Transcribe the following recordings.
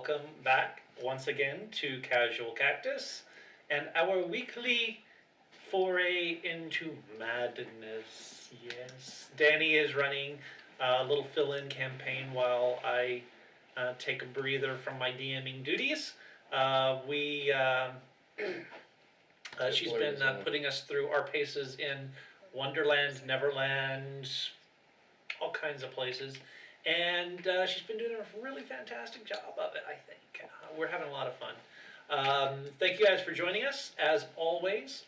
welcome back once again to Casual Cactus and our weekly foray into madness. Yes, Danny is running a little fill-in campaign while I take a breather from my DMing duties. She's been putting us through our paces in Wonderland, Neverland, all kinds of places. And she's been doing a really fantastic job of it, I think. We're having a lot of fun. Thank you guys for joining us. As always,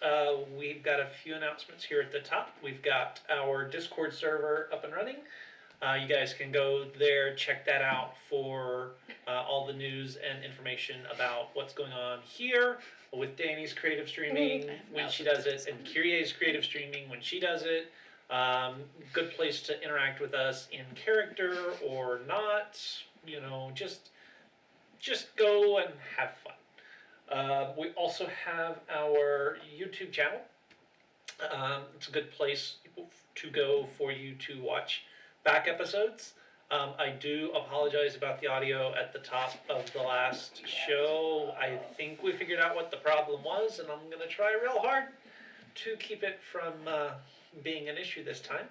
we've got a few announcements here at the top. We've got our Discord server up and running. You guys can go there, check that out for all the news and information about what's going on here with Danny's creative streaming when she does it, and Kyrie's creative streaming when she does it. Good place to interact with us in character or not. You know, just go and have fun. We also have our YouTube channel. It's a good place to go for you to watch back episodes. I do apologize about the audio at the top of the last show. I think we figured out what the problem was, and I'm going to try real hard to keep it from being an issue this time.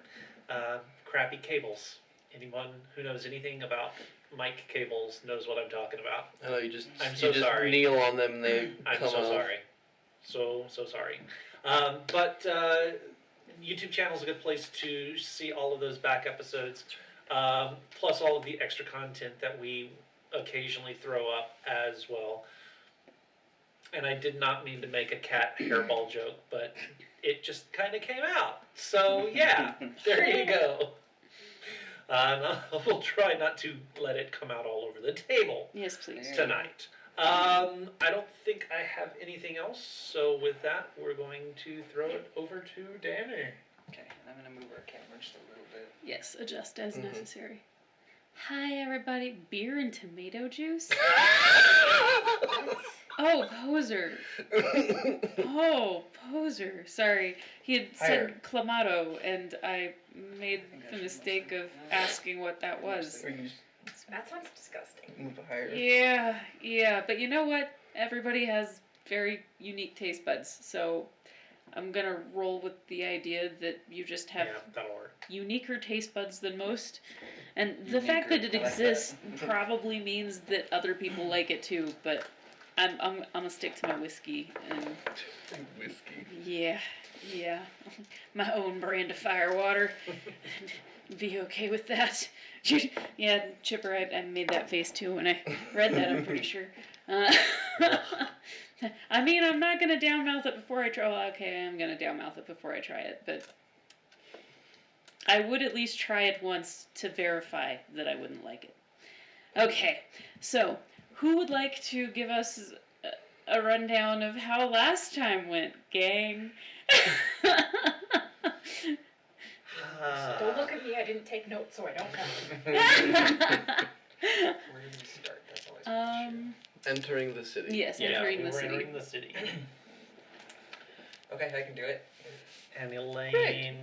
Crappy cables. Anyone who knows anything about mic cables knows what I'm talking about. I know, you I'm just sorry. kneel on them and they I'm come so off. sorry. So sorry. But YouTube channel is a good place to see all of those back episodes, plus all of the extra content that we occasionally throw up as well. And I did not mean to make a cat hairball joke, but it just kind of came out. So yeah, there you go. We'll try not to let it come out all over the table. Yes, please. Tonight. I don't think I have anything else, so with that, we're going to throw it over to Danny. Okay, and I'm going to move our camera just a little bit. Yes, adjust as necessary. Hi, everybody. Beer and tomato juice? Oh, poser. Oh, poser. Sorry. He had said clamato, and I made the mistake of asking what that was. That sounds disgusting. Move higher. Yeah, but you know what? Everybody has very unique taste buds, so I'm gonna roll with the idea that you just have that'll work. uniquer taste buds than most, and the fact that it exists probably means that other people like it too. But I'm gonna stick to my whiskey and Whiskey. yeah, my own brand of firewater. Be okay with that. Yeah, Chipper, I made that face too when I read that, I'm pretty sure. I mean, I'm not going to down-mouth it before I try. Well, okay, I am going to down-mouth it before I try it, but I would at least try it once to verify that I wouldn't like it. Okay, so who would like to give us a rundown of how last time went, gang? Don't look at me, I didn't take notes, so I don't know. Where did we start? That's always an Entering the city. Yes, entering the city. Entering the city. issue. Okay, I can do it. And Elaine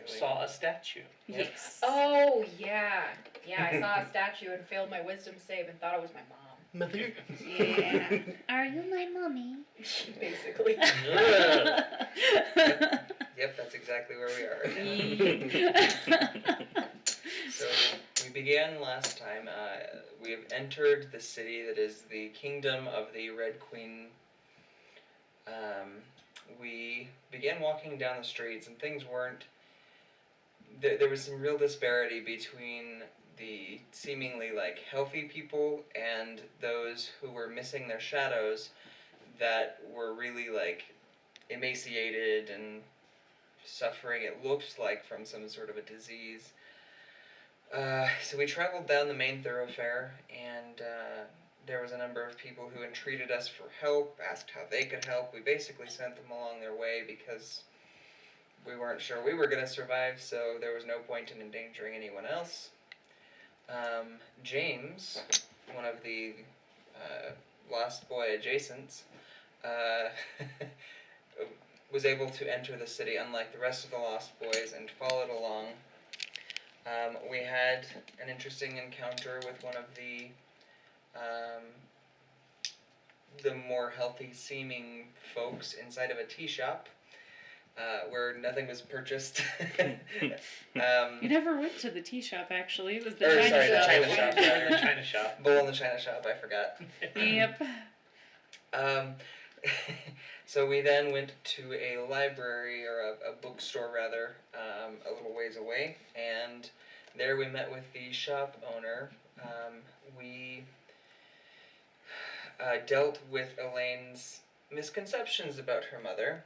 saw a statue. Yes. Oh, yeah. Yeah, I saw a statue and failed my wisdom save and thought it was my mom. Mother. Yeah. Are you my mommy? Basically. Yep, that's exactly where we are. So, we began last time. We have entered the city that is the kingdom of the Red Queen. We began walking down the streets, and things weren't... There was some real disparity between the seemingly, healthy people and those who were missing their shadows that were really, emaciated and suffering, it looked like, from some sort of a disease. So we traveled down the main thoroughfare, and there was a number of people who entreated us for help, asked how they could help. We basically sent them along their way because we weren't sure we were going to survive, so there was no point in endangering anyone else. James, one of the Lost Boy adjacents, was able to enter the city unlike the rest of the Lost Boys and followed along. We had an interesting encounter with one of the the more healthy seeming folks inside of a tea shop where nothing was purchased. You never went to the tea shop, actually. It was the Or, China sorry, the shop. China shop. Yeah, the China shop. Bull in the China shop, I forgot. Yep. So we then went to a library, or a bookstore rather, a little ways away, and there we met with the shop owner. We dealt with Elaine's misconceptions about her mother,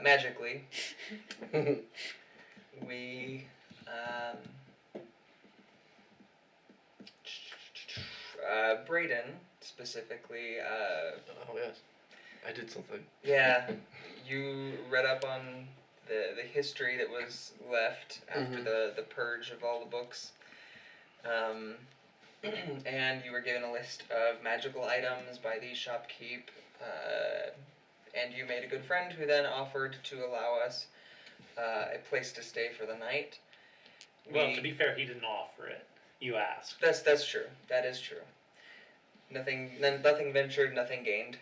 magically. We Brayden specifically. Oh yes, I did something. Yeah, you read up on the history that was left after the purge of all the books. And you were given a list of magical items by the shopkeep, and you made a good friend who then offered to allow us a place to stay for the night. Well, to be fair, he didn't offer it. You asked. That's true. That is true. Nothing ventured, nothing gained.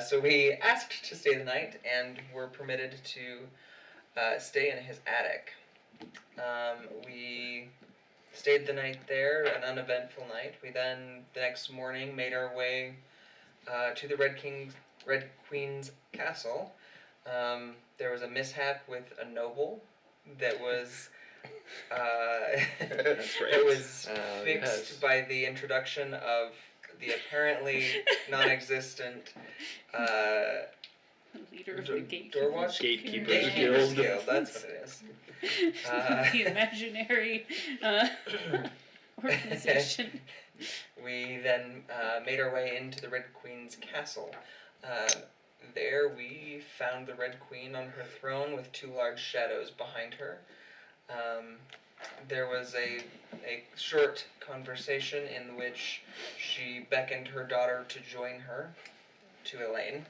So we asked to stay the night, and were permitted to stay in his attic. We stayed the night there, an uneventful night. We then, the next morning, made our way to the Red Queen's castle. There was a mishap with a noble that was That's right. it was fixed Yes. by the introduction of the apparently non-existent Leader of the gatekeepers. door watch? Gatekeepers Gatekeepers Guild. Guild, that's what it is. The imaginary organization. We then made our way into the Red Queen's castle. There we found the Red Queen on her throne with two large shadows behind her. There was a short conversation in which she beckoned her daughter to join her, to Elaine.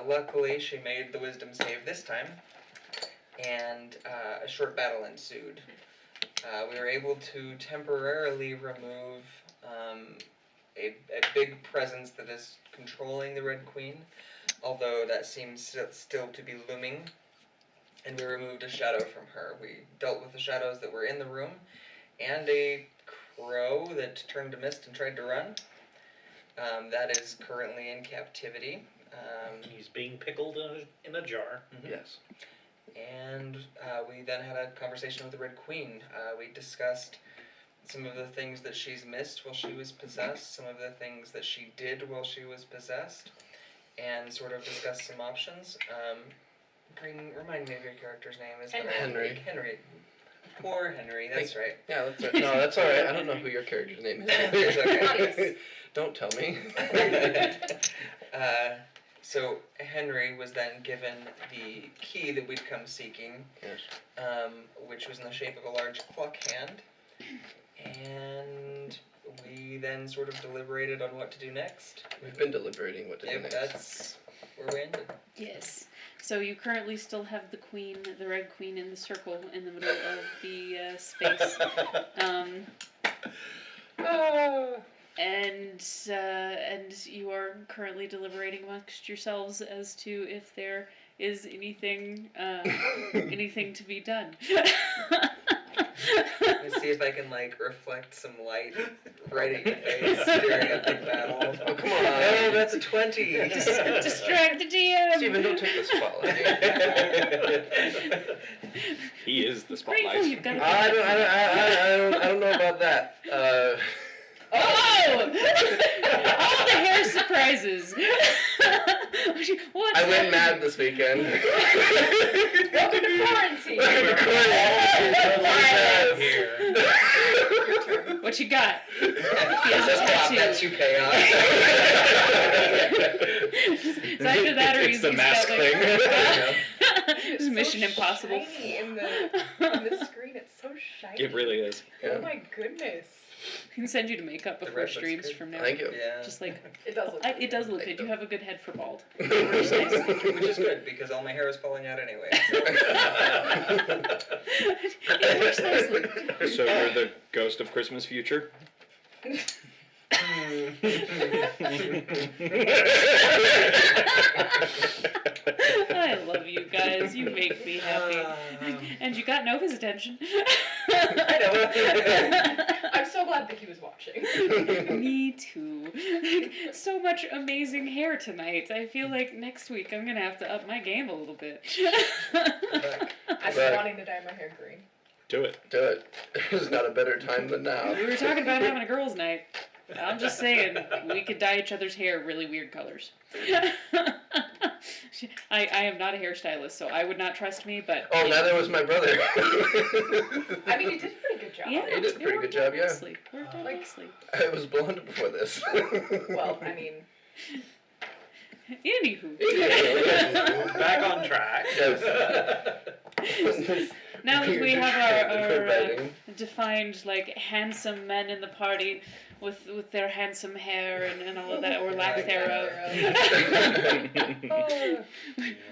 Luckily, she made the wisdom save this time, and a short battle ensued. We were able to temporarily remove a big presence that is controlling the Red Queen, although that seems still to be looming, and we removed a shadow from her. We dealt with the shadows that were in the room, and a crow that turned to mist and tried to run. That is currently in captivity. He's being pickled in a jar. Yes. And we then had a conversation with the Red Queen. We discussed some of the things that she's missed while she was possessed, some of the things that she did while she was possessed, and sort of discussed some options. Remind me of your character's name. Is it Henry. Henry. Poor Henry, that's right. Yeah, that's right. No, that's all right. I don't know who your character's name is. It's okay. Don't tell me. So Henry was then given the key that we'd come seeking, Yes. which was in the shape of a large clock hand, and we then sort of deliberated on what to do next. We've been deliberating what to do Yep, next. that's where we ended. Yes. So you currently still have the queen, the Red Queen, in the circle in the middle of the space. And you are currently deliberating amongst yourselves as to if there is anything to be done. Let's see if I can reflect some light right at your face during a big battle. Oh, come on. Oh, that's a 20. Distract the DM. Steven, don't take the spotlight. He is the Grateful spotlight. you've got a I don't know about that. Oh! All the hair surprises. What's I went happening? mad this weekend. Welcome to quarantine. Here. What you got? He has a Let's pop that tattoo. toupee on. It's either that or It's he's the he's mask got, thing. It's Mission Impossible. Shiny in the screen. It's so shiny. It really is. Oh my goodness. He can send you to makeup The before red looks streams good. from now. Thank you. Yeah. Just like It does look. it does look Thank good. You you. have a good head for bald. Which is good because all my hair is falling out anyway. It works nicely. So you're the ghost of Christmas future? I love you guys. You make me happy. And you got Nova's attention. I'm so glad that he was watching. Me too. Like, so much amazing hair tonight. I feel like next week I'm gonna have to up my game a little bit. I've been wanting to dye my hair green. Do it. Do it. There's not a better time than now. We were talking about having a girls' night. I'm just saying, we could dye each other's hair really weird colors. I am not a hairstylist, so I would not trust me, but... Oh, neither was my brother. I mean, he did a pretty good job. Yeah, He did a pretty good job, yeah. Nicely. Worked out Like- nicely. I was blonde before this. Well, I mean, Anywho. Back on track. Yes. Now that we have our Providing. defined, like, handsome men in the party with their handsome hair and all of that, or lack thereof.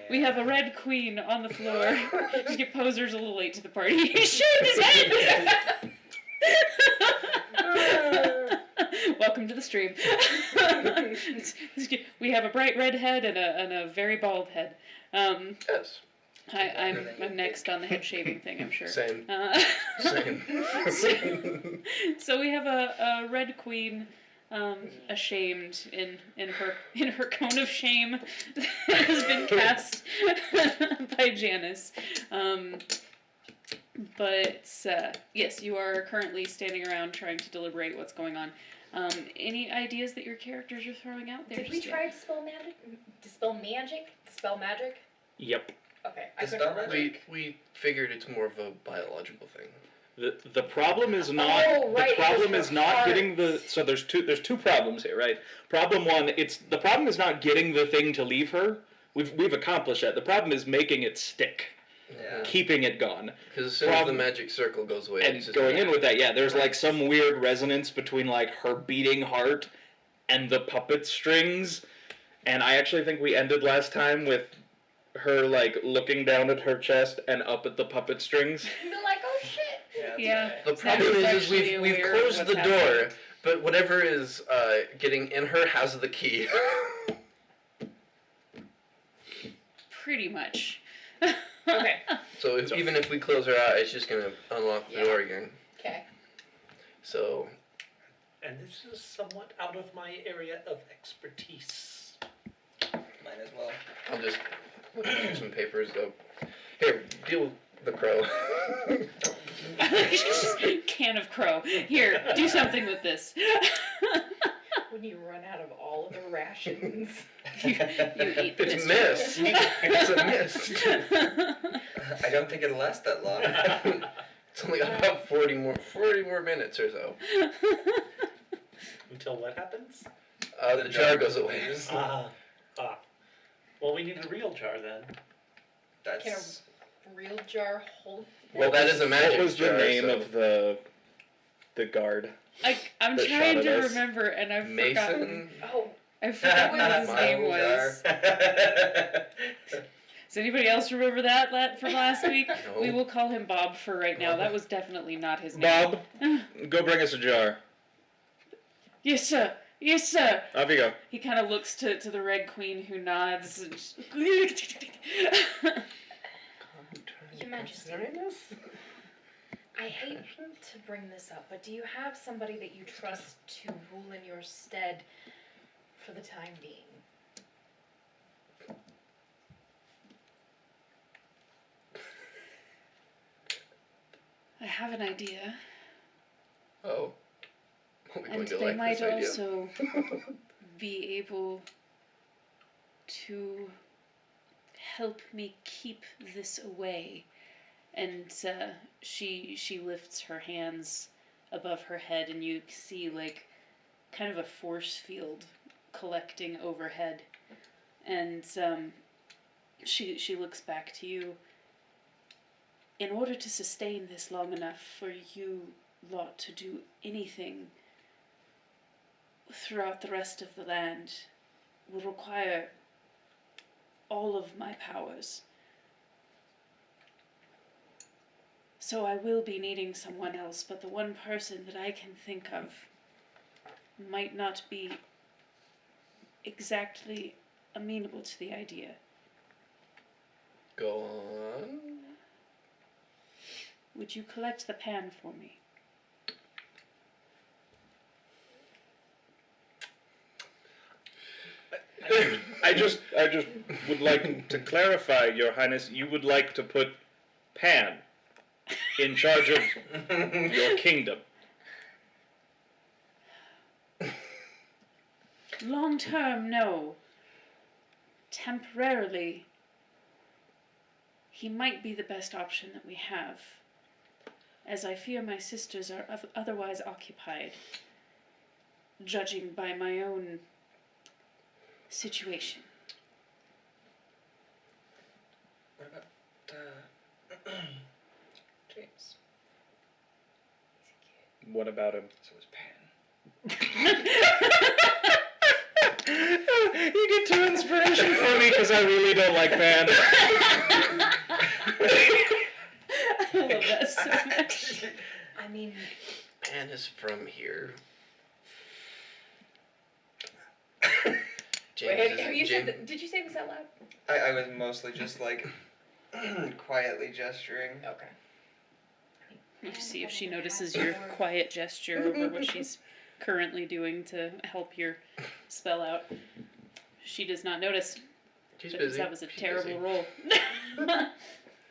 We have a red queen on the floor. Poser's a little late to the party. He shaved his head! Welcome to the stream. We have a bright red head and a very bald head. Yes. I'm next on the head shaving thing, I'm sure. Same. So, Same. so we have a red queen, ashamed in her cone of shame that has been cast by Janice. But yes, you are currently standing around trying to deliberate what's going on. Any ideas that your characters are throwing out there? did we Just try to dispel magic? Dispel magic? Yep. Okay. Dispel magic? We figured it's more of a biological thing. The problem is not Oh, right, the problem it was is not her getting the heart. so there's two problems here, right? Problem one, the problem is not getting the thing to leave her. We've accomplished that. The problem is making it stick, Yeah. keeping it gone. Because as soon as the Problem- magic circle goes away, And it's just going in with that, yeah, there's like some weird resonance between like her beating heart and the puppet strings. And I actually think we ended last time with her like looking down at her chest and up at the puppet strings. And be like, oh shit. Yeah. The Sam problem is is actually we've aware of closed what's the happening. door, but whatever is getting in her has the key. Pretty much. Okay. So even if we close her out, it's just gonna unlock the Yeah. door again. Okay. So And this is somewhat out of my area of expertise. Might as well. I'll just look through some papers though. Here, deal with the crow. Can of crow. Here, do something with this. When you run out of all of the rations. you eat It's this. mist. It's a mist. I don't think it'll last that long. It's only got about 40 more minutes or so. Until what happens? The jar goes away. Well, we need a real jar then. That's Real jar hold. Well, that is a magic What was the jar, name so- of the guard? I'm That trying shot to at us. remember, and I've forgotten. Mason? Oh, I forgot what his name was. Does anybody else remember that from last week? No. We will call him Bob for right now. That was definitely not his name. Bob, go bring us a jar. Yes, sir. Yes, sir. Off you go. He kind of looks to the Red Queen, who nods. And just... Your Majesty. I hate to bring this up, but do you have somebody that you trust to rule in your stead for the time being? I have an idea. Oh. Are we going And to they like might this idea? also be able to help me keep this away. And she lifts her hands above her head, and you see like kind of a force field collecting overhead. And she looks back to you. In order to sustain this long enough for you lot to do anything throughout the rest of the land will require all of my powers. So I will be needing someone else, but the one person that I can think of might not be exactly amenable to the idea. Go on. Would you collect the pan for me? I just would like to clarify, Your Highness. You would like to put Pan in charge of your kingdom. Long term, no. Temporarily, he might be the best option that we have, as I fear my sisters are otherwise occupied, judging by my own situation. What about James? What about him? So is Pan. You get too inspiration for me because I really don't like Pan. I love that so much. I mean, Pan is from here. wait, have you James- said did you say this out loud? I was mostly just like quietly gesturing. Okay. You see if she notices your quiet gesture over what she's currently doing to help your spell out. She does not notice. She's Because busy. that was a She's terrible busy. roll.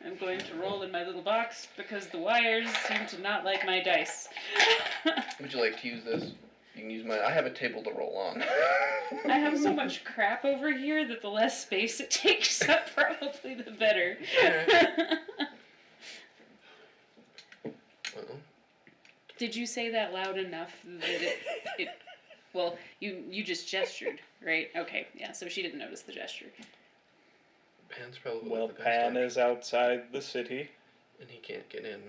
I'm going to roll in my little box because the wires seem to not like my dice. Would you like to use this? You can use mine. I have a table to roll on. I have so much crap over here that the less space it takes up, probably the better. Well, Did you say that loud enough that it well, you just gestured, right? Okay, yeah, so she didn't notice the gesture. Pan's probably Well, the best Pan option, is outside the city. and he can't get in.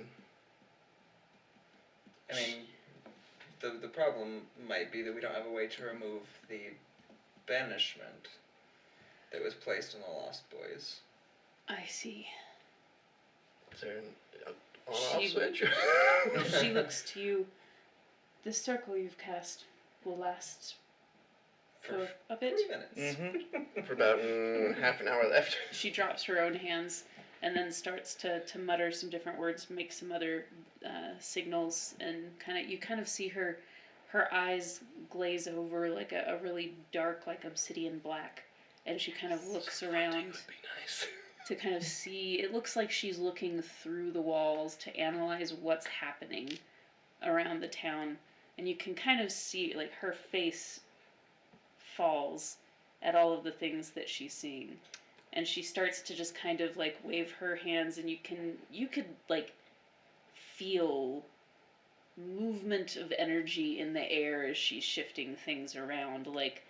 I mean, the problem might be that we don't have a way to remove the banishment that was placed on the Lost Boys. I see. Is there an on-off She- switch? She looks to you. The circle you've cast will last for a bit. 3 minutes. Mm-hmm. For about half an hour left. She drops her own hands and then starts to mutter some different words, make some other signals, and you kind of see her eyes glaze over like a really dark, like obsidian black, and she kind of looks around Would be nice. to kind of see. It looks like she's looking through the walls to analyze what's happening around the town, and you can kind of see like her face falls at all of the things that she's seeing, and she starts to just kind of like wave her hands, and you could like feel movement of energy in the air as she's shifting things around. Like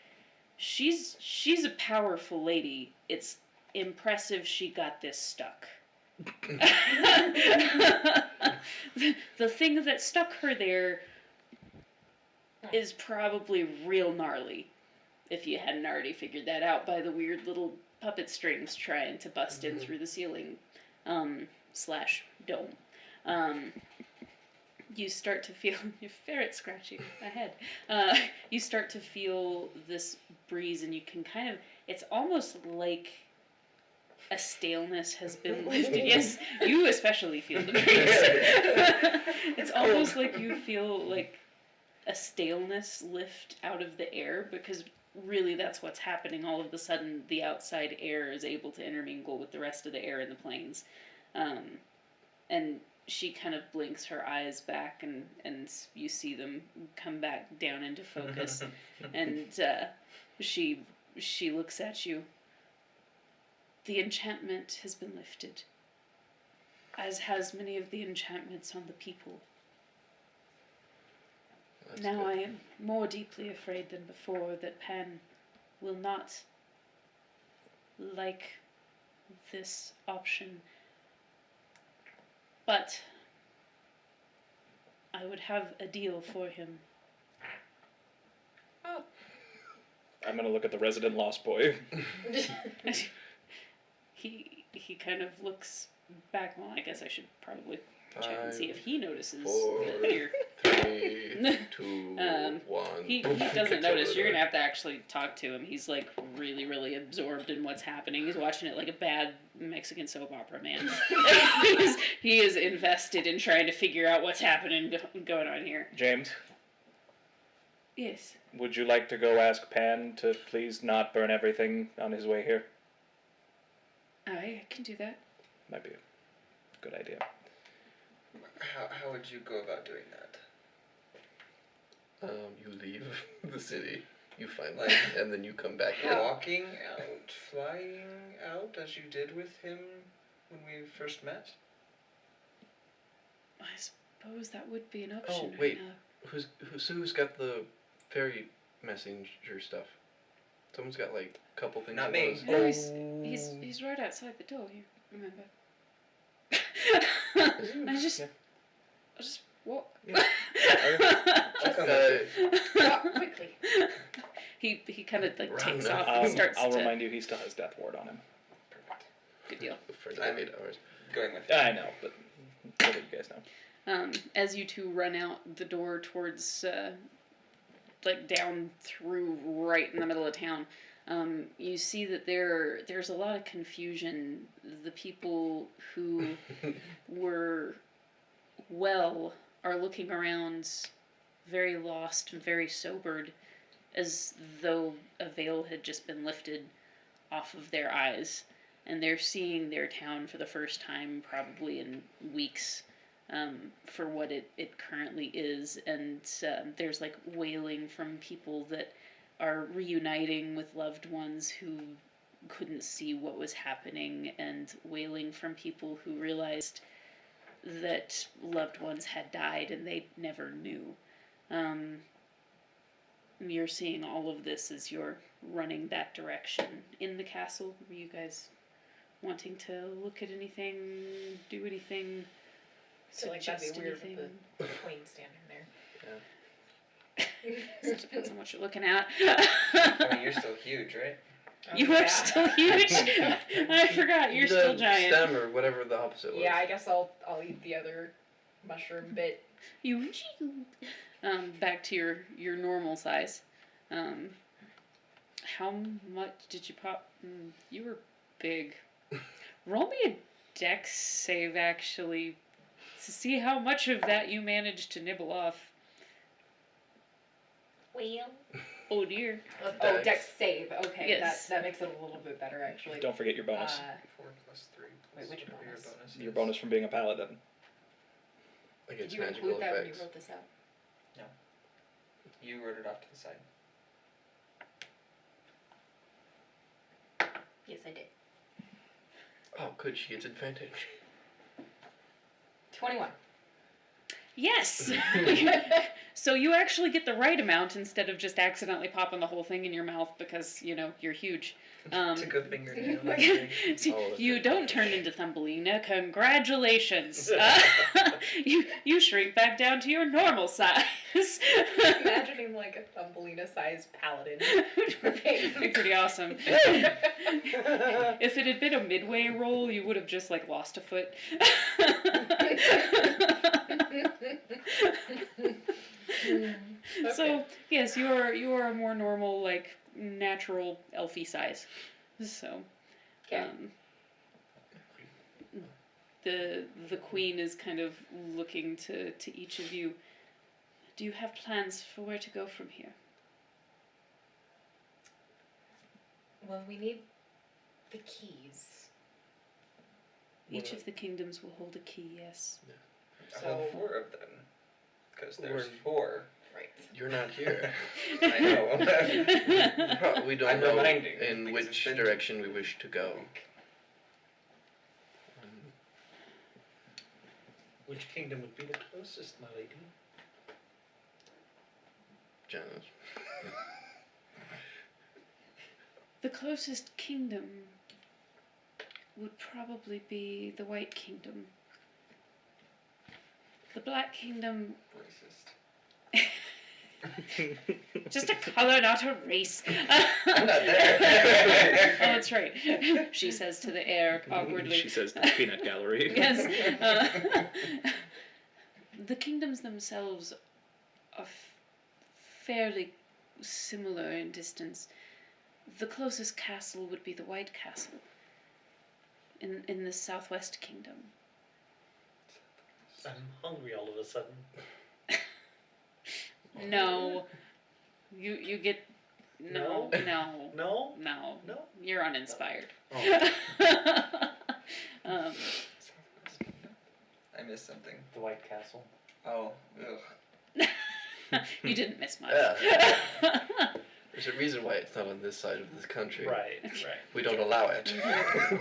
she's a powerful lady. It's impressive she got this stuck. The thing that stuck her there is probably real gnarly, if you hadn't already figured that out by the weird little puppet strings trying to bust in through the ceiling slash dome. You start to feel your ferret scratching ahead. You start to feel this breeze, and you can kind of, it's almost like a staleness has been lifted. Yes, you especially feel the breeze. It's almost like you feel like a staleness lift out of the air, because really that's what's happening. All of a sudden the outside air is able to intermingle with the rest of the air in the plains. And she kind of blinks her eyes back, and you see them come back down into focus. And she looks at you. The enchantment has been lifted, as has many of the enchantments on the people. That's Now good. I am more deeply afraid than before that Pan will not like this option. But I would have a deal for him. I'm gonna look at the resident lost boy. He kind of looks back. Well, I guess I should probably check and see if 5, he notices 4, that you're. 3, 2, Um, 1. He Boom, doesn't kicks over notice. the You're door. gonna have to actually talk to him. He's like really, really absorbed in what's happening. He's watching it like a bad Mexican soap opera, man. he is invested in trying to figure out what's happening going on here. James, Yes. would you like to go ask Pan to please not burn everything on his way here? I can do that. Might be a good idea. How would you go about doing that? You leave the city, you find Like- light, and then you come back in. Walking out, flying out, as you did with him when we first met? I suppose that would be an option. Oh, wait. Right now. Who's got the fairy messenger stuff? Someone's got like a couple things. Not at me. once. No, he's right outside the door. You remember? I just walk. Yeah. I'll come Walk quickly. He kind of like Run. takes off and starts I'll to. remind you, he still has death ward on him. Perfect. Good deal. For 8 hours. Going with I know, but what do you guys know? As you two run out the door towards, like down through right in the middle of town, you see that there's a lot of confusion. The people who were well are looking around very lost and very sobered, as though a veil had just been lifted off of their eyes, and they're seeing their town for the first time probably in weeks, for what it currently is. And there's like wailing from people that are reuniting with loved ones who couldn't see what was happening, and wailing from people who realized that loved ones had died and they never knew. You're seeing all of this as you're running that direction in the castle. Were you guys wanting to look at anything, do anything, So like that'd be suggest weird with anything? the queen standing there. So it depends on what you're looking at. I mean, you're still huge, right? You are still huge. I forgot you're The still giant. stem or whatever the opposite was. Yeah, I guess I'll eat the other mushroom bit. You back to your normal size. How much did you pop? You were big. Roll me a dex save actually to see how much of that you managed to nibble off. Well. Oh dear. Oh, Dex. dex save. Okay, Yes. that makes it a little bit better actually. Don't forget your bonus. 4 plus 3 plus Wait, which whatever bonus? your bonus is. Your bonus from being a paladin. Like Did it's you magical include that when you effects. wrote this out? You wrote it off to the side. Yes, I did. Oh, good. She gets advantage. 21. Yes. So you actually get the right amount instead of just accidentally popping the whole thing in your mouth because you're huge. Took a fingernail. See, All of you it. don't turn into Thumbelina. Congratulations. You shrink back down to your normal size. Imagining like a Thumbelina sized paladin. Which would be pretty awesome. If it had been a midway roll, you would have just like lost a foot. So yes, you are a more normal, like natural elfy size. So, Okay. the queen is kind of looking to each of you. Do you have plans for where to go from here? Well, we need the keys. Each of the kingdoms will hold a key. Yes. All So- 4 of them. Because there's We're- 4. Right. You're not here. I know. We don't I'm know reminding in because it's which been direction we wish to go. Which kingdom would be the closest, my lady? Janice. The closest kingdom would probably be the White Kingdom. The Black Kingdom, Racist. Just a color, not a race. I'm not there. Oh, that's right. She says to the air awkwardly. She says the peanut gallery. Yes. The kingdoms themselves are fairly similar in distance. The closest castle would be the White Castle in the Southwest Kingdom. I'm hungry all of a sudden. No. You get no. No? No. No? You're uninspired. Oh, um, I missed something. the White Castle. Oh, ugh. you didn't miss much. There's a reason why it's not on this side of the country. Right. We don't allow it.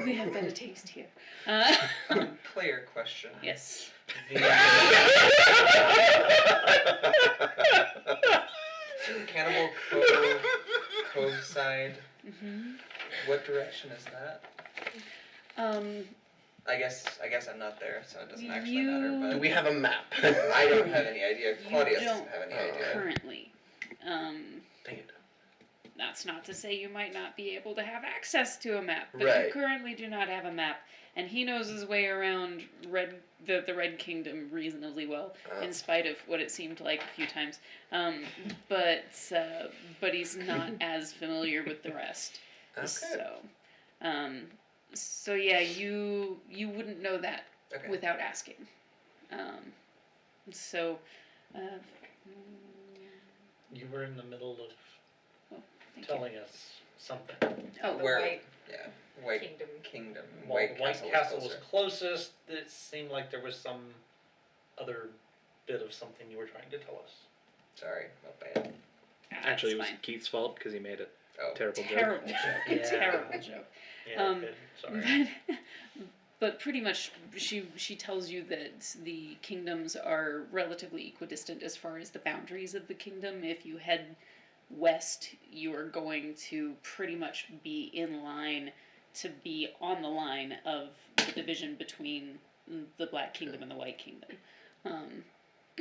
We have better taste here. Player question. Yes. Cannibal Cove side. Mm-hmm. What direction is that? I guess I'm not there, so it doesn't actually matter. Do But we have a map? I don't have any idea. You Claudius don't doesn't have any idea. currently. Dang it. That's not to say you might not be able to have access to a map, but Right. you currently do not have a map, and he knows his way around the Red Kingdom reasonably well, in spite of what it seemed like a few times. But he's not as familiar with the rest. Okay. So yeah, you wouldn't know that Okay. without asking. So. You were in the middle of Thank you. telling us something. Oh, The Where? White Yeah. White Kingdom. Well, White Castle was closer. closest. It seemed like there was some other bit of something you were trying to tell us. Sorry, my bad. Actually, it that's was fine. Keith's fault because he made it. Oh. Terrible joke. Terrible joke. Yeah. Terrible joke. Yeah, good. Sorry. But pretty much, she tells you that the kingdoms are relatively equidistant as far as the boundaries of the kingdom. If you head west, you are going to pretty much be in line to be on the line of the division between the Black Kingdom and the White Kingdom.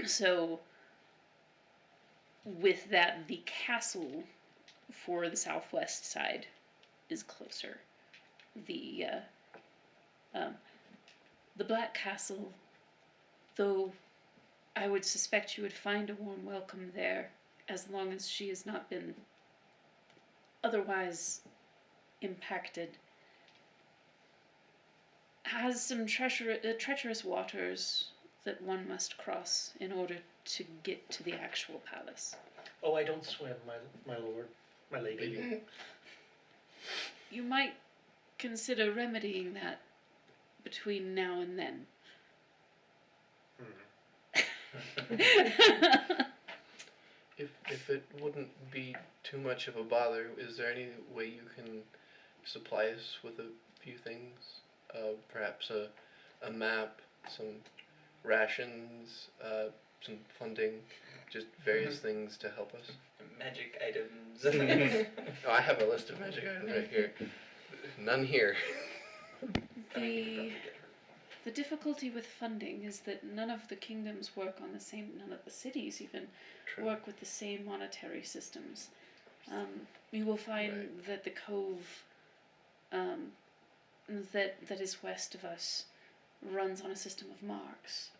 So, with that, the castle for the southwest side is closer. The Black Castle, though I would suspect you would find a warm welcome there, as long as she has not been otherwise impacted, has some treacherous waters that one must cross in order to get to the actual palace. Oh, I don't swim, my lord, my lady. You might consider remedying that between now and then. If it wouldn't be too much of a bother, is there any way you can supply us with a few things? Perhaps a map, some rations, some funding, just various things to help us. Magic items. Oh, I have a list of magic items right here. None here. The difficulty with funding is that none of the kingdoms work on the same, none of the cities even True. work with the same monetary systems. You will find that the cove that is west of us runs on a system of marks.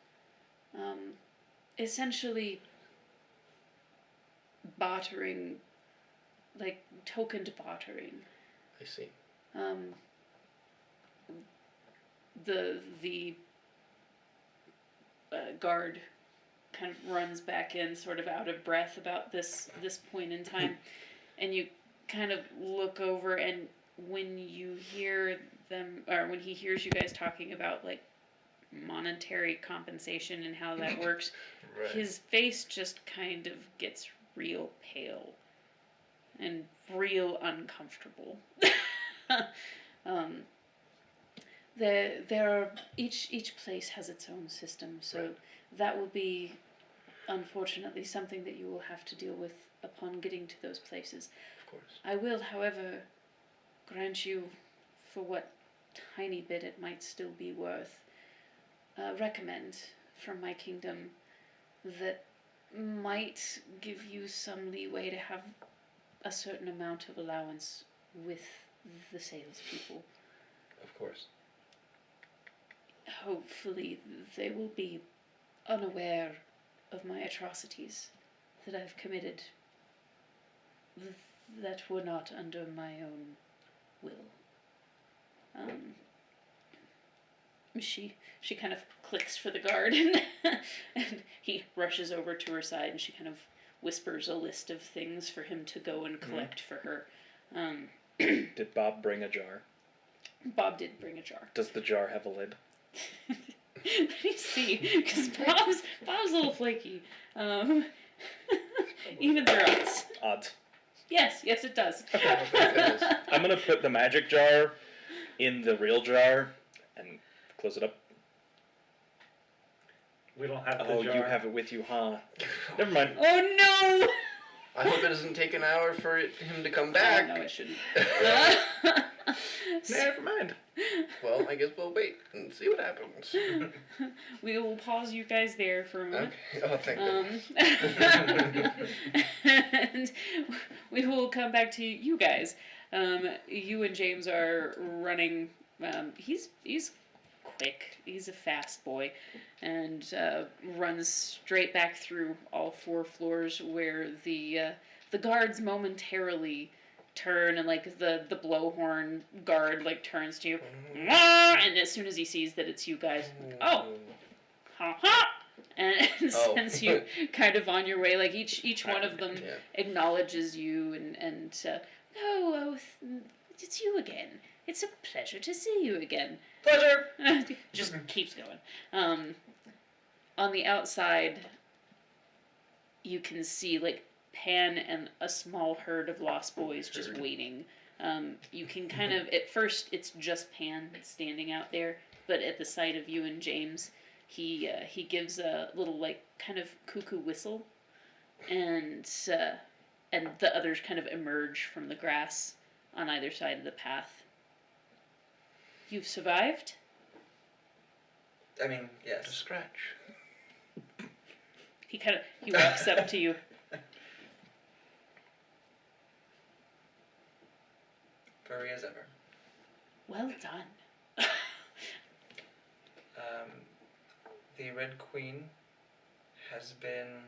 Essentially bartering, like tokened bartering. I see. The guard kind of runs back in, sort of out of breath about this point in time, and you kind of look over, and when you hear them, or when he hears you guys talking about like monetary compensation and how that works, Right. his face just kind of gets real pale and real uncomfortable. There are each place has its own system, so Right. that will be unfortunately something that you will have to deal with upon getting to those places. Of course. I will, however, grant you, for what tiny bit it might still be worth, recommend from my kingdom that might give you some leeway to have a certain amount of allowance with the salespeople. Of course. Hopefully, they will be unaware of my atrocities that I've committed that were not under my own will. She kind of clicks for the guard, and he rushes over to her side, and she kind of whispers a list of things for him to go and collect for her. Did Bob bring a jar? Bob did bring a jar. Does the jar have a lid? Let me see, because Bob's a little flaky. Evens or odds? Odds. Yes, it does. I'm gonna put the magic jar in the real jar and close it up. We don't have the Oh, jar. you have it with you, huh? Never mind. Oh no! I hope it doesn't take an hour for him to come Oh, back. no, it shouldn't. Never mind. Well, I guess we'll wait and see what happens. We will pause you guys there for a moment. Okay. Oh, thank goodness. And we will come back to you guys. You and James are running. He's quick. He's a fast boy, and runs straight back through all 4 floors where the guards momentarily turn, and like the blowhorn guard like turns to you, and as soon as he sees that it's you guys, oh, ha ha, and sends you kind of on your way. Like each one of them acknowledges you and it's you again. It's a pleasure to see you again. Pleasure. Just keeps going. On the outside, you can see like Pan and a small herd of lost boys just waiting. You can kind of, at first, it's just Pan standing out there, but at the sight of you and James, he gives a little like kind of cuckoo whistle, and the others kind of emerge from the grass on either side of the path. You've survived? I mean, yes. Scratch. He walks up to you. Furry as ever. Well done. The Red Queen has been,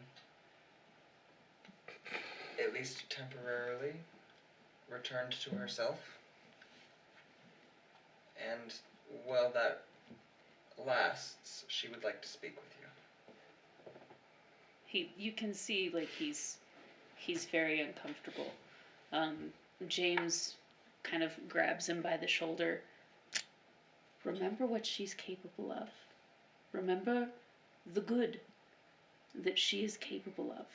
at least temporarily, returned to herself. And while that lasts, she would like to speak with you. You can see like he's very uncomfortable. James kind of grabs him by the shoulder. Remember what she's capable of. Remember the good that she is capable of.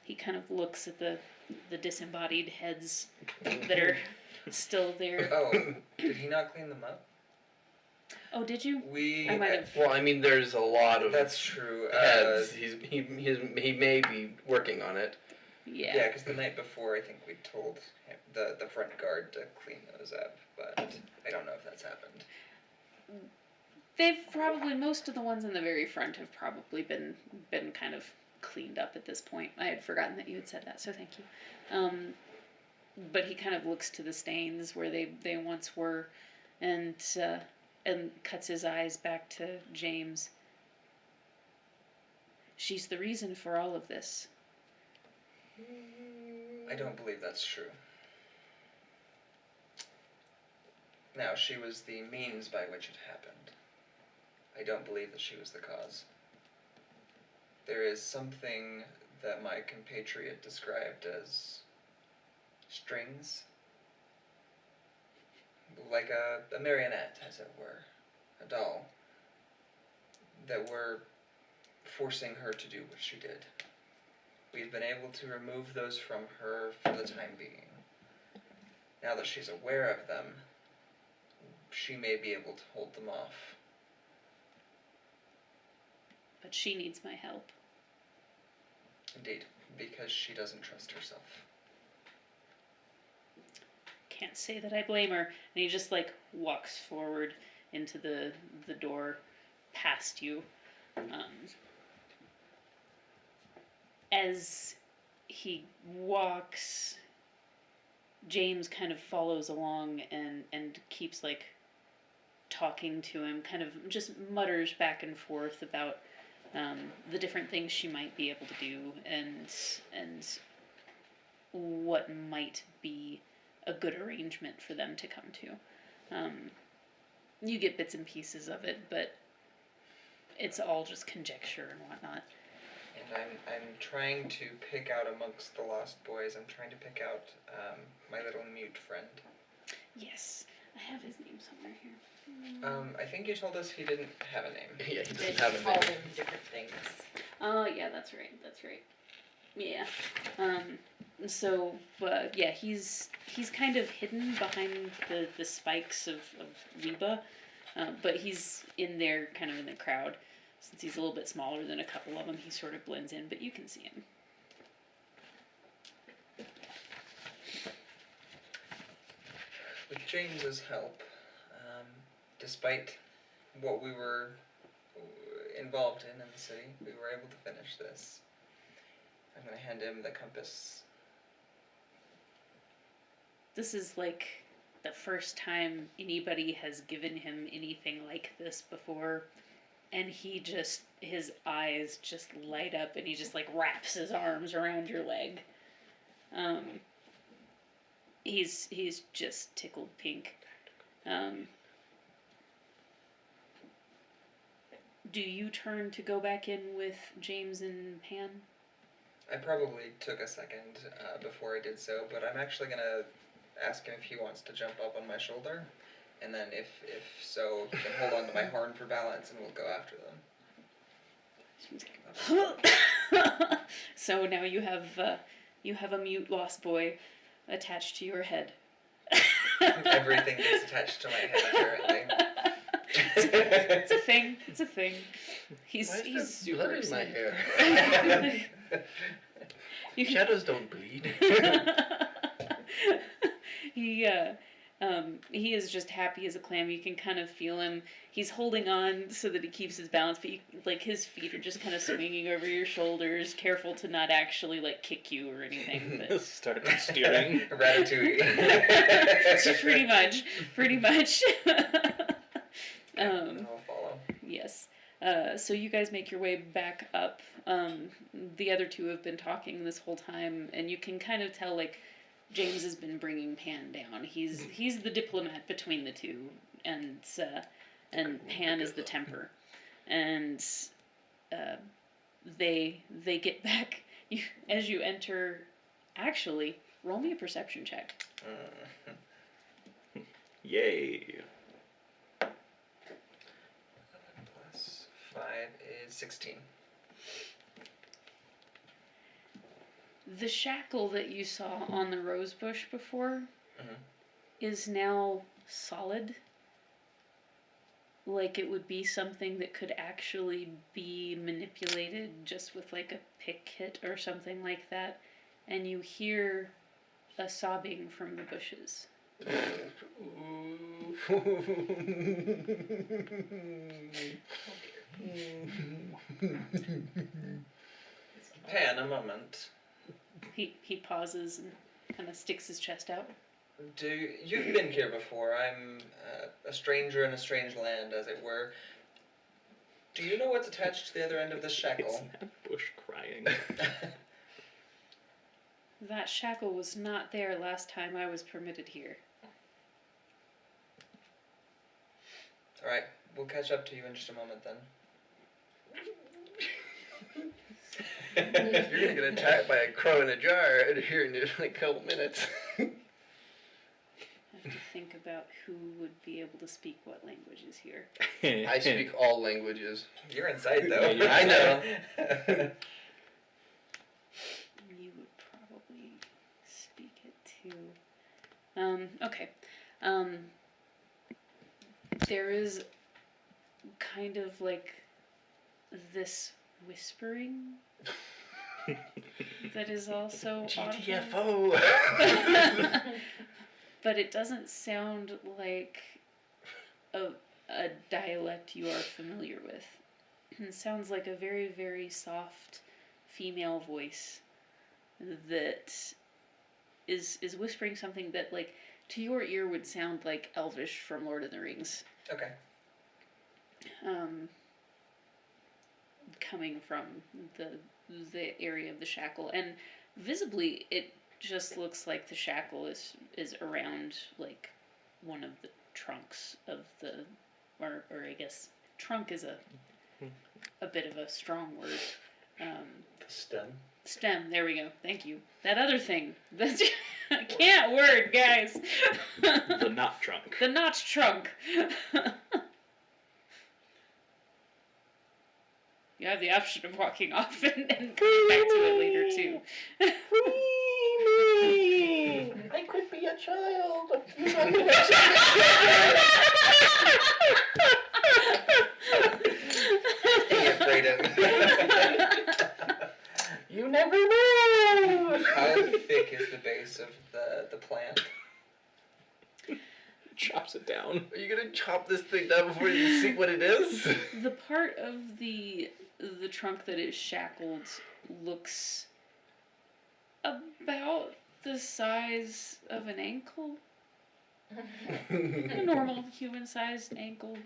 He kind of looks at the disembodied heads that are still there. Oh, did he not clean them up? Oh, did you? We. I might have. Well, I mean, there's a lot of That's true. heads. He may be working on it. Yeah. Yeah, because the night before, I think we told him, the front guard to clean those up, but I don't know if that's happened. They've probably, most of the ones in the very front have probably been kind of cleaned up at this point. I had forgotten that you had said that, so thank you. But he kind of looks to the stains where they once were, and cuts his eyes back to James. She's the reason for all of this. I don't believe that's true. Now, she was the means by which it happened. I don't believe that she was the cause. There is something that my compatriot described as strings. Like a marionette, as it were. A doll. That were forcing her to do what she did. We've been able to remove those from her for the time being. Now that she's aware of them, she may be able to hold them off. But she needs my help. Indeed, because she doesn't trust herself. Can't say that I blame her. And he just like walks forward into the door past you. as he walks, James kind of follows along and keeps like talking to him, kind of just mutters back and forth about the different things she might be able to do and what might be a good arrangement for them to come to. You get bits and pieces of it, but it's all just conjecture and whatnot. And I'm trying to pick out amongst the lost boys. I'm trying to pick out my little mute friend. Yes, I have his name somewhere here. I think you told us he didn't have a name. Yeah, he They doesn't have a call name. them different things. Oh, yeah, that's right. Yeah. So, yeah, he's kind of hidden behind the spikes of Reba, but he's in there, kind of in the crowd. Since he's a little bit smaller than a couple of them, he sort of blends in, but you can see him. With James's help, despite what we were involved in the city, we were able to finish this. I'm going to hand him the compass. This is like the first time anybody has given him anything like this before, and his eyes just light up, and he just like wraps his arms around your leg. He's just tickled pink. Do you turn to go back in with James and Pan? I probably took a second before I did so, but I'm actually going to ask him if he wants to jump up on my shoulder, and then if so, he can hold on to my horn for balance, and we'll go after them. So now you have a mute lost boy attached to your head. Everything gets attached to my head, apparently. It's a thing. It's a thing. He's Why is he's there super blood in my excited. hair? You can- Shadows don't bleed. he is just happy as a clam. You can kind of feel him. He's holding on so that he keeps his balance, but like his feet are just kind of swinging over your shoulders, careful to not actually like kick you or anything. But Start steering. Ratatouille. so pretty much. I'll follow. Yes. So you guys make your way back up. The other two have been talking this whole time, and you can kind of tell like James has been bringing Pan down. He's the diplomat between the two, and Pan is the temper, and they get back. As you enter, actually, roll me a perception check. Yay. Plus 5 is 16. The shackle that you saw on the rose bush before Mhm. is now solid. Like it would be something that could actually be manipulated just with like a pick hit or something like that. And you hear a sobbing from the bushes. Pan, a moment. He pauses and kind of sticks his chest out. You've been here before. I'm a stranger in a strange land, as it were. Do you know what's attached to the other end of the It's shackle? that bush crying. That shackle was not there last time I was permitted here. Alright, we'll catch up to you in just a moment then. You're gonna get attacked by a crow in a jar here in like a couple minutes. I have to think about who would be able to speak what languages here. I speak all languages. You're inside though. Yeah, I know. You would probably speak it too. Okay. There is kind of like this whispering that is also audible. GTFO. But it doesn't sound like a dialect you are familiar with. It sounds like a very, very soft, female voice that is whispering something that, like, to your ear would sound like Elvish from Lord of the Rings. Okay. Coming from the area of the shackle, and visibly it just looks like the shackle is around, like, one of the trunks of the, or I guess trunk is a bit of a strong word. The stem. Stem, there we go. Thank you. That other thing. That's I can't word, guys. The knot trunk. The notch trunk. You have the option of walking off and coming back to it later too. I could be a child. Dang it, Brayden. You never know. How thick is the base of the plant? Chops it down. Are you gonna chop this thing down before you see what it is? The part of the trunk that is shackled looks about the size of an ankle. A normal human-sized ankle.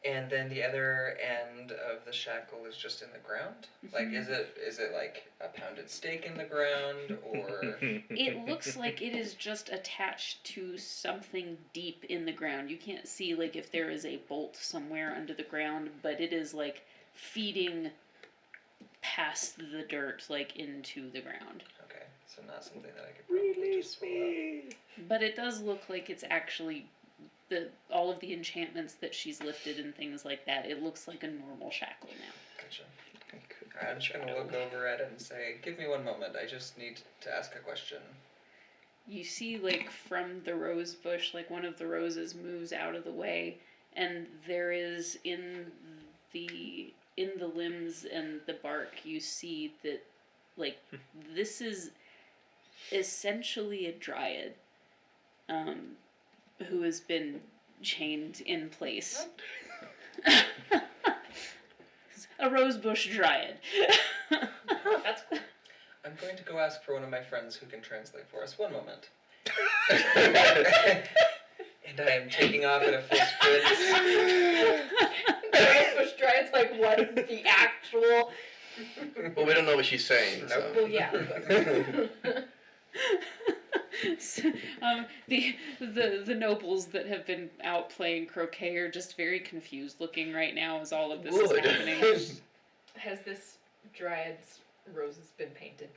And then the other end of the shackle is just in the ground? Like, is it like a pounded stake in the ground, or... It looks like it is just attached to something deep in the ground. You can't see, like, if there is a bolt somewhere under the ground, but it is, like, feeding past the dirt, like, into the ground. Okay, so not something that I could probably just pull out. But it does look like it's actually all of the enchantments that she's lifted and things like that. It looks like a normal shackle now. Gotcha. Alright, I'm just gonna look over at it and say, give me one moment, I just need to ask a question. You see, like, from the rose bush, like, one of the roses moves out of the way, and there is in the limbs and the bark, you see that, like, this is essentially a dryad, who has been chained in place. A rosebush dryad. That's cool. I'm going to go ask for one of my friends who can translate for us. One moment. And I am taking off at a full sprint. Rosebush Dryad's like what the actual. Well, we don't know what she's saying. So. Well, yeah. So, the nobles that have been out playing croquet are just very confused looking right now as all of this is happening. Has this Dryad's roses been painted?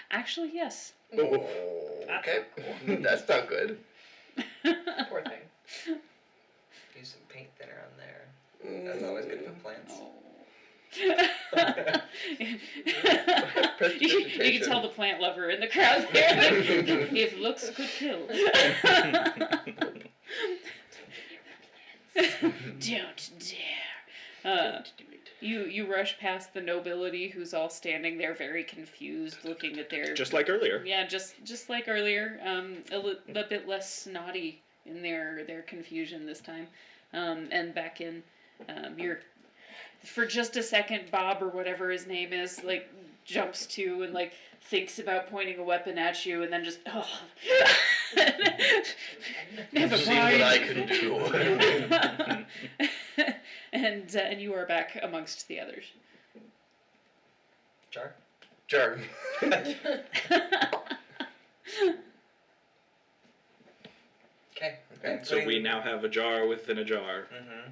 Actually, yes. Oh, okay. That's not good. Poor thing. Use some paint thinner on there. That's always good for plants. Oh. You can tell the plant lover in the crowd there. Like, if looks could kill. Don't dare. You rush past the nobility who's all standing there very confused, looking at their... Just like earlier. Yeah, just like earlier. A bit less snotty in their confusion this time. And back in, you're... For just a second, Bob, or whatever his name is, like, jumps to and, like, thinks about pointing a weapon at you and then just, oh. Never See mind. what I can do. And you are back amongst the others. Jar? Jar. Okay. So we now have a jar within a jar. Mm-hmm.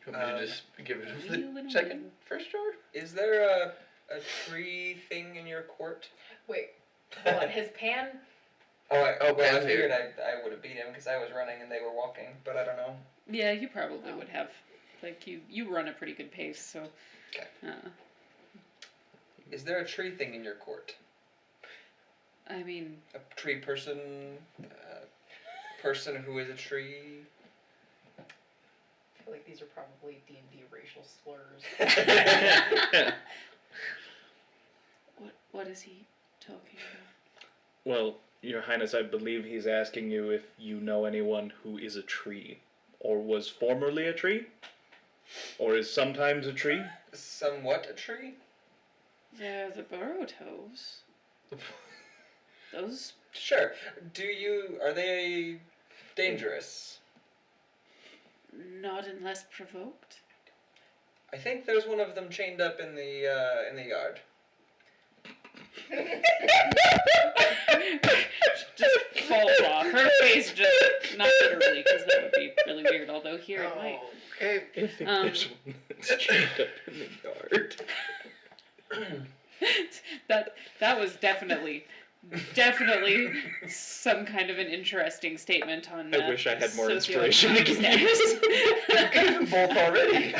You want me to just give it Wheel the and second first jar? Is there a tree thing in your court? Wait, hold on. Has Pan? Well, I Pan's figured here. I would have beat him because I was running and they were walking, but I don't know. Yeah, you probably would have. Like, you run a pretty good pace, so... Okay. Is there a tree thing in your court? I mean... A tree person? Person who is a tree? I feel like these are probably D&D racial slurs. What is he talking about? Well, Your Highness, I believe he's asking you if you know anyone who is a tree. or was formerly a tree, or is sometimes a tree. Somewhat a tree? They're the burrow toves. Those. Sure. Are they dangerous? Not unless provoked. I think there's one of them chained up in the yard. Just falls off. Her face just, not literally, because that would be really weird, although here it might. Okay. I think there's one that's chained up in the yard. That was definitely some kind of an interesting statement on. I wish I had more socioeconomic inspiration to give status. I gave them both already.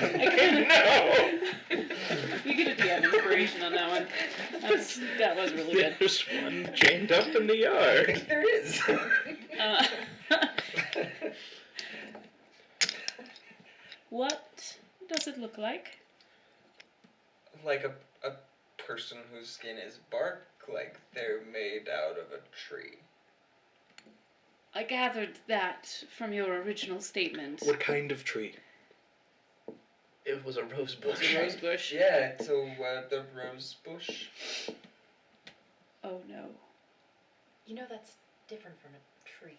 No! You get a DM inspiration on that one. That was really good. There's one chained up in the yard. There is. Uh, what does it look like? Like a person whose skin is bark, like they're made out of a tree. I gathered that from your original statement. What kind of tree? It was a rose bush. It's a rose bush. Yeah, so the rose bush. Oh no. You know that's different from a tree.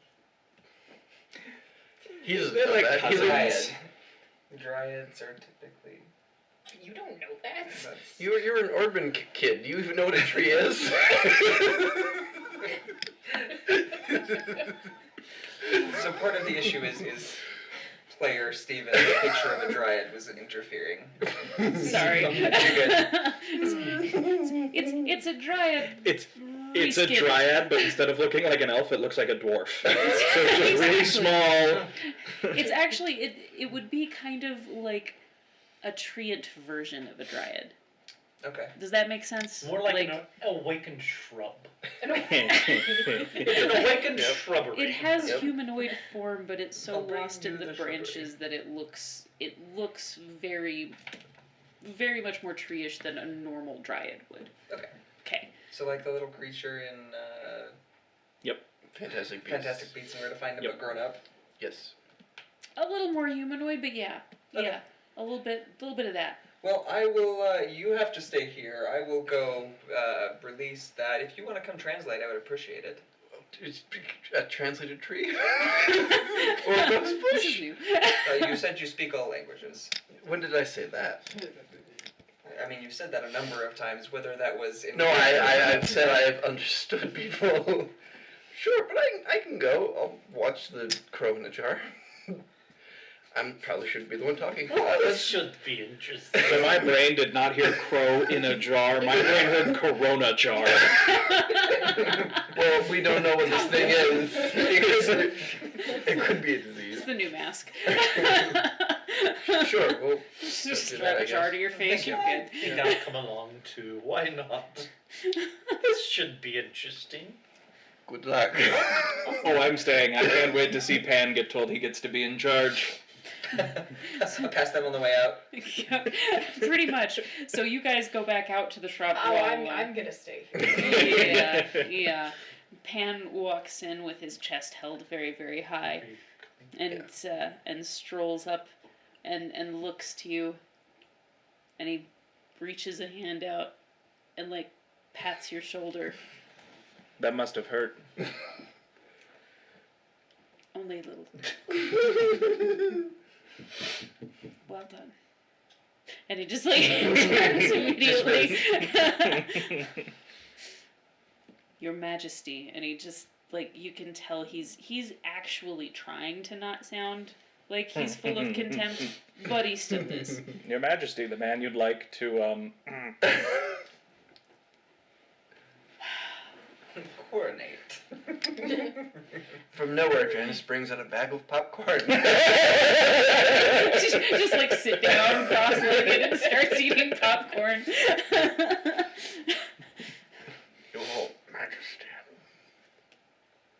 He's They're like that- he's cousins. a- Dryads are typically. You don't know that. That's, You're an urban kid. Do you even know what a tree is? so part of the issue is player Steven's picture of a dryad was interfering. Sorry. You're good. It's a dryad. It's a Reskin. dryad, but instead of looking like an elf, it looks like a dwarf. So it's just really small. It's actually it would be kind of like a treant version of a dryad. Okay. Does that make sense? More like an awakened shrub. It's It's an awakened Yep. shrubbery. it has Yep. humanoid form, but it's so I'll bring lost in you the the shrubbery. branches that it looks very, very much more tree-ish than a normal dryad would. Okay. Okay. So like the little creature in Fantastic Beasts. Fantastic Beasts and Where to Find Them Yep. but grown up. Yes. A little more humanoid, but yeah, Okay. yeah, a little bit of that. Well, I will. You have to stay here. I will go release that. If you want to come translate, I would appreciate it. It's a translated tree? Or a rose This bush? is new. You said you speak all languages. When did I say that? I mean, you've said that a number of times. Whether that was in No, I've said I have understood people. Sure, but I can go. I'll watch the crow in the jar. I probably shouldn't be the one talking. This should be interesting. So my brain did not hear crow in a jar. My brain heard corona jar. Well, we don't know what this thing is. It could be a disease. It's the new mask. Sure, well, Just do that, strap I a jar guess. to your face. You're I good. think I'll come along too. Why not? This should be interesting. good luck. Oh, I'm staying. I can't wait to see Pan get told he gets to be in charge. Pass them on the way out. Yeah, pretty much. So you guys go back out to the shop. Oh, while, I'm gonna stay here. yeah. Pan walks in with his chest held very, very high, and strolls up, and looks to you, and he reaches a hand out, and like pats your shoulder. That must have hurt. Only a little. Well done. And he just like turns immediately. Your Majesty, and he just like you can tell he's actually trying to not sound like he's full of contempt, but he still is. Your Majesty, the man you'd like to Coronate. From nowhere, Janice brings out a bag of popcorn. just like sit down cross-legged and starts eating popcorn. Your Majesty.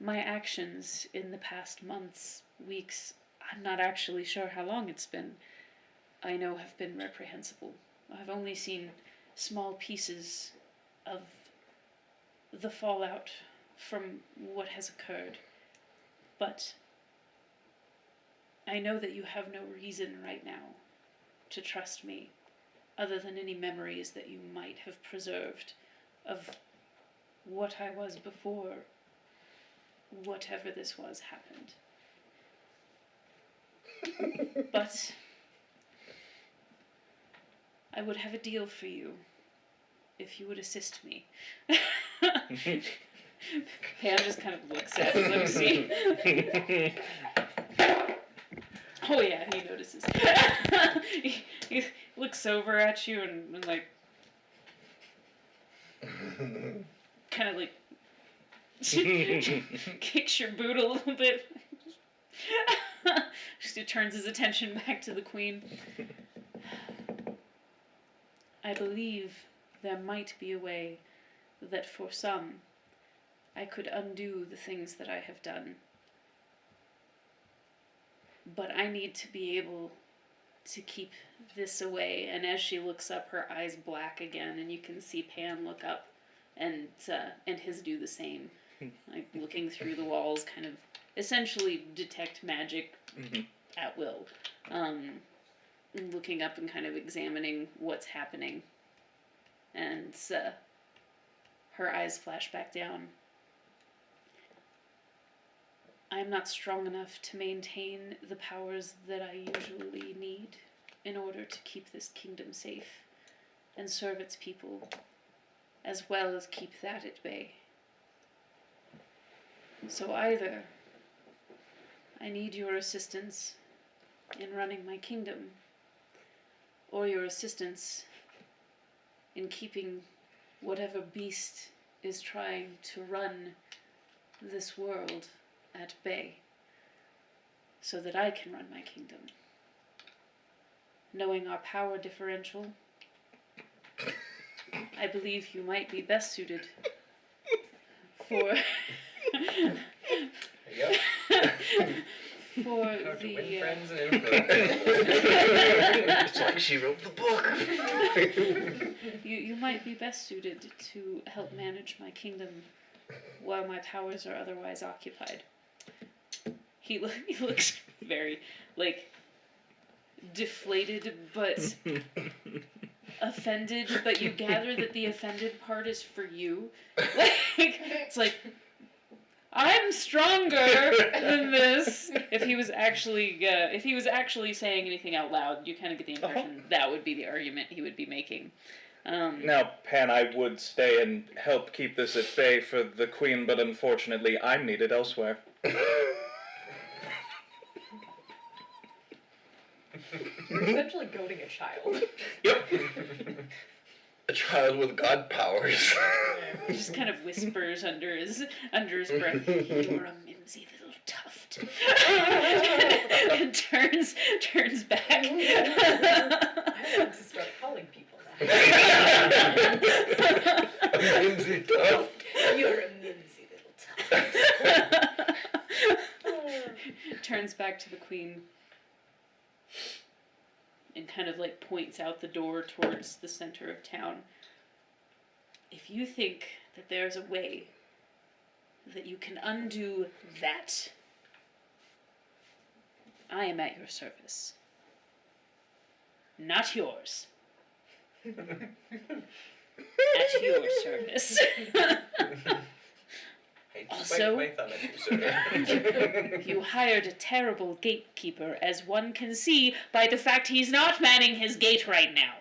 My actions in the past months, weeks, I'm not actually sure how long it's been, I know have been reprehensible. I've only seen small pieces of the fallout from what has occurred. But I know that you have no reason right now to trust me, other than any memories that you might have preserved of what I was before whatever this was happened. But I would have a deal for you if you would assist me. Pam just kind of looks at Lucy. Oh yeah, he notices. he looks over at you and like, kind of like kicks your boot a little bit. He turns his attention back to the queen. I believe there might be a way that for some I could undo the things that I have done. But I need to be able to keep this away. And as she looks up, her eyes black again, and you can see Pan look up and his do the same. Like looking through the walls, kind of essentially detect magic at will. Looking up and kind of examining what's happening. And her eyes flash back down. I am not strong enough to maintain the powers that I usually need in order to keep this kingdom safe and serve its people, as well as keep that at bay. So either I need your assistance in running my kingdom, or your assistance in keeping whatever beast is trying to run this world at bay, so that I can run my kingdom. Knowing our power differential, I believe you might be best suited for Yep. for How to win the friends and influence. It's like she wrote the book. you might be best suited to help manage my kingdom while my powers are otherwise occupied. He looks very, like, deflated, but offended, but you gather that the offended part is for you. Like, it's like, I'm stronger than this. If he was actually saying anything out loud, you kind of get the impression that would be the argument he would be making. Now, Pan, I would stay and help keep this at bay for the Queen, but unfortunately I'm needed elsewhere. You're essentially goading a child. Yep. A child with god powers. He just kind of whispers under his breath, "You're a mimsy little tuft," and turns back. I want to start calling people that. A whimsy tuft. You're a mimsy little tuft. Turns back to the queen and kind of like points out the door towards the center of town. If you think that there's a way that you can undo that, I am at your service. Not yours. At your service. Hey, Also- my thumb at you, sir. You hired a terrible gatekeeper, as one can see by the fact he's not manning his gate right now.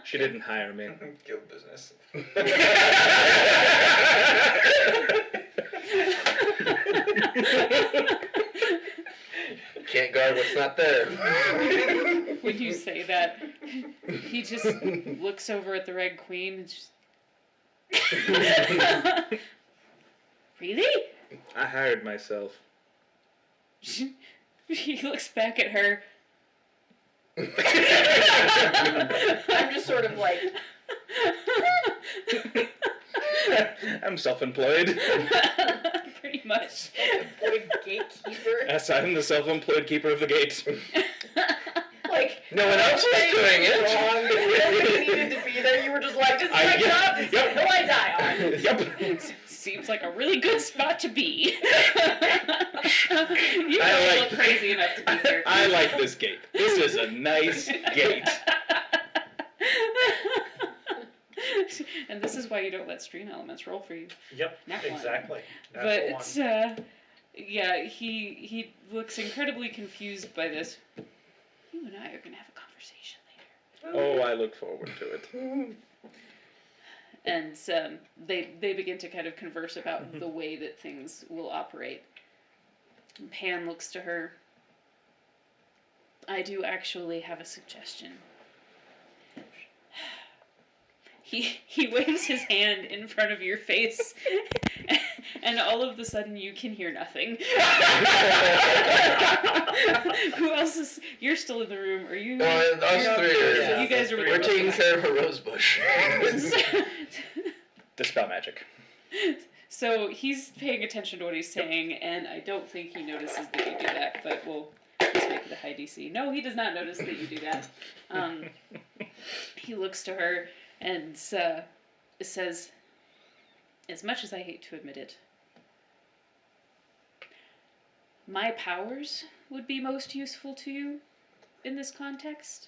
She didn't hire me. Guild business. Can't guard what's not there. When you say that, he just looks over at the Red Queen and just... Really? I hired myself. He looks back at her. I'm just sort of like, I'm self-employed. Pretty much. boy gatekeeper. Yes, I'm the self-employed keeper of the gate. Like, No one else was doing it. wrong. You needed to be there. You were just like, this is my job. This is the hill I die on. Yep. seems like a really good spot to be. You I don't like- look crazy enough to be here. I like this gate. This is a nice gate. And this is why you don't let stream elements roll for you. Yep, Not one. exactly. Natural one. But yeah, he looks incredibly confused by this. You and I are gonna have a conversation later. Oh, I look forward to it. And they begin to kind of converse about the way that things will operate. And Pan looks to her. I do actually have a suggestion. He waves his hand in front of your face, and all of a sudden you can hear nothing. Who else is? You're still in the room, are you? Us three are. Yeah, you guys are with We're the taking care of a rose bush. Dispel magic. So he's paying attention to what he's saying, and I don't think he notices that you do that, but we'll just make it a high DC. No, he does not notice that you do that. He looks to her and says, as much as I hate to admit it, my powers would be most useful to you in this context.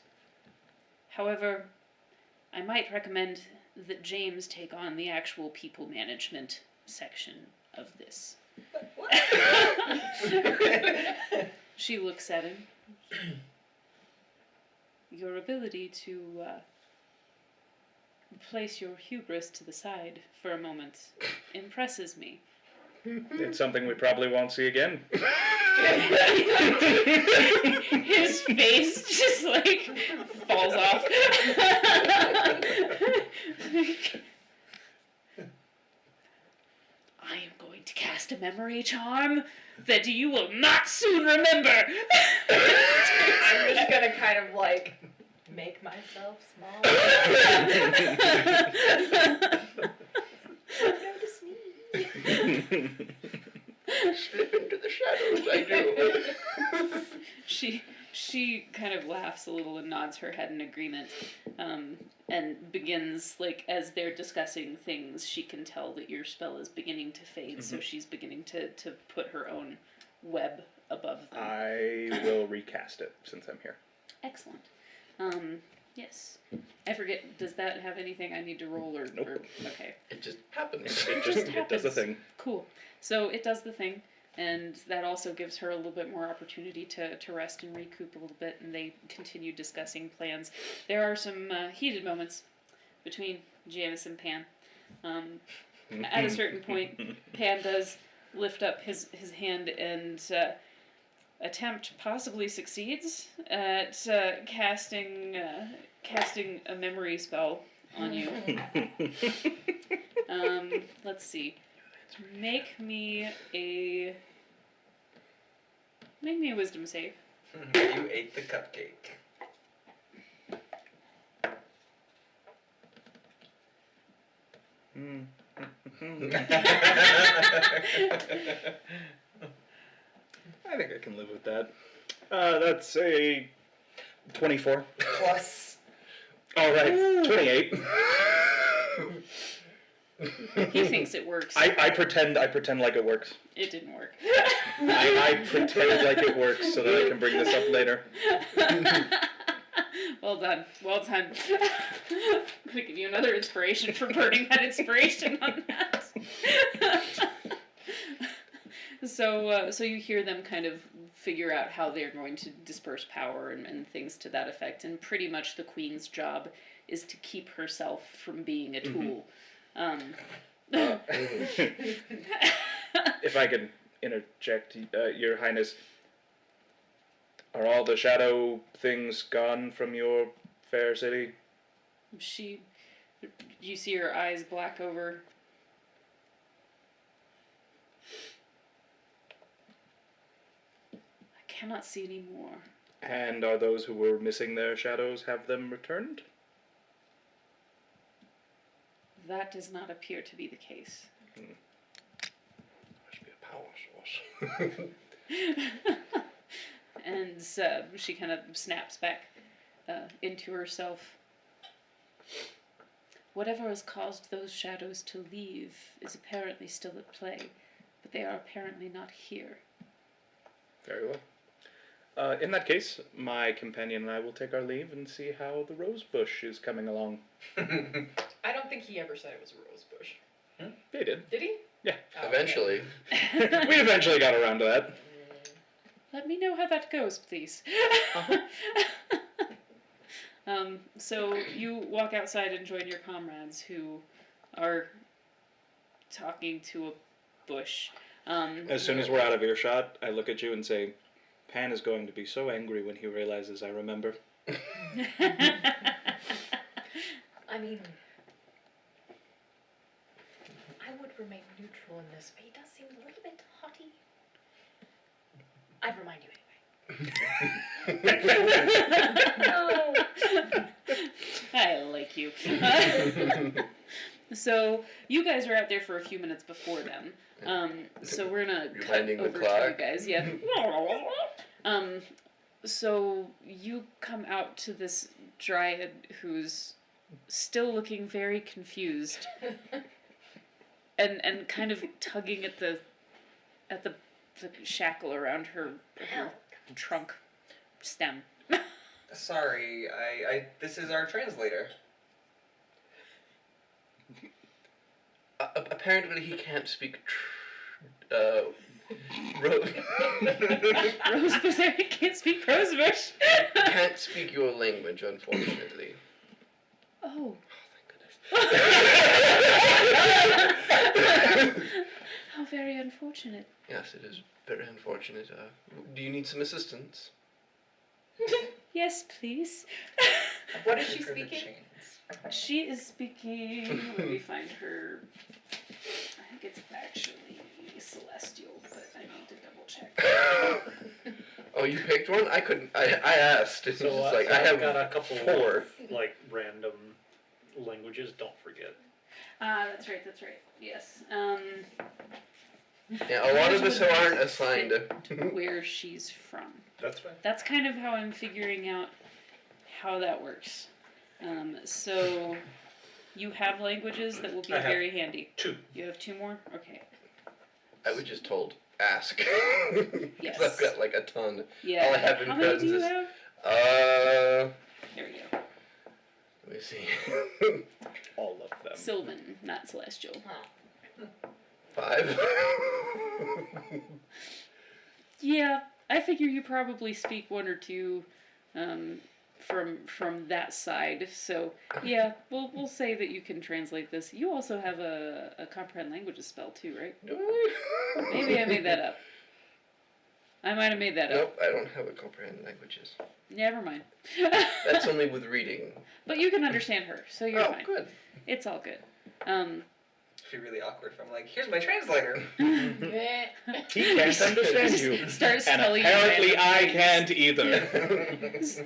However, I might recommend that James take on the actual people management section of this. She looks at him. Your ability to place your hubris to the side for a moment impresses me. It's something we probably won't see again. His face just like falls off. I am going to cast a memory charm that you will not soon remember. I'm just gonna kind of like make myself small. Notice me. Slip into the shadows, I do. She kind of laughs a little and nods her head in agreement, and begins, like, as they're discussing things, she can tell that your spell is beginning to fade, so she's beginning to put her own web above them. I will recast it since I'm here. Excellent. Yes. I forget, does that have anything I need to roll or... Nope. or okay. It just happens. It just it does the happens. thing. Cool. So it does the thing, and that also gives her a little bit more opportunity to rest and recoup a little bit, and they continue discussing plans. There are some heated moments between James and Pan. At a certain point, Pan does lift up his hand and possibly succeeds at casting a memory spell on you. Let's see. Make me a wisdom save. You ate the cupcake. I think I can live with that. That's a 24. Plus. All right, 28. He thinks it works. I pretend like it works. It didn't work. I pretend like it works so that I can bring this up later. Well done. Well done. I'm gonna give you another inspiration for burning that inspiration on that. So you hear them kind of figure out how they're going to disperse power and things to that effect, and pretty much the queen's job is to keep herself from being a tool. If I can interject, Your Highness, are all the shadow things gone from your fair city? You see her eyes black over. I cannot see any more. And are those who were missing their shadows, have them returned? That does not appear to be the case. Must be a power source. And she kind of snaps back into herself. whatever has caused those shadows to leave is apparently still at play, but they are apparently not here. Very well. In that case, my companion and I will take our leave and see how the rose bush is coming along. I don't think he ever said it was a rose bush. They did. Did he? Yeah. Oh, Eventually. We eventually got around to that. Let me know how that goes, please. So you walk outside and join your comrades who are talking to a bush. As soon as we're out of earshot, I look at you and say, Pan is going to be so angry when he realizes I remember. I mean, I would remain neutral in this, but he does seem a little bit haughty. I'd remind you anyway. I like you. So you guys are out there for a few minutes before them. So we're gonna cut Rewinding the over to you clock. guys. Yeah. So you come out to this dryad who's still looking very confused, and kind of tugging at the shackle around her trunk stem. Sorry, this is our translator. Apparently he can't speak Rosebush can't speak Rosebush. can't speak your language, unfortunately. Oh. Oh, thank goodness. How very unfortunate. Yes, it is very unfortunate. Do you need some assistance? Yes, please. What is she Look at the speaking? chains. She is speaking. Let me find her. I think it's actually celestial, but I need to double check. Oh, you picked one? I couldn't. I asked. It's So, just like so I I've have got a couple 4. like random languages. Don't forget. That's right. Yes. Yeah, a lot of us aren't assigned. Where she's from. That's fine. That's kind of how I'm figuring out how that works. So you have languages that will be I have very handy. 2. You have 2 more? Okay. I was just told ask. 'Cause Yes. I've got like a ton. Yeah. All I have in How many do you presents is- have? There There we go. me see. All of them. Sylvan, not celestial. 5. Yeah, I figure you probably speak 1 or 2 from that side. So yeah, we'll say that you can translate this. You also have a comprehend languages spell too, right? Maybe I made that up. I might have made that up. Nope, I don't have a comprehend languages. Never mind. That's only with reading. But you can understand her, so you're Oh, fine. good. It's all good. It'd be really awkward if I'm like, here's my translator. He can't understand you. Starts And telling you apparently random I things. can't either.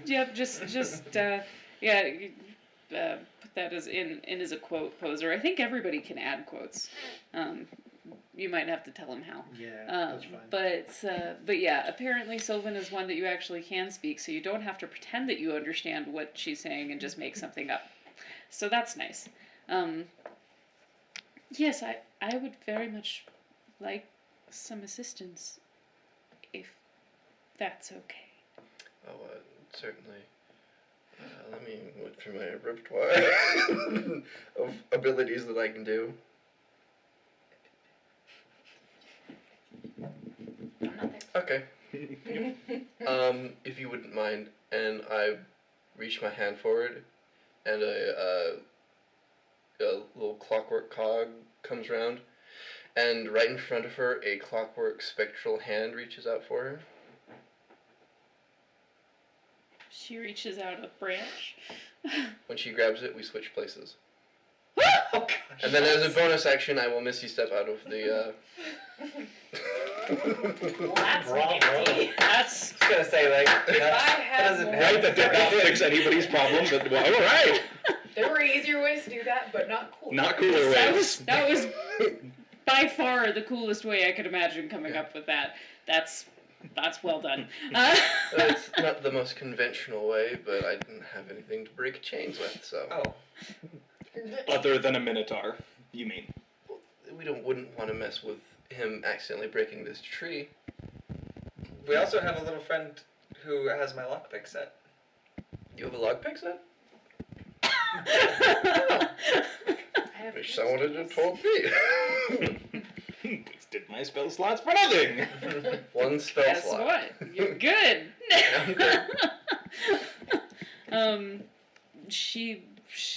Yep, put that as in as a quote poser. I think everybody can add quotes. You might have to tell him how. Yeah, But yeah, apparently Sylvan is one that you actually can speak, so you don't have to pretend that you understand what she's saying and just make something up. So that's nice. Yes, I would very much like some assistance, if that's okay. Oh, certainly. Let me look through my repertoire of abilities that I can do. Okay. If you wouldn't mind, and I reach my hand forward, and a little clockwork cog comes round, and right in front of her, a clockwork spectral hand reaches out for her. She reaches out a branch. When she grabs it, we switch places. Oh gosh. And then as a bonus action, I will Misty Step out of the, That's Bravo. nifty. That's I was gonna say like If I that had doesn't more- Right, that did not fix anybody's problem, but well, all right. There were easier ways to do that, but not cool. Not cooler that ways. was by far the coolest way I could imagine coming up with that. That's well done. It's not the most conventional way, but I didn't have anything to break chains with, so. Oh. Other than a minotaur, you mean? We wouldn't want to mess with him accidentally breaking this tree. We also have a little friend who has my lockpick set. You have a lockpick set? I have Wish someone had just told me. Wasted my spell slots for nothing. One spell Guess slot. what? You're good. I'm good. She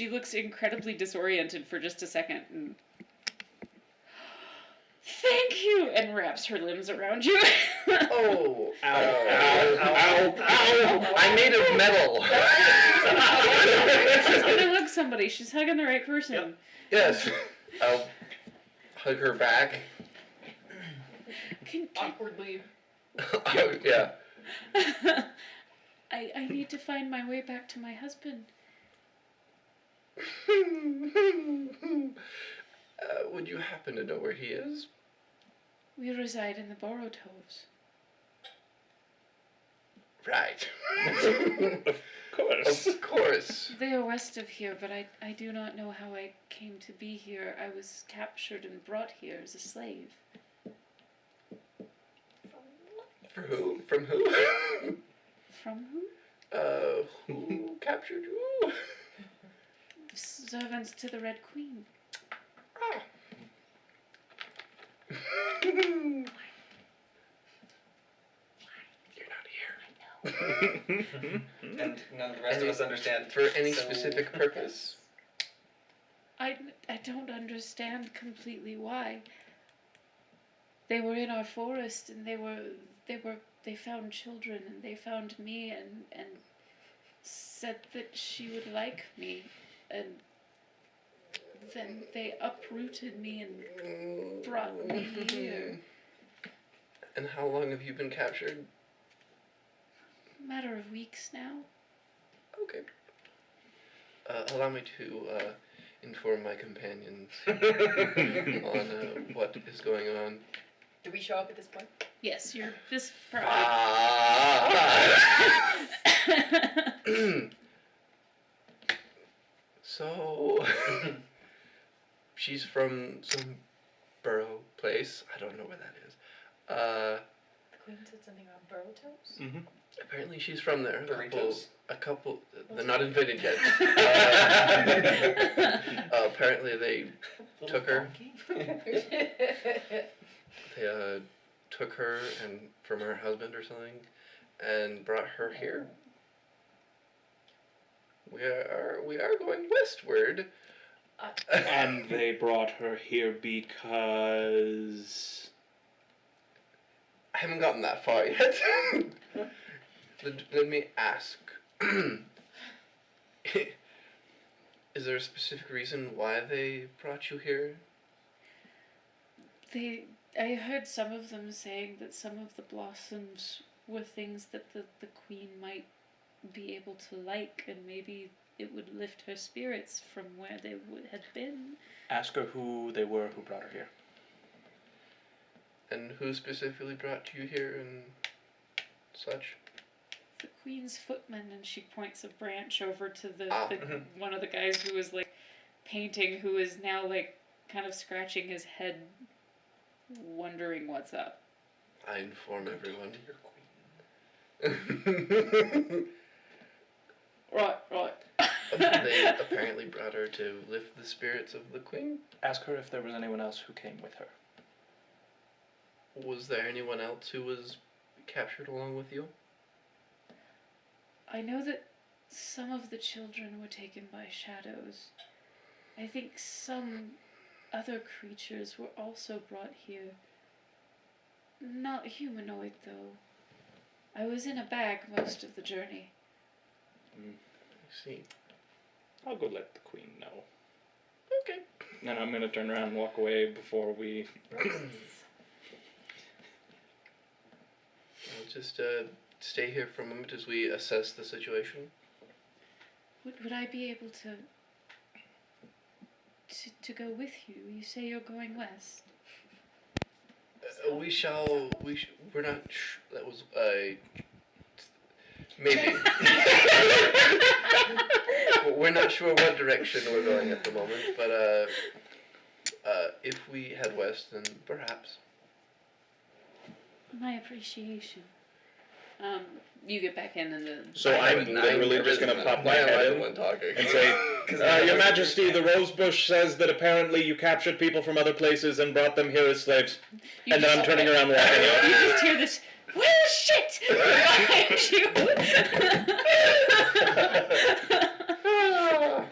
looks incredibly disoriented for just a second and thank you and wraps her limbs around you. Oh. Ow, ow, ow. I'm made of metal. She's gonna hug somebody. She's hugging the right person. Yep. Yes. I'll hug her back. Can, Awkwardly. Yeah. I need to find my way back to my husband. Would you happen to know where he is? We reside in the Borotovs. Right. Of course. Of course. They are west of here, but I do not know how I came to be here. I was captured and brought here as a slave. For who? From who? From who? Who captured you? Servants to the Red Queen. Ah. You're not here. And none of the rest of us understand. For any So- specific purpose? I don't understand completely why. They were in our forest and they found children and they found me and said that she would like me, and then they uprooted me and brought me here. And how long have you been captured? Matter of weeks now. Okay. Allow me to inform my companions on what is going on. Do we show up at this point? Yes, you're this proud. So, she's from some borough place. I don't know where that is. The queen said something about burrow toes? Apparently she's from there. Burritos? A couple. They're not invented yet. Apparently they took her. They took her and from her husband or something, and brought her here. We are going westward. And they brought her here because... I haven't gotten that far yet. Let me ask. Is there a specific reason why they brought you here? I heard some of them saying that some of the blossoms were things that the queen might be able to like, and maybe it would lift her spirits from where they had been. Ask her who they were who brought her here. And who specifically brought you here and such? The queen's footman, and she points a branch over to the Mhm. one of the guys who was like painting, who is now like kind of scratching his head, wondering what's up. I inform everyone. Right. They apparently brought her to lift the spirits of the queen. Ask her if there was anyone else who came with her. Was there anyone else who was captured along with you? I know that some of the children were taken by shadows. I think some other creatures were also brought here. Not humanoid, though. I was in a bag most of the journey. I see. I'll go let the queen know. Okay. And I'm gonna turn around and walk away before we... I'll just stay here for a moment as we assess the situation. Would I be able to go with you? You say you're going west. We're not. That was Maybe. We're not sure what direction we're going at the moment, but if we head west, then perhaps. My appreciation. You get back in and the. So I'm literally just gonna pop my Why am I head the in one talking? and say, Your Majesty, the Rosebush says that apparently you captured people from other places and brought them here as slaves. You And then I'm just- turning around walking out. You just hear this. Well, shit! Behind you.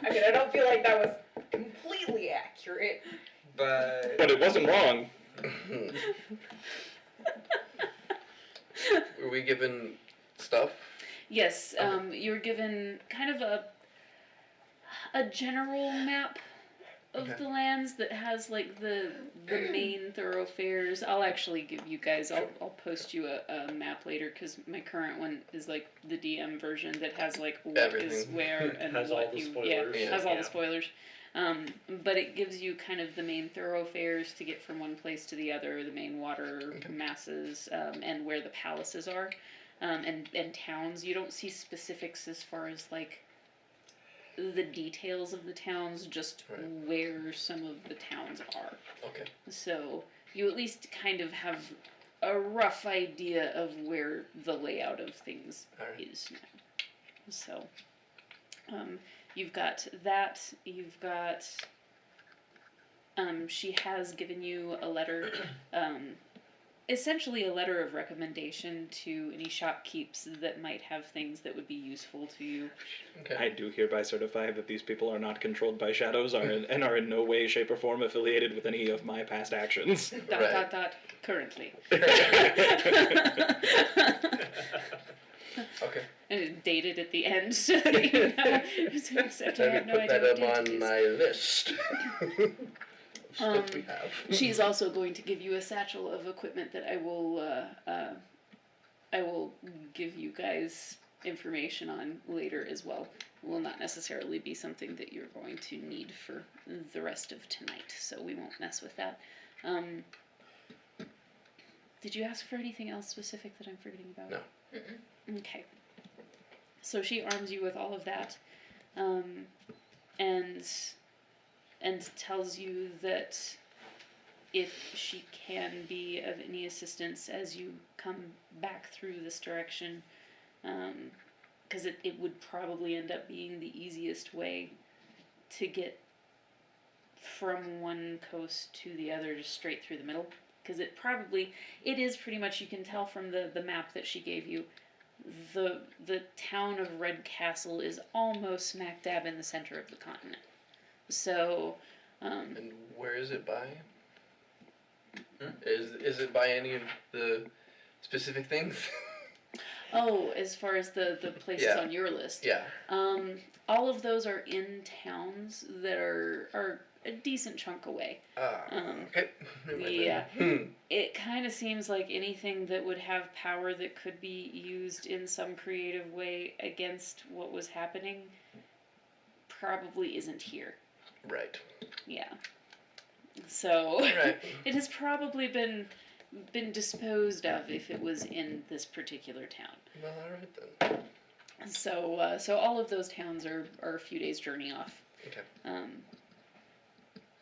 I mean, I don't feel like that was completely accurate. But But it wasn't wrong. Were we given stuff? Yes, you're given kind of a general map of Okay. the lands that has like the main thoroughfares. I'll actually give you guys. I'll post you a map later because my current one is like the DM version that has like what is Everything. where and Has what all the you spoilers. yeah has all Yeah. the spoilers. But it gives you kind of the main thoroughfares to get from one place to the other, the main water masses, and where the palaces are, and towns. You don't see specifics as far as like the details of the towns, just Right. where some of the towns are. Okay. So you at least kind of have a rough idea of where the layout of things Alright. is now. So, you've got that. You've got. She has given you a letter, essentially a letter of recommendation to any shopkeepers that might have things that would be useful to you. Okay. I do hereby certify that these people are not controlled by shadows and are in no way, shape, or form affiliated with any of my past actions. ... Currently. Okay. And it's dated at the end, so that you know. Except I Let have me no put idea that what up date it on is. my list. Of stuff we have. She's also going to give you a satchel of equipment that I will give you guys information on later as well. Will not necessarily be something that you're going to need for the rest of tonight, so we won't mess with that. Did you ask for anything else specific that I'm forgetting about? No. Okay. So she arms you with all of that, and tells you that if she can be of any assistance as you come back through this direction, because it would probably end up being the easiest way to get from one coast to the other, just straight through the middle. Because it is pretty much, you can tell from the map that she gave you, the town of Red Castle is almost smack dab in the center of the continent. So, And where is it by? Is it by any of the specific things? oh, as far as the places Yeah. on your list, Yeah. all of those are in towns that are a decent chunk away. Okay. Never mind yeah. then. It kind of seems like anything that would have power that could be used in some creative way against what was happening probably isn't here. Right. Yeah. So Right. it has probably been disposed of if it was in this particular town. Well, alright then. So all of those towns are a few days' journey off. Okay.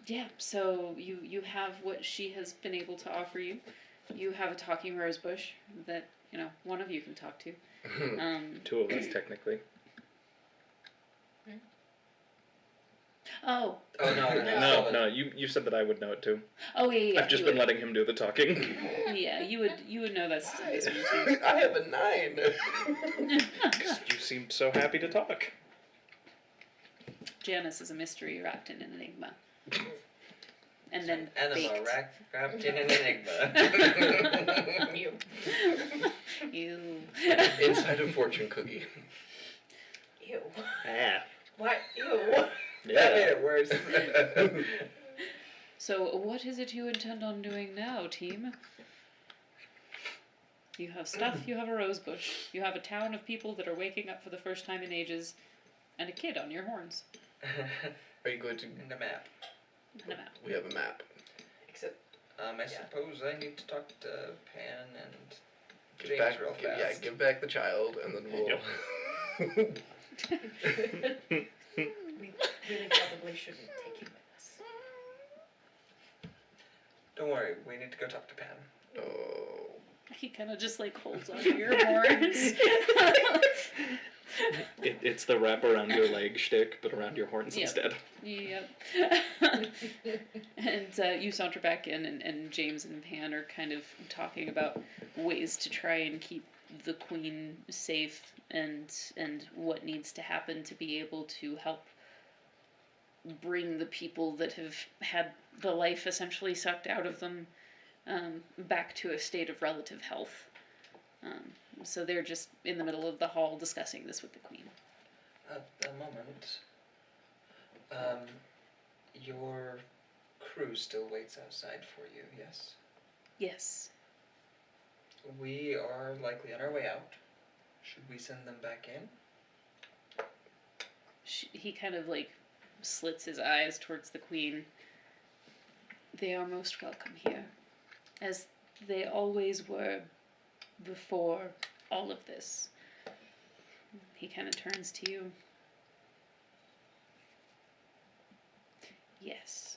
Yeah, so you have what she has been able to offer you. You have a talking rosebush that, one of you can talk to. Two of us, technically. Oh. Oh no. No, you said that I would know it too. Oh yeah. I've just you been would. letting him do the talking. Yeah, you would know this one too. I have a 9. You seemed so happy to talk. Janice is a mystery wrapped in an enigma. And then Enema baked. wrapped in an enigma. You. You. Inside a fortune cookie. Ew. Ah. What? Ew. That made it worse. So, what is it you intend on doing now, team? You have stuff, you have a rosebush, you have a town of people that are waking up for the first time in ages, and a kid on your horns. Are you going to... And a map. And a map. We have a map. Except I suppose I need to talk to Pan and Give back, real give, yeah, fast. give back the child, and then we'll. We really probably shouldn't take him with us. Don't worry, we need to go talk to Pan. Oh. He kind of just like holds onto your horns. It's the wrap around your leg shtick, but around your horns Yep. instead. Yep. And you saunter back in, and James and Pan are kind of talking about ways to try and keep the queen safe, and what needs to happen to be able to help bring the people that have had the life essentially sucked out of them back to a state of relative health. So they're just in the middle of the hall discussing this with the queen. A moment. Your crew still waits outside for you, yes? Yes. We are likely on our way out. Should we send them back in? He kind of like slits his eyes towards the queen. They are most welcome here, as they always were before all of this. He kind of turns to you. Yes.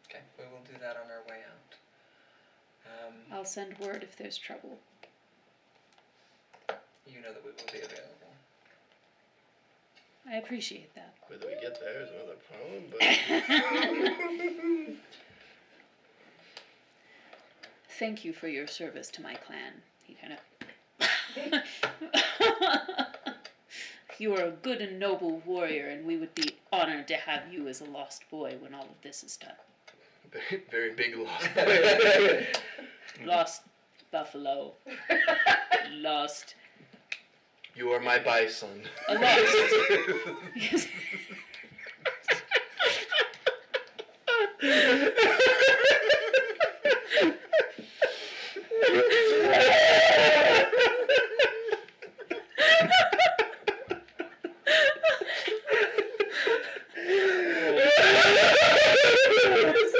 Okay, we will do that on our way out. I'll send word if there's trouble. You know that we will be available. I appreciate that. Whether we get there is another problem, but. Thank you for your service to my clan. He kind of. You are a good and noble warrior, and we would be honored to have you as a lost boy when all of this is done. Very, very big loss. Lost buffalo. Lost. You are my bison. A lost. Yes.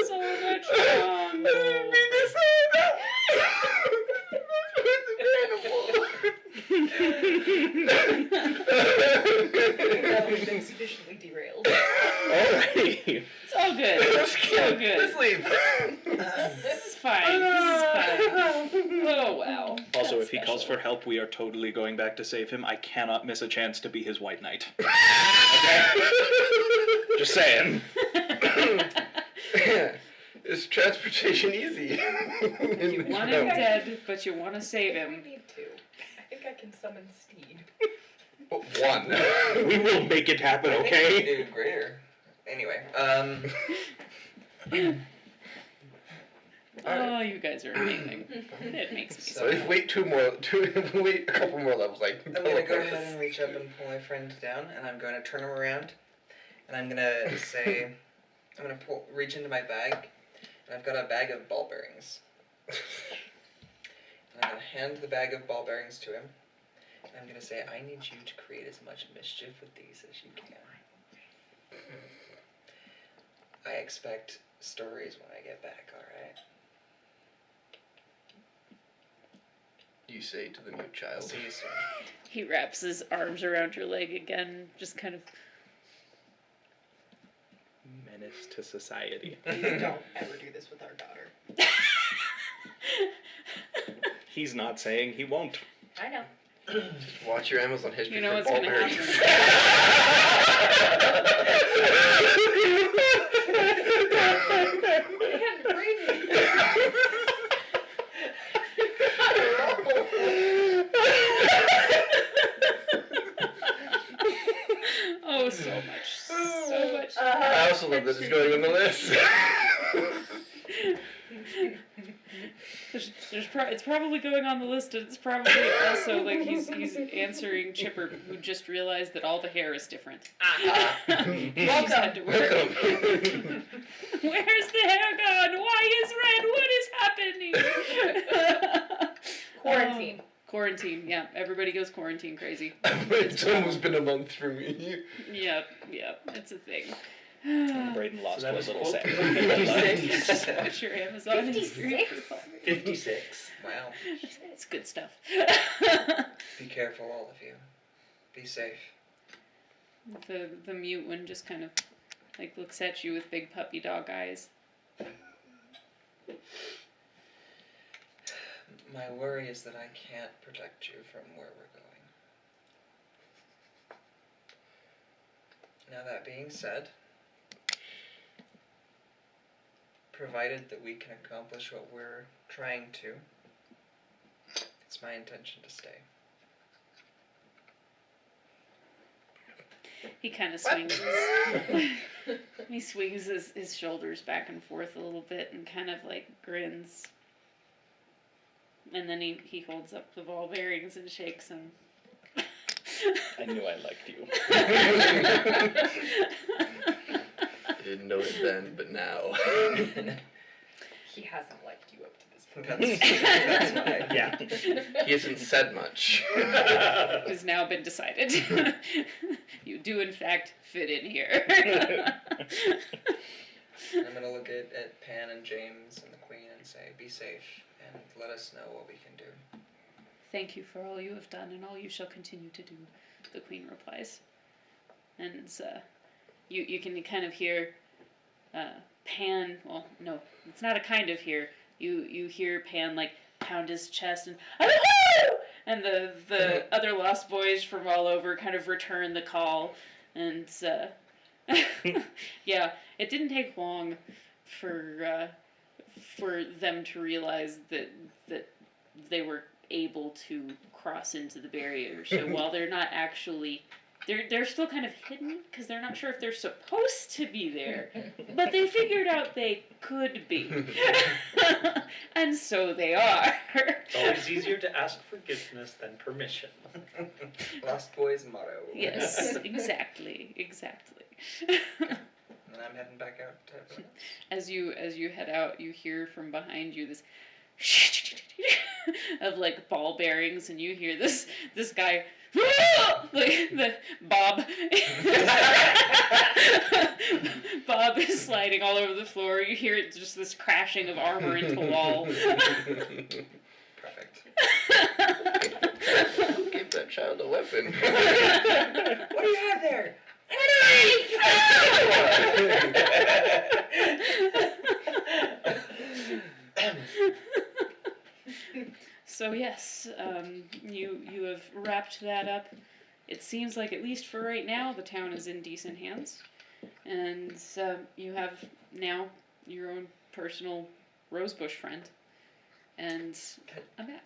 So much fun. Now we've been sufficiently derailed. Alright. It's all good. It's all good. Let's leave. This is fine. This is fine. Oh wow. Also, That's if he calls special. for help, we are totally going back to save him. I cannot miss a chance to be his white knight. Okay? Just saying. Is transportation easy? You want him dead, but you want to save We him. need to. I think I can summon Steed. One. We will make it happen, I think we can okay? do greater. Anyway, Oh, you guys are amazing. It makes me So if wait wait a couple more levels, like. I'm gonna go ahead and reach up and pull my friend down, and I'm going to turn him around, and I'm gonna say, I'm gonna reach into my bag, and I've got a bag of ball bearings. And I'm gonna hand the bag of ball bearings to him, and I'm gonna say, I need you to create as much mischief with these as you can. I expect stories when I get back, alright? You say to the mute child. See you soon. He wraps his arms around your leg again, just kind of. Menace to society. Please don't ever do this with our daughter. He's not saying he won't. I know. Just watch your Amazon history You know for what's ball gonna bearings. I can't breathe. Oh, so much. So much. I also love that it's going on the list. It's probably going on the list, and it's probably also like he's answering Chipper, who just realized that all the hair is different. She's had to work. Welcome. Where's the hair gone? Why is red? What is happening? Quarantine. Quarantine, yeah. Everybody goes quarantine crazy. It's almost been a month for me. Yeah, it's a thing. Braden lost that one was little quote second. 56. Watch your Amazon history. 56? 56. Wow. It's good stuff. Be careful, all of you. Be safe. The mute one just kind of like looks at you with big puppy dog eyes. My worry is that I can't protect you from where we're going. Now that being said, provided that we can accomplish what we're trying to, it's my intention to stay. He kind of swings he swings his shoulders back and forth a little bit and kind of like grins. And then he holds up the ball bearings and shakes them. I knew I liked you. Didn't know it then, but now. He hasn't liked you up to this point. That's fine. Yeah. He hasn't said much. It has now been decided. You do in fact fit in here. I'm gonna look at Pan and James and the Queen and say, be safe and let us know what we can do. Thank you for all you have done and all you shall continue to do, the Queen replies. And you can kind of hear Pan, well, no, it's not a kind of hear. You hear Pan like pound his chest and and the other Lost Boys from all over kind of return the call. And yeah, it didn't take long for them to realize that they were able to cross into the barrier. So while they're not actually, they're still kind of hidden because they're not sure if they're supposed to be there, but they figured out they could be, and so they are. It's always easier to ask forgiveness than permission. Lost Boys motto. Yes, exactly. And I'm heading back out to everyone else. As you head out, you hear from behind you this of like ball bearings, and you hear this guy like the Bob Bob is sliding all over the floor. You hear it, just this crashing of armor into wall. Perfect. Give that child a weapon. What do you have there? So yes, you have wrapped that up. It seems like, at least for right now, the town is in decent hands, and you have now your own personal rosebush friend, and a map.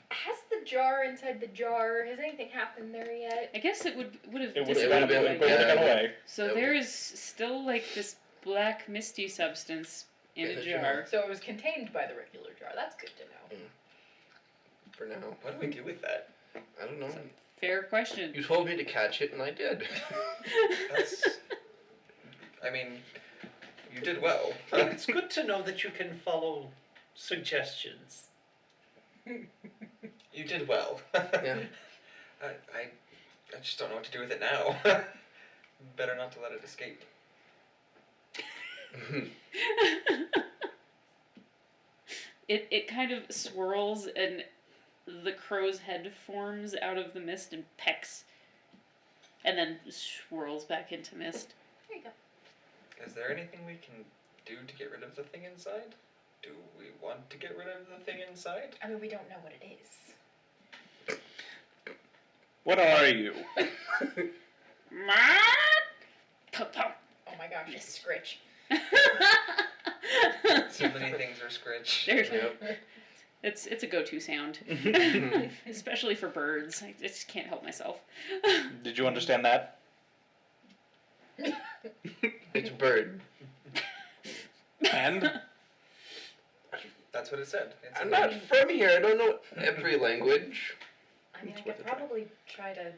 Has the jar inside the jar, has anything happened there yet? I guess it would have It would disappeared. have been- gone away. So there is still like this black misty substance in In a the jar. jar. So it was contained by the regular jar. That's good to know. For now. What do we do with that? I don't know. Fair question. You told me to catch it, and I did. That's. I mean, you did well. It's good to know that you can follow suggestions. You did well. Yeah. I just don't know what to do with it now. Better not to let it escape. It kind of swirls, and the crow's head forms out of the mist and pecks, and then swirls back into mist. There you go. Is there anything we can do to get rid of the thing inside? Do we want to get rid of the thing inside? I mean, we don't know what it is. What are you? Pop. Oh my gosh, it's Scritch. So many things are Scritch. There's Yep. it's a go-to sound, especially for birds. I just can't help myself. Did you understand that? It's a bird. And? That's what it said. It's I'm not from here. I don't know every language. I mean, I It's could worth a try. probably try to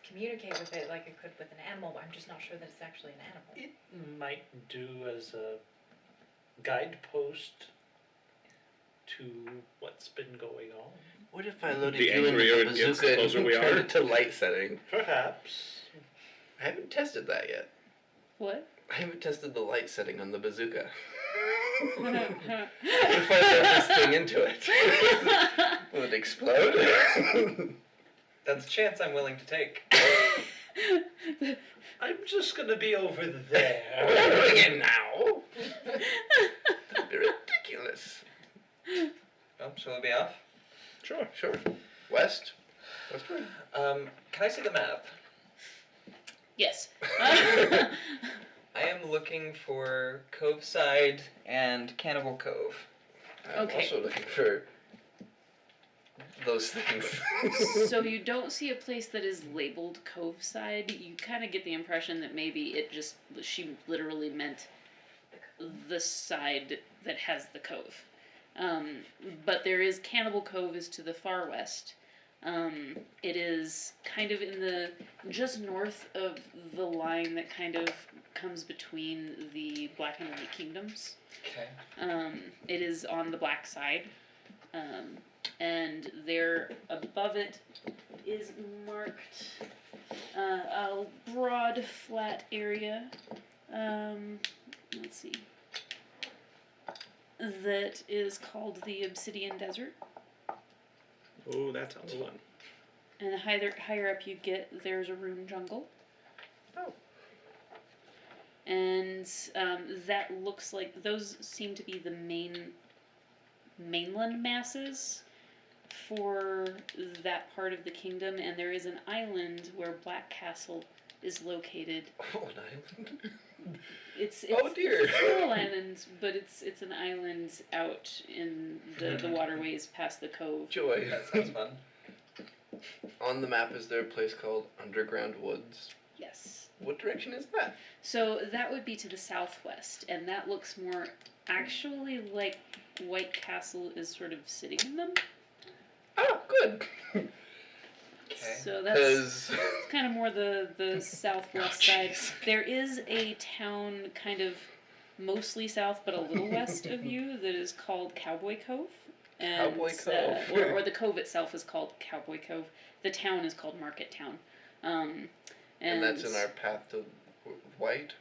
communicate with it like I could with an animal, but I'm just not sure that it's actually an animal. It might do as a guidepost to what's been going on. What if I loaded The you in angrier with it a gets, the bazooka closer and we turned are. it to light setting? Perhaps. I haven't tested that yet. What? I haven't tested the light setting on the bazooka. Oh, If I throw this thing into it, will it explode? That's a chance I'm willing to take. I'm just gonna be over there. We're doing it now. That'd be ridiculous. Well, shall we be off? Sure. Westward. Can I see the map? yes. I am looking for Cove Side and Cannibal Cove. I'm Okay. also looking for those things. So you don't see a place that is labeled Cove Side. You kind of get the impression that maybe she literally meant the side that has the cove. But there is Cannibal Cove is to the far west. It is kind of just north of the line that kind of comes between the Black and White Kingdoms. Okay. It is on the black side. And there above it is marked a broad, flat area. Let's see. That is called the Obsidian Desert. Oh, that sounds fun. And the higher up you get, there's a rune jungle. Oh. And that looks like those seem to be the mainland masses for that part of the kingdom, and there is an island where Black Castle is located. Oh, an island. It's Oh, dear. It's a small island, but it's an island out in the waterways past the cove. Joy. That sounds fun. On the map, is there a place called Underground Woods? Yes. What direction is that? So that would be to the southwest, and that looks more actually like White Castle is sort of sitting in them. Oh, good. Okay. So that's Because kind of more the southwest side. There is a town kind of mostly south but a little west of you that is called Cowboy Cove. And, Cowboy Cove. or the cove itself is called Cowboy Cove. The town is called Market Town. and that's in our path to White.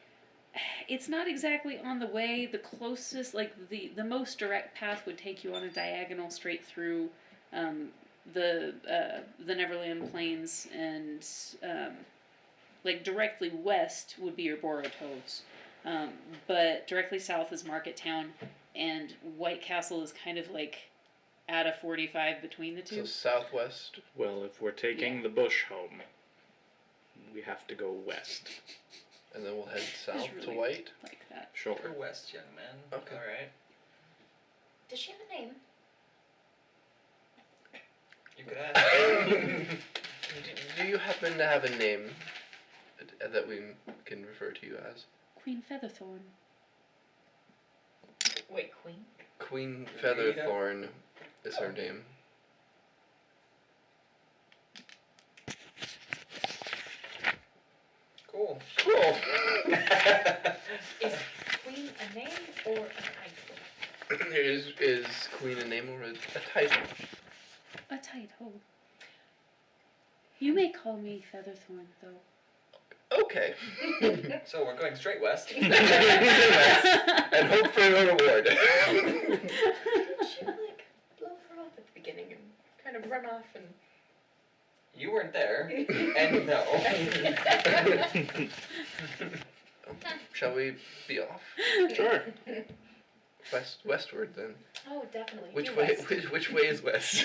It's not exactly on the way. The closest, like the most direct path would take you on a diagonal straight through the Neverland Plains, and like directly west would be your Borotoves, but directly south is Market Town, and White Castle is kind of like at a 45 between the two. So southwest. Well, if we're taking the bush home, we have to go west. And then we'll head south really to White. Like that. Sure. Go west, young man. Okay. All right. Does she have a name? You could ask. Do you happen to have a name that we can refer to you as? Queen Featherthorn. Wait, Queen? Queen Rita? Featherthorn is her name. Cool. Cool. Is Queen a name or a title? is Queen a name or a title? A title. You may call me Featherthorn, though. Okay. So we're going straight west. And hope for a reward. She would like blow her off at the beginning and kind of run off and. You weren't there, and no. Shall we be off? Sure. Westward then. Oh, definitely. Which due way? west. Which way is west?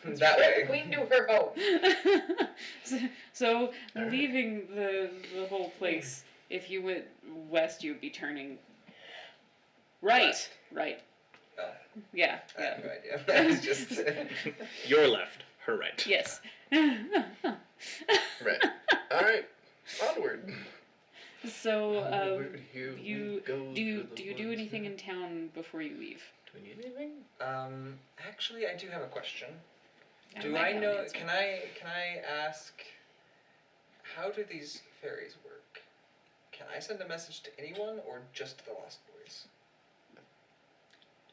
That way. Queen to her home. so leaving the whole place, if you went west, you would be turning right. West. Right. Oh, Yeah. I Yeah. have no idea. That's just. Your left, her right. Yes. Right. All right. Onward. So, Onward, here we you go do you through the do you do woods. anything in town before you leave? Do we need anything? Actually, I do have a question. Do might I have an know? answer. Can I ask? How do these fairies work? Can I send a message to anyone or just the Lost Boys?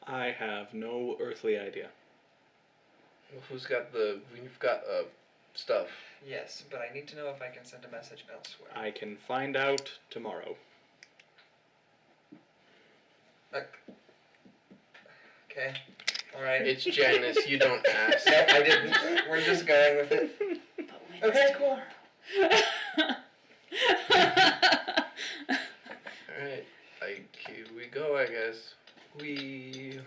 I have no earthly idea. Well, who's got the? We've got stuff. Yes, but I need to know if I can send a message elsewhere. I can find out tomorrow. Okay. All right. It's Janice. You don't ask. Nope, I didn't. We're just going with it. But when Okay, cool. Alright, here we go, I guess. We.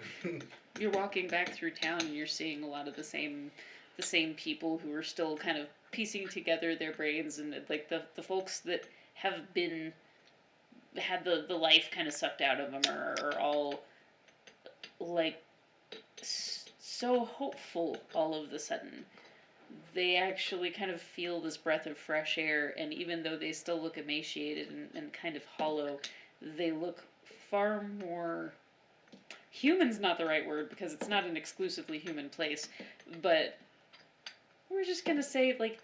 You're walking back through town and you're seeing a lot of the same people who are still kind of piecing together their brains, and like the folks that have had the life kind of sucked out of them are all like so hopeful all of the sudden. They actually kind of feel this breath of fresh air, and even though they still look emaciated and kind of hollow, they look far more. Human's not the right word because it's not an exclusively human place, but we're just gonna say, like,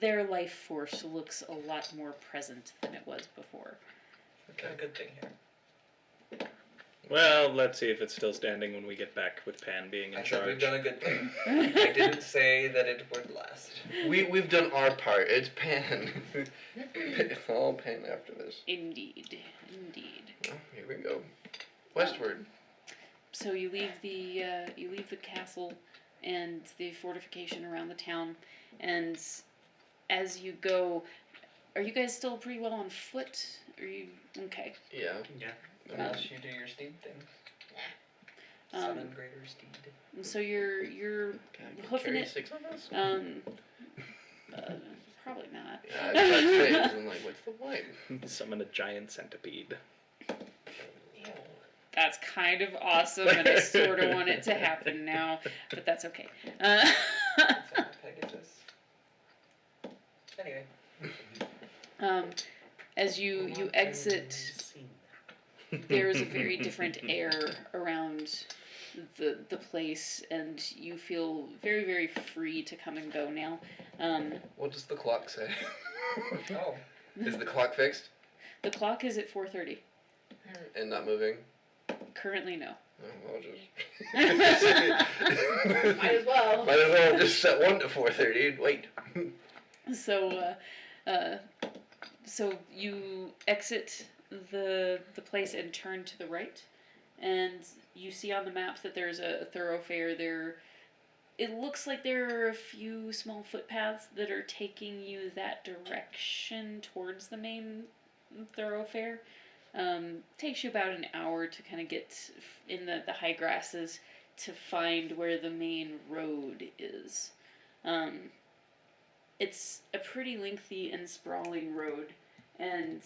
their life force looks a lot more present than it was before. Okay, good thing here. Well, let's see if it's still standing when we get back with Pan being in I said we've charge. done a good thing. I didn't say that it would last. We've done our part. It's Pan. It's all Pan after this. Indeed. Well, here we go. Westward. So you leave the castle and the fortification around the town, and as you go, are you guys still pretty well on foot? Are you okay? Yeah. Yeah. Unless you do your steed thing. Summon greater steed. So you're Can I hoofing carry it. 6 of us? Probably not. Yeah, I tried to say it, I'm like, what's the point? Summon a giant centipede. That's kind of awesome, and I sort of want it to happen now, but that's okay. Summon Pegasus. Anyway. As you exit, there's a very different air around the place, and you feel very, very free to come and go now. What does the clock say? Oh. Is the clock fixed? The clock is at 4:30. And not moving? Currently, no. Oh, I'll just... Might as well. Might as well just set 1 to 4:30 and wait. So you exit the place and turn to the right, and you see on the map that there's a thoroughfare there. It looks like there are a few small footpaths that are taking you that direction towards the main thoroughfare. Takes you about an hour to kind of get in the high grasses to find where the main road is. It's a pretty lengthy and sprawling road, and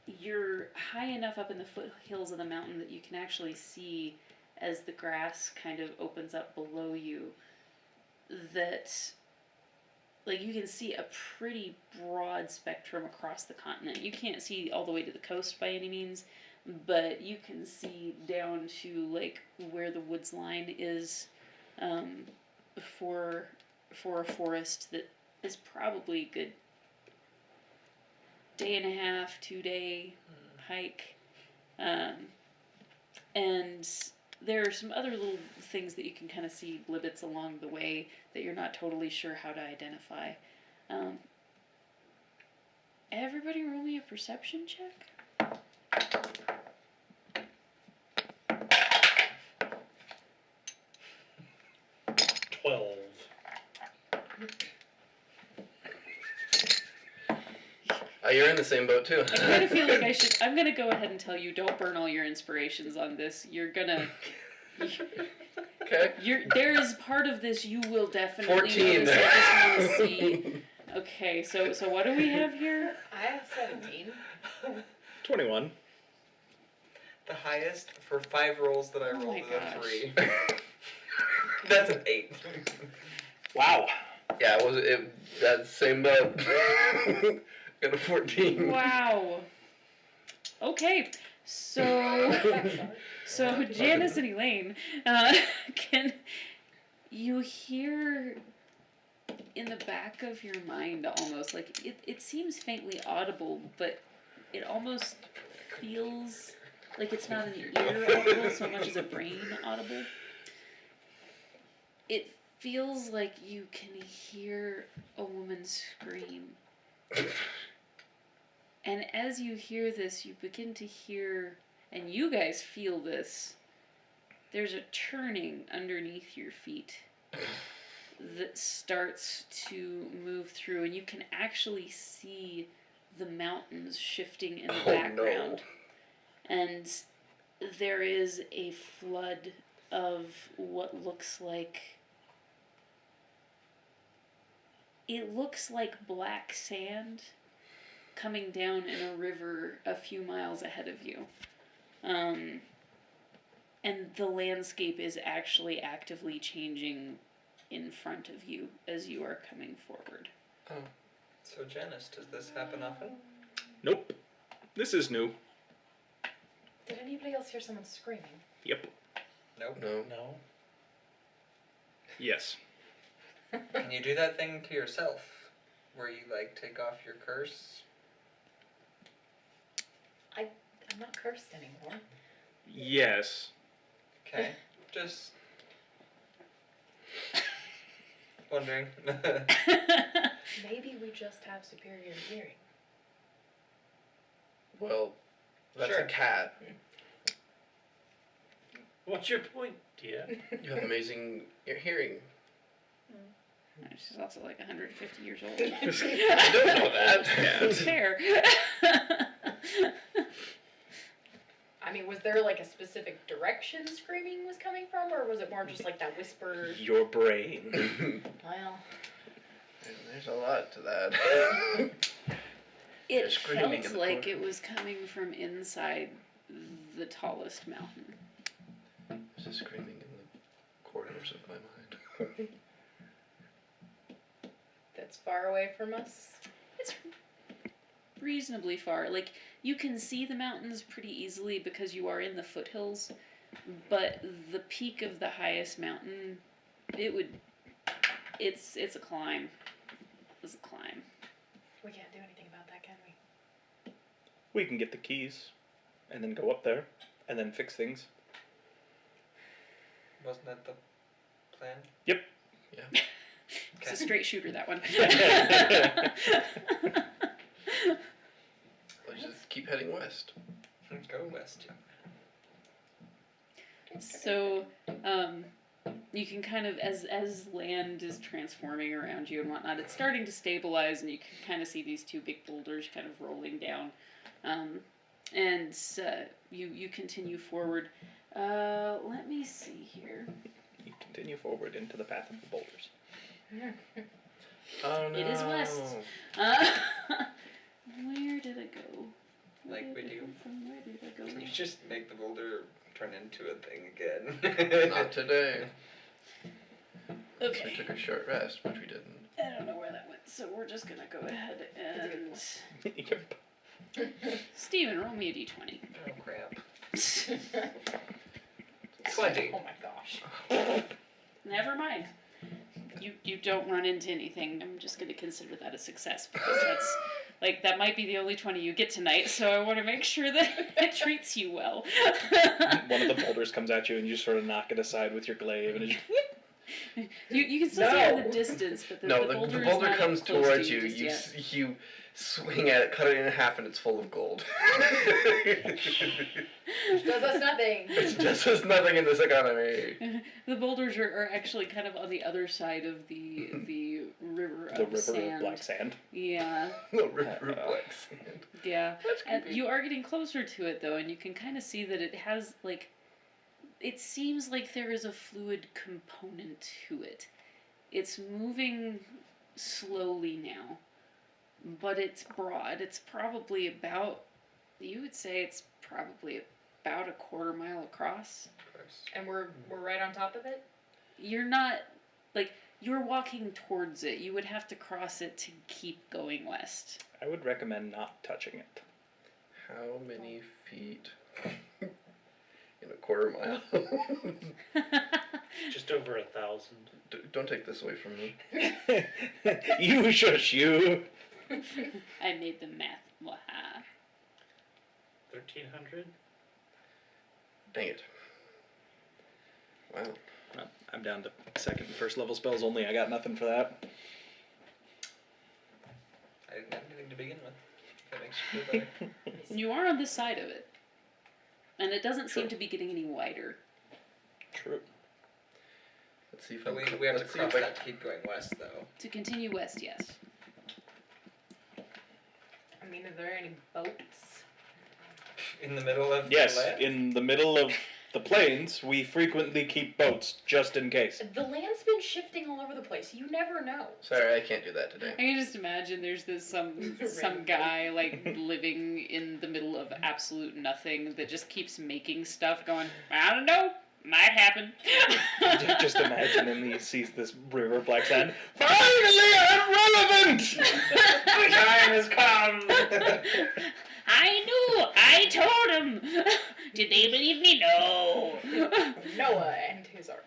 you're high enough up in the foothills of the mountain that you can actually see, as the grass kind of opens up below you, that like you can see a pretty broad spectrum across the continent. You can't see all the way to the coast by any means, but you can see down to like where the woods line is, for a forest that is probably a good day and a half, 2-day hike. And there are some other little things that you can kind of see blibbits along the way that you're not totally sure how to identify. Everybody roll me a perception check. 12. You're in the same boat too. I kind of feel like I'm gonna go ahead and tell you, don't burn all your inspirations on this. You're gonna... Okay. There is part of this you will definitely 14. notice. I just want to see. Okay, so what do we have here? I have 17. 21. The highest for 5 rolls that I Oh rolled my is a gosh. 3. That's an 8. Wow. Yeah, that same boat. Got a 14. Wow. Okay, so Janice and Elaine, can you hear in the back of your mind almost like it seems faintly audible, but it almost feels like it's not an ear audible so much as a brain audible. It feels like you can hear a woman scream. And as you hear this, you begin to hear and you guys feel this. There's a churning underneath your feet that starts to move through, and you can actually see the mountains shifting in the background. And there is a flood of what looks like... It looks like black sand coming down in a river a few miles ahead of you. And the landscape is actually actively changing in front of you as you are coming forward. Oh. So Janice, does this happen often? Nope. This is new. Did anybody else hear someone screaming? Yep. Nope. No. No. Yes. Can you do that thing to yourself? Where you, like, take off your curse? I'm not cursed anymore. Yes. Okay. Just... wondering. Maybe we just have superior hearing. Well, that's Sure. a cat. What's your point, Tia? You have amazing hearing. She's also like 150 years old. I don't know that. It's fair. I mean, was there like a specific direction screaming was coming from, or was it more just like that whisper? Your brain. Well, There's a lot to that. It screaming in felt the like corner. it was coming from inside the tallest mountain. There's a screaming in the corners of my mind. that's far away from us. It's reasonably far. Like, you can see the mountains pretty easily because you are in the foothills, but the peak of the highest mountain, it's a climb. It's a climb. We can't do anything about that, can we? We can get the keys, and then go up there, and then fix things. Wasn't that the plan? Yeah. It's a straight shooter, that one. Let's just keep heading west. Go west. So, you can kind of, as land is transforming around you and whatnot, it's starting to stabilize, and you can kind of see these two big boulders kind of rolling down. And you continue forward. Let me see here. You continue forward into the path of the boulders. Oh no. It is west. Where did it go? Where Like did we it do. come from? Where did it go? Can you just make the boulder turn into a thing again? Not today. We Okay. took a short rest, which we didn't. I don't know where that went, so we're just gonna go ahead and... Yep. Steven, roll me a d20. Oh crap. 20. Oh my gosh. Never mind. You don't run into anything. I'm just gonna consider that a success because that's like that might be the only 20 you get tonight. So I want to make sure that it treats you well. One of the boulders comes at you, and you sort of knock it aside with your glaive, and it just... You can still see it in No. the distance, but the The boulder is boulder not comes up close towards to you. just You yet. you swing at it, cut it in half, and it's full of gold. Does us nothing. It's just as nothing in this economy. The boulders are actually kind of on the other side of the river The of river sand. of black sand. Yeah, The river of black sand. yeah. That's And creepy. you are getting closer to it though, and you can kind of see that it has like, it seems like there is a fluid component to it. It's moving slowly now, but it's broad. It's probably about, you would say it's probably about a quarter mile across. And we're right on top of it? You're not, like, you're walking towards it. You would have to cross it to keep going west. I would recommend not touching it. How many feet in a quarter mile? Just over 1,000. Don't take this away from me. You shush you. I made the math. Waha. 1,300. Dang it. Wow. Well, I'm down to second and first level spells only. I got nothing for that. I didn't have anything to begin with. If that makes you feel better. You are on this side of it. And it doesn't seem True. to be getting any wider. True. Let's see if But I'm we have to let's see if cross I- that to keep going west, though. To continue west, yes. I mean, are there any boats? In the middle of Yes, the land? in the middle of the plains, we frequently keep boats just in case. The land's been shifting all over the place. You never know. Sorry, I can't do that today. I can just imagine there's this some Random guy like living in the middle of absolute nothing that just keeps making stuff going, I don't know, might happen. Just imagine, and he sees this river of black sand. Finally, I'm relevant! The time has come! I knew! I told him! Did they believe me? No! Noah and his ark.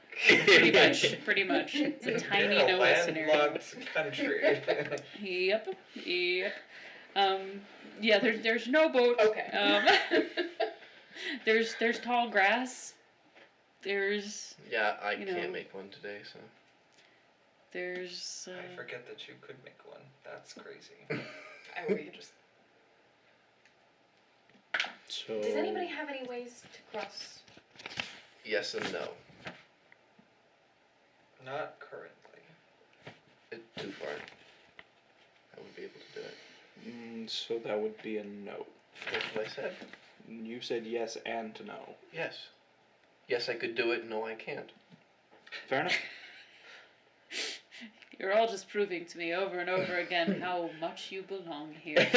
Pretty much. It's a tiny You're in a Noah scenario. landlocked country. Yep. Yeah, there's no boat. Okay. There's tall grass. There's Yeah, I You know. can't make one today, so. there's I forget that you could make one. That's crazy. I would just. So, Does anybody have any ways to cross? Yes and no. Not currently. It's too far. I wouldn't be able to do it. so that would be a no. That's what I said. You said yes and no. Yes. Yes, I could do it. No, I can't. Fair enough. You're all just proving to me over and over again how much you belong here.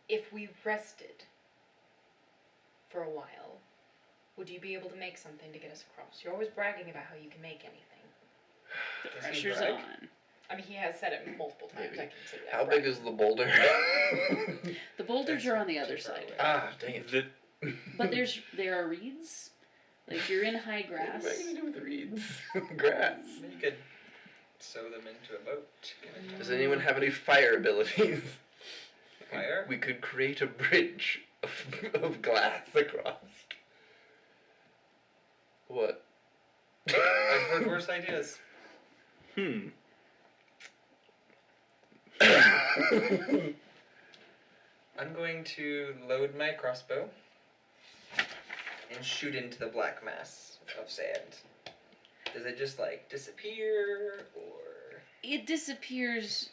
If we rested for a while, would you be able to make something to get us across? You're always bragging about how you can make anything. The Does he pressure's brag? on. I mean, he has said it multiple times. Maybe. I consider that. How big is the boulder? The boulders are on the other side. Ah, dang it. The, But there are reeds. Like if you're in high grass. What am I gonna do with the reeds? Grass. You could sew them into a boat. Does anyone have any fire abilities? Fire? We could create a bridge of glass across. What? I've heard worse ideas. I'm going to load my crossbow and shoot into the black mass of sand. Does it just like disappear or? It disappears.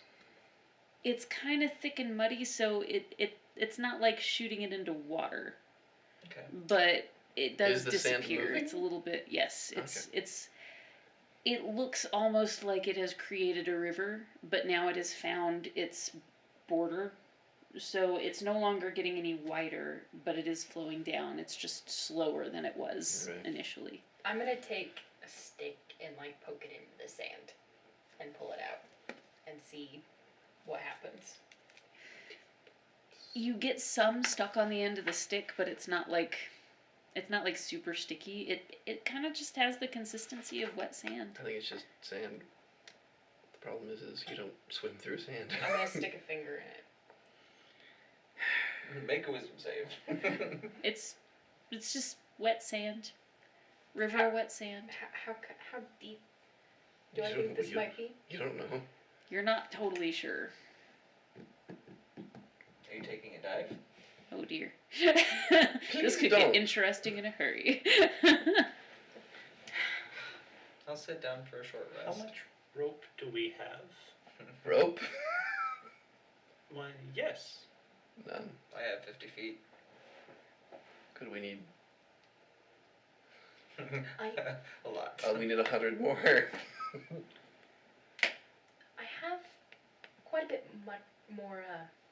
It's kind of thick and muddy, so it's not like shooting it into water. Okay. But it does Is the sand disappear. moving? It's a little bit, yes. It looks almost like it has created a river, but now it has found its border. So it's no longer getting any wider, but it is flowing down. It's just slower than it was Right. initially. I'm gonna take a stick and like poke it into the sand and pull it out and see what happens. You get some stuck on the end of the stick, but it's not like super sticky. It kind of just has the consistency of wet sand. I think it's just sand. The problem is you don't swim through sand. I'm gonna stick a finger in it. Make a wisdom save. It's just wet sand. River wet sand. How deep do I You think don't- this you- might be? You don't know. You're not totally sure. Are you taking a dive? Oh dear. This could don't. get interesting in a hurry. I'll sit down for a short How rest. much rope do we have? Rope? Why, yes. None. I have 50 feet. Could we need? A lot. We need 100 more. I have quite a bit more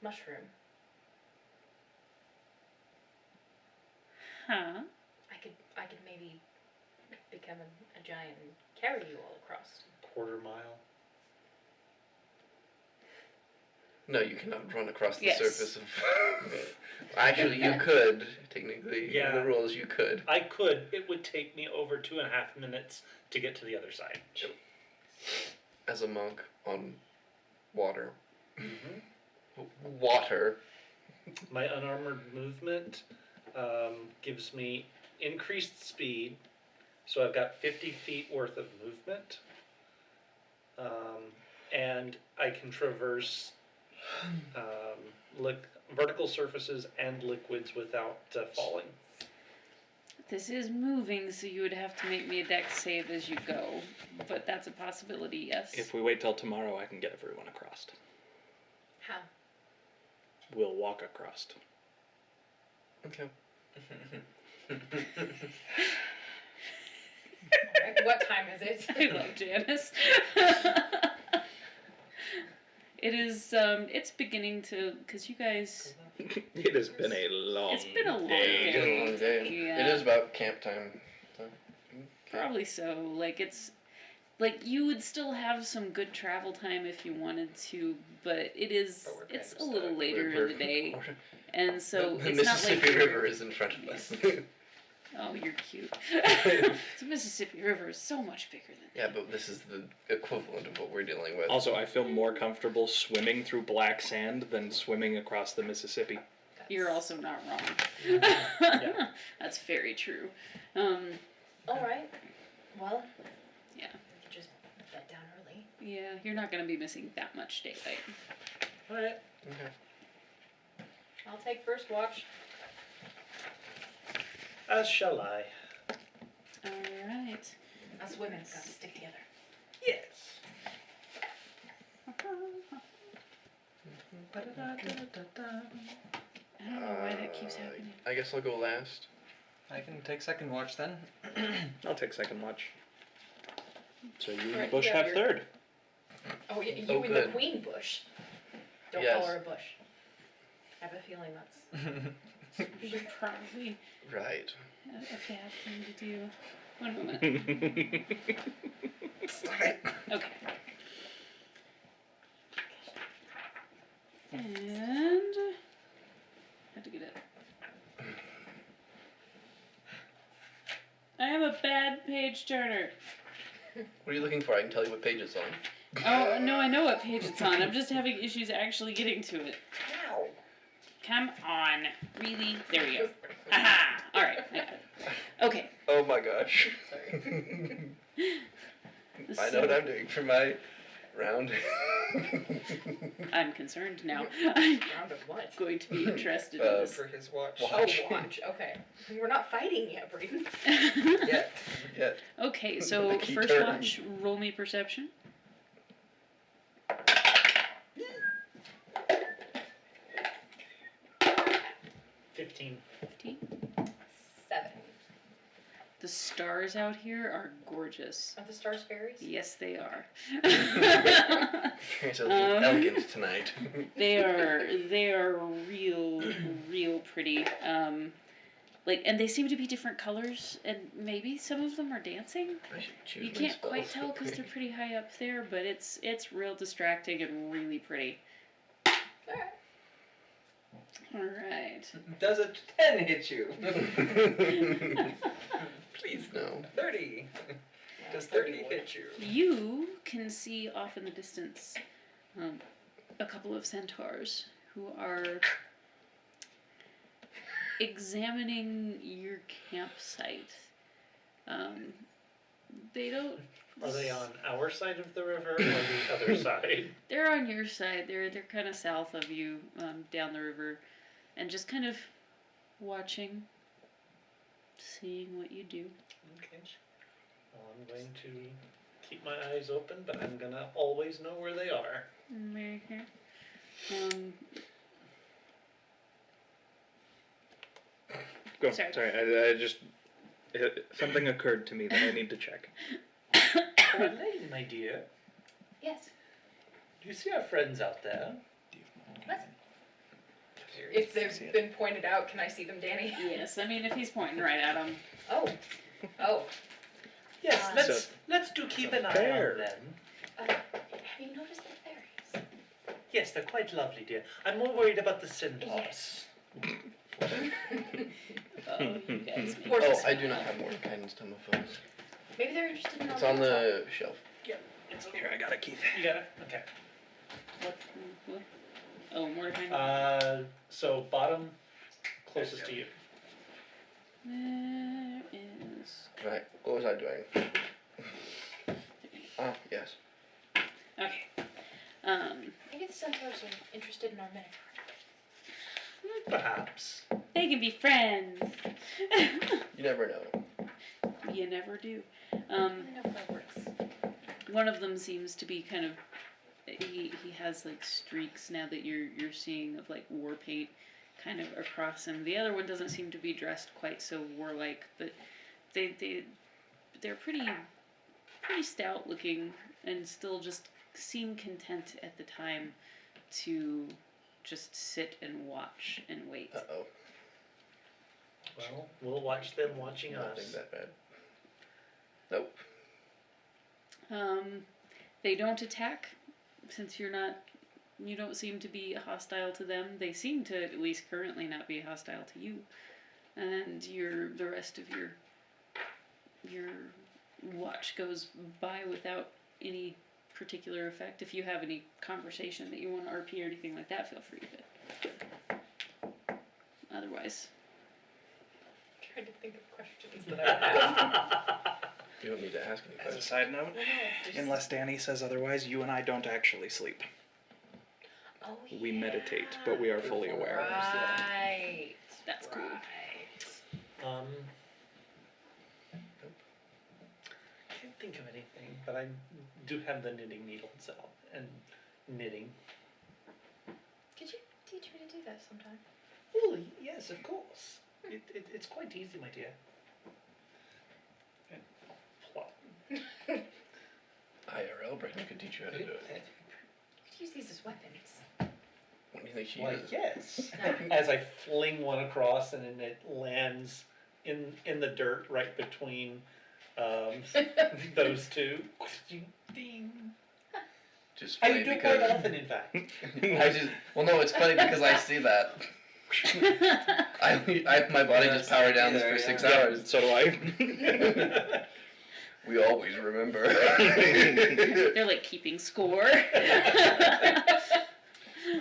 mushroom. Huh? I could maybe become a giant and carry you all across. Quarter mile. No, you cannot run across the Yes. surface of. Actually, you could. Technically, Yeah. in the rules, you could. I could. It would take me over 2.5 minutes to get to the other side. As a monk on water. Mm-hmm. Water. My unarmored movement gives me increased speed, so I've got 50 feet worth of movement, and I can traverse vertical surfaces and liquids without falling. This is moving, so you would have to make me a dex save as you go, but that's a possibility, yes. If we wait till tomorrow, I can get everyone across. How? We'll walk across. Okay. Alright, what time is it? I love Janice. It is, it's beginning to, because you guys, It has been a long it's been a long It's been a day. long day. Yeah. It is about camp time. So. Probably so. Like, it's, like, you would still have some good travel time if you wanted to, but it is, But we're kind it's of a little stuck. later in the day, We're- and so the it's not Mississippi like River is in front of us. Oh, you're cute. The Mississippi River is so much bigger than Yeah, but this is the equivalent of what we're dealing with. Also, I feel more comfortable swimming through black sand than swimming across the Mississippi. You're also not wrong. Yeah. That's very true. Alright. Well. Yeah. We could just bed down early. Yeah, you're not gonna be missing that much daylight. Alright. Okay. I'll take first watch. As shall I. Alright. Us women's got to stick together. Yes. I don't know why that keeps happening. I guess I'll go last. I can take second watch then. I'll take second watch. So you and Right, Bush you have have your- third. Oh, you Oh, and the good. queen bush. Don't Yes. call her a bush. I have a feeling that's. You're probably Right. a bad thing to do. One moment. Okay. And had to get it. I am a bad page turner. What are you looking for? I can tell you what page it's on. Oh no, I know what page it's on. I'm just having issues actually getting to it. Ow. Come on, really? There we go. Aha! All right. I got it. Okay. Oh my gosh. Sorry. I know what I'm doing for my round. I'm concerned now. I'm Round of what? going to be interested in this. For his watch. Oh, watch. Okay. We're not fighting yet, Brayden. Yet. Yeah. Okay, The so key first term. watch, roll me perception. 15. 15. 7. The stars out here are gorgeous. Are the stars fairies? Yes, they are. So elegant tonight. They are real pretty. Like, and they seem to be different colors, and maybe some of them are dancing. I should choose You my can't quite spells. tell because they're pretty high up there, but it's real distracting and really pretty. Alright. All right. Does a 10 hit you? Please no. 30. Does 30 hit you? You can see off in the distance a couple of centaurs who are examining your campsite. They don't. Are they on our side of the river or the other side? They're on your side. They're kind of south of you, down the river, and just kind of watching, seeing what you do. Okay. Well, I'm going to keep my eyes open, but I'm gonna always know where they are. Go. Sorry. Sorry, I just something occurred to me that I need to check. Elaine, my dear, Yes. do you see our friends out there? What? If they've been pointed out, can I see them, Danny? Yes, I mean if he's pointing right at them. Oh. Oh. Yes, Uh, let's do keep an eye Fair. on them. Have you noticed the fairies? Yes, they're quite lovely, dear. I'm more worried about the centaurs. Oh, you guys. make Or Oh, just- I do not have more guidance tomophones. Maybe they're interested in It's on the shelf. It's Here, I got it, Keith. You got it? Okay. What? Oh, Mordecai. So bottom closest to you. There is. Right. What was I doing? Ah, yes. Okay. Maybe the centaurs are interested in our minotaur. Perhaps. They can be friends. You never know. You never do. I don't know if that works. One of them seems to be kind of he has like streaks now that you're seeing of like war paint kind of across him. The other one doesn't seem to be dressed quite so warlike, but they're pretty stout looking and still just seem content at the time to just sit and watch and wait. Uh-oh. Well, we'll watch them watching Nothing us. that bad. Nope. They don't attack since you don't seem to be hostile to them. They seem to, at least currently, not be hostile to you. And the rest of your watch goes by without any particular effect. If you have any conversation that you want to RP or anything like that, feel free, but otherwise. I'm trying to think of questions that I have. You don't need to ask any As a questions. side note, unless Danny says otherwise, you and I don't actually sleep. Oh, We meditate, but we are fully aware. Right. That's cool. Can't think of anything, but I do have the knitting needles out and knitting. Could you teach me to do that sometime? Oh, yes, of course. It's quite easy, my dear. And plot. IRL Brandon could teach you how to do it. You could use these as weapons. What do you think she Why, uses? yes. As I fling one across and then it lands in the dirt right between those two. Ding. Just I funny do because quite often, in fact. well, no, it's funny because I see that. My body just powered down this for 6 hours. So do I. We always remember. They're like keeping score.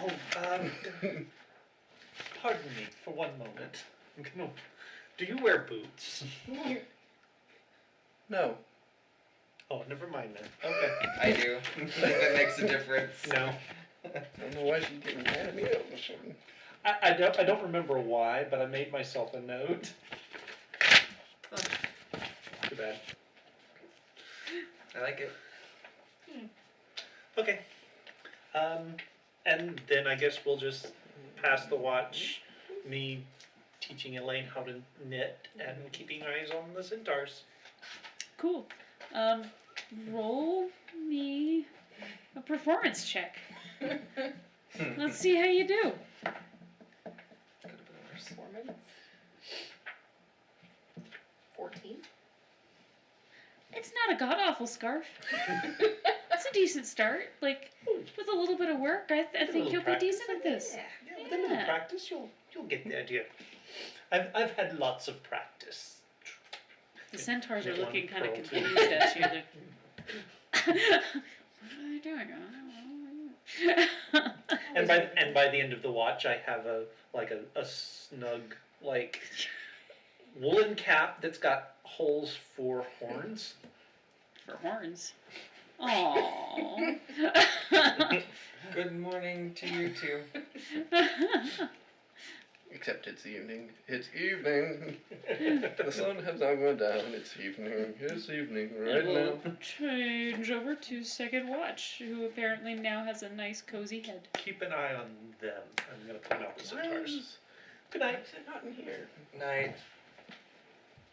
Oh, pardon me for one moment. Do you wear boots? No. Oh, never mind then. Okay. I do. That makes a difference. No. I don't know why she's getting mad at me all of a sudden. I don't remember why, but I made myself a note. Too bad. I like it. Okay. And then I guess we'll just pass the watch, me teaching Elaine how to knit and keeping eyes on the centaurs. Cool. Roll me a performance check. Let's see how you do. Could have been worse. Performance. 14. It's not a god awful scarf. It's a decent start. Like with a little bit of work, I think little you'll be practice, decent at this. Yeah, with a little Yeah. practice, you'll get the idea. I've had lots of practice. The centaurs are Get one looking kind of pearl, too. confused at you. They're- What are they doing? And by the end of the watch, I have a snug woolen cap that's got holes for horns. For horns. Aww. Good morning to you too. Except it's evening. It's evening. The sun has now gone down. It's evening. It's evening right now. We'll change over to second watch, who apparently now has a nice cozy head. Keep an eye on them. I'm gonna point out the centaurs. Good night. Is it not in here? Night.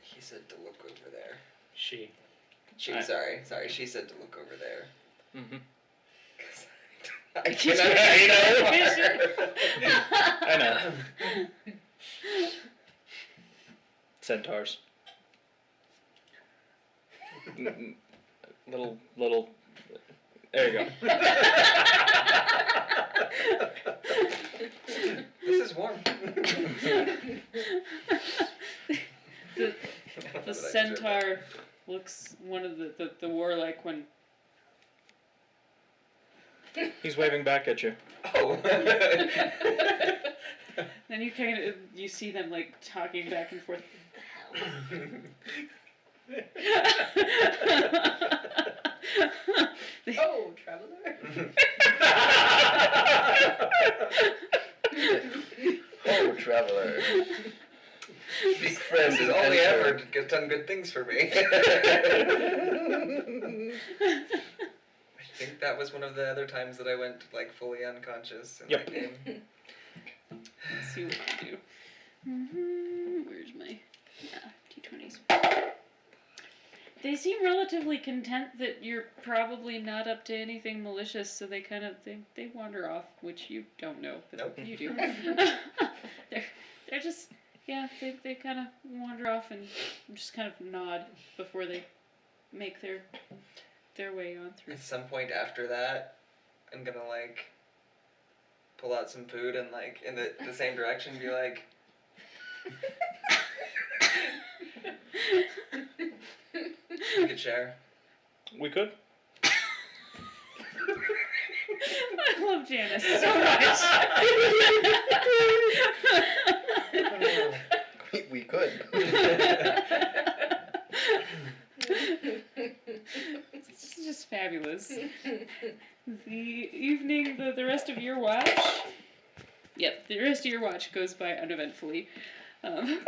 He said to look over there. She. Sorry. She said to look over there. Mhm. I cannot. I know. Centaurs. Little. There you go. This is warm. The centaur looks one of the warlike one. He's waving back at you. Oh. Then you see them like talking back and forth. Oh, traveler. Oh, traveler. Big friend This is has only ever enter. done good things for me. I think that was one of the other times that I went like fully unconscious in Yep. that game. Let's see what we do. Where's my D20s? They seem relatively content that you're probably not up to anything malicious, so they kind of they wander off, which you don't know, but Nope. you do. they're just they kind of wander off and just kind of nod before they make their way on through. At some point after that, I'm gonna like pull out some food and like in the same direction be like. We could share. We could. I love Janice so much. We could. It's just fabulous. The evening, the rest of your watch. Yep, the rest of your watch goes by uneventfully. Do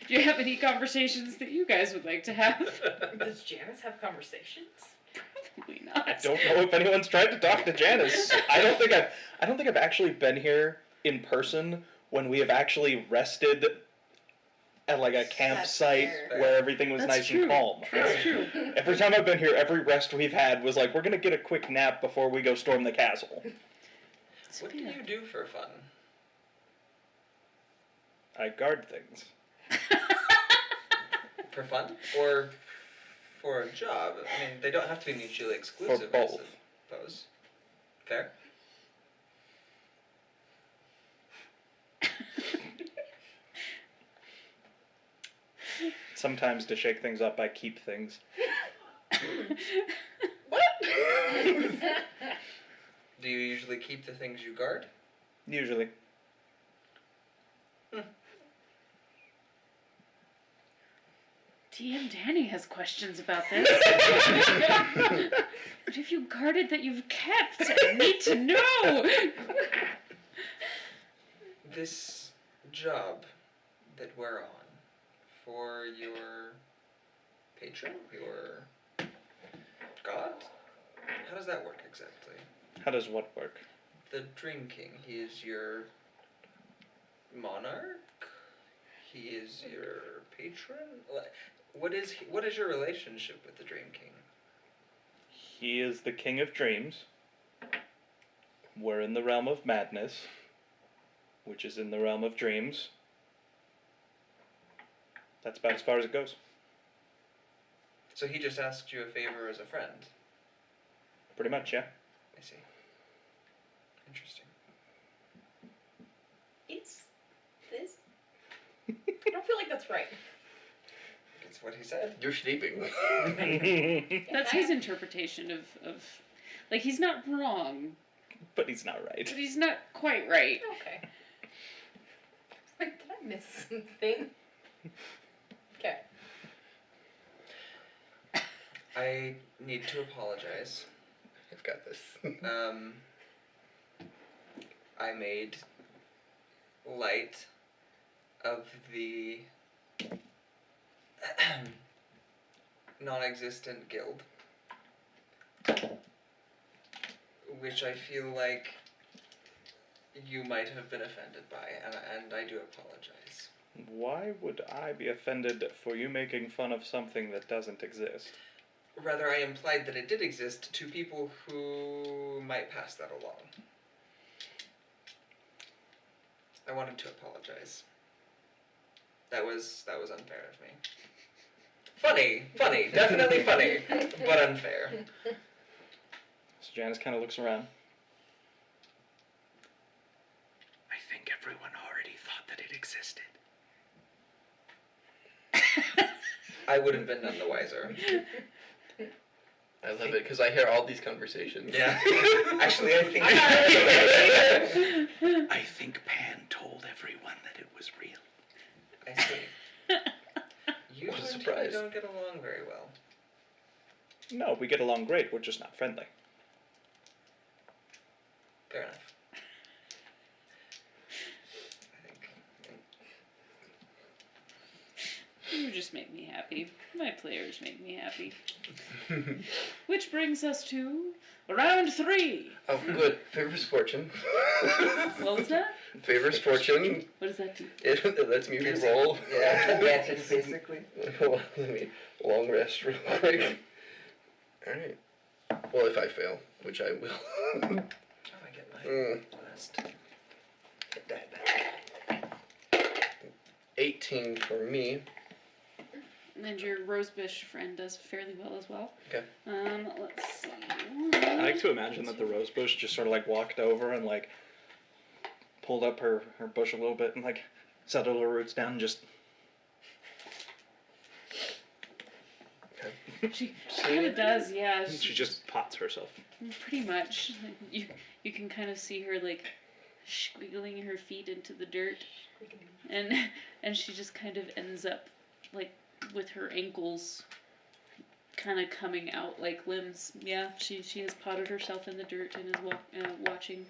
you have any conversations that you guys would like to have? Does Janice have conversations? Probably not. I don't know if anyone's tried to talk to Janice. I don't think I've actually been here in person when we have actually rested at like a campsite fair. where everything was That's nice true. and calm. That's true. Every time I've been here, every rest we've had was like, we're gonna get a quick nap before we go storm the castle. What can you do for fun? I guard things. For fun or for a job? I mean, they don't have to be mutually exclusive. I both. suppose. Fair. Sometimes to shake things up, I keep things. Do you usually keep the things you guard? Usually. DM Danny has questions about this. What have you guarded that you've kept? I need to know. This job that we're on for your patron, your god? How does that work exactly? How does what work? The Dream King, he is your monarch? He is your patron? What is your relationship with the Dream King? He is the king of dreams. We're in the realm of madness, which is in the realm of dreams. That's about as far as it goes. So he just asked you a favor as a friend? Pretty much, yeah. I see. Interesting. Is this? I don't feel like that's right. That's what he said. You're sleeping. That's his interpretation of like, he's not wrong, But he's not right. but he's not quite right. Okay. Like, did I miss something? Okay. I need to apologize. I've got this. I made light of the non-existent guild, which I feel like you might have been offended by, and I do apologize. Why would I be offended for you making fun of something that doesn't exist? Rather, I implied that it did exist to people who might pass that along. I wanted to apologize. That was unfair of me. Funny, definitely funny, but unfair. So Janice kind of looks around. I think everyone already thought that it existed. I would have been none the wiser. I love it because I hear all these conversations. Yeah. Actually, I think. I think Pan told everyone that it was real. I see. You What a and he surprise. don't get along very well. No, we get along great. We're just not friendly. Fair enough. I think. You just make me happy. My players make me happy. Which brings us to round 3. Oh, good. Favors fortune. What was that? Favors fortune. What does that do? It lets me re-roll. Yeah, advantage basically. Let me long rest real quick. Alright. Well, if I fail, which I will. Oh, I get my last. Get that back. 18 for me. And your rosebush friend does fairly well as well. Okay. Let's see. I like to imagine that the rosebush just sort of like walked over and like pulled up her bush a little bit and like settled her roots down and just. She kind of does, yeah. She just pots herself. Pretty much. You can kind of see her like squiggling her feet into the dirt, and she just kind of ends up like with her ankles kind of coming out like limbs. Yeah, she has potted herself in the dirt and is watching.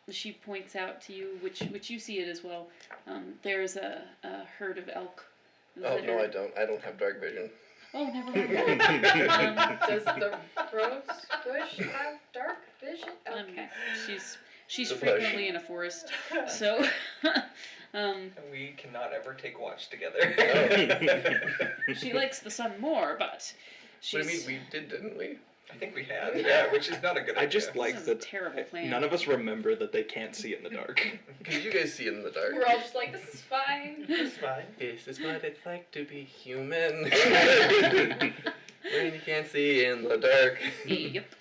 She points out to you, which you see it as well. There's a herd of elk. Oh, no, I don't. I don't have dark vision. Oh, never mind. Does the rose bush have dark vision? Okay. She's The bush. frequently in a forest, so. We cannot ever take watch together. She likes the sun more, but she's. What do you mean? We did, didn't we? I think we have, yeah, which is not a good idea. I just This like is a that terrible plan. none of us remember that they can't see in the dark. Because you guys see in the dark. We're all just like, this is fine. It's fine. This is what it's like to be human. When you can't see in the dark. Yep.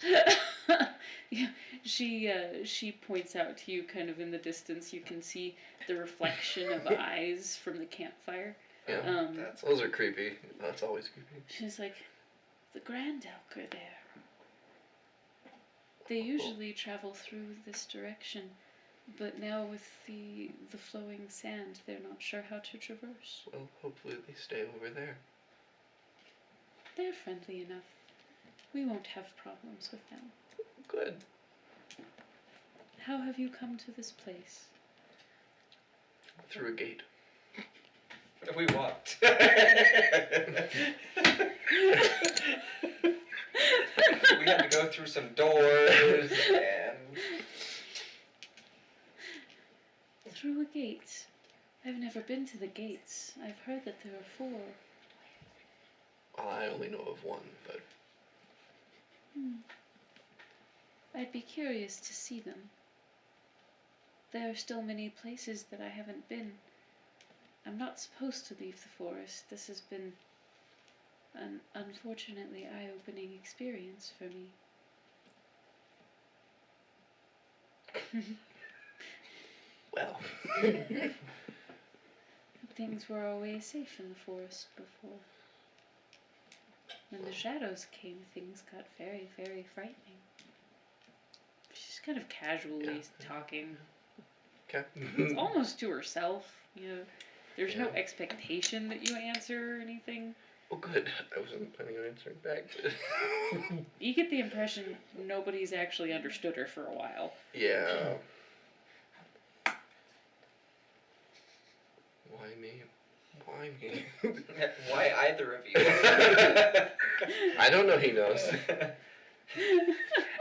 Yeah. She points out to you, kind of in the distance. You can see the reflection of eyes from the campfire. Yeah. Those are creepy. That's always creepy. She's like, the grand elk are there. They usually travel through this direction, but now with the flowing sand, they're not sure how to traverse. Well, hopefully they stay over there. They're friendly enough. We won't have problems with them. Good. How have you come to this place? Through a gate. We walked. We had to go through some doors and. Through a gate. I've never been to the gates. I've heard that there are 4. Well, I only know of one, but I'd be curious to see them. There are still many places that I haven't been. I'm not supposed to leave the forest. This has been an unfortunately eye-opening experience for me. well. Things were always safe in the forest before. When the shadows came, things got very, very frightening. She's kind of casually talking. Okay. It's almost to herself, you know. There's no Yeah. expectation that you answer or anything. Oh, good. I wasn't planning on answering back. You get the impression nobody's actually understood her for a while. Yeah. Why me? Why me? Why either of you? I don't know. He knows.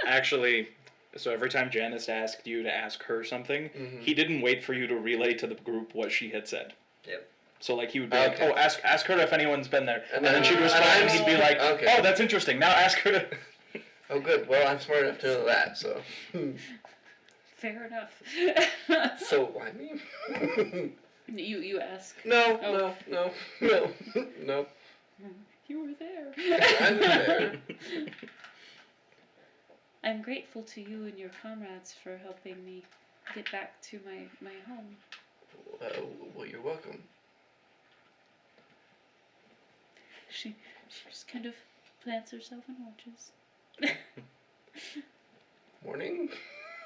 Actually, so every time Janice asked you to ask her something, he didn't wait for you to relay to the group what she had said. Yep. So like he would be Okay. like, oh, ask her if anyone's been there, and then she'd and respond, I'm and he'd be like, okay. oh, that's interesting. Now ask her to. Oh, good. Well, I'm smart enough to know that. So. Fair enough. So why me? You ask. No. Oh. No. You were there. I'm there. I'm grateful to you and your comrades for helping me get back to my home. Well, you're welcome. She just kind of plants herself and watches. Morning.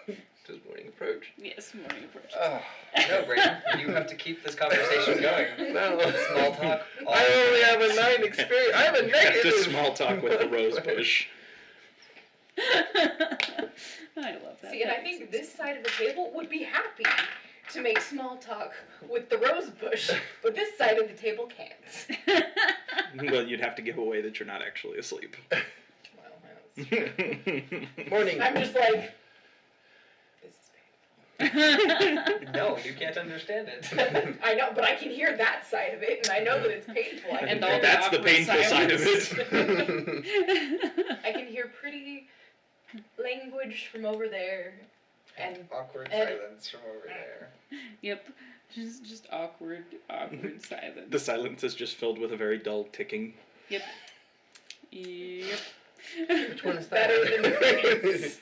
Does morning approach? Yes, morning approach. Oh, No, Brayden, you have to keep this conversation going. no. Small talk. I only have a 9 experience. I have a You have negative. to small talk with the rose bush. I love that. See, and That I makes think sense. this side of the table would be happy to make small talk with the rose bush, but this side of the table can't. Well, you'd have to give away that you're not actually asleep. Well, that's Morning. I'm just like, this is painful. No, you can't understand it. I know, but I can hear that side of it, and I know that it's painful. I can And hear all That's the awkward painful side of silence. it. I can hear pretty language from over there, and Awkward And- silence from over there. Yep. Just awkward silence. The silence is just filled with a very dull ticking. Yep. Which one is that? better than the previous.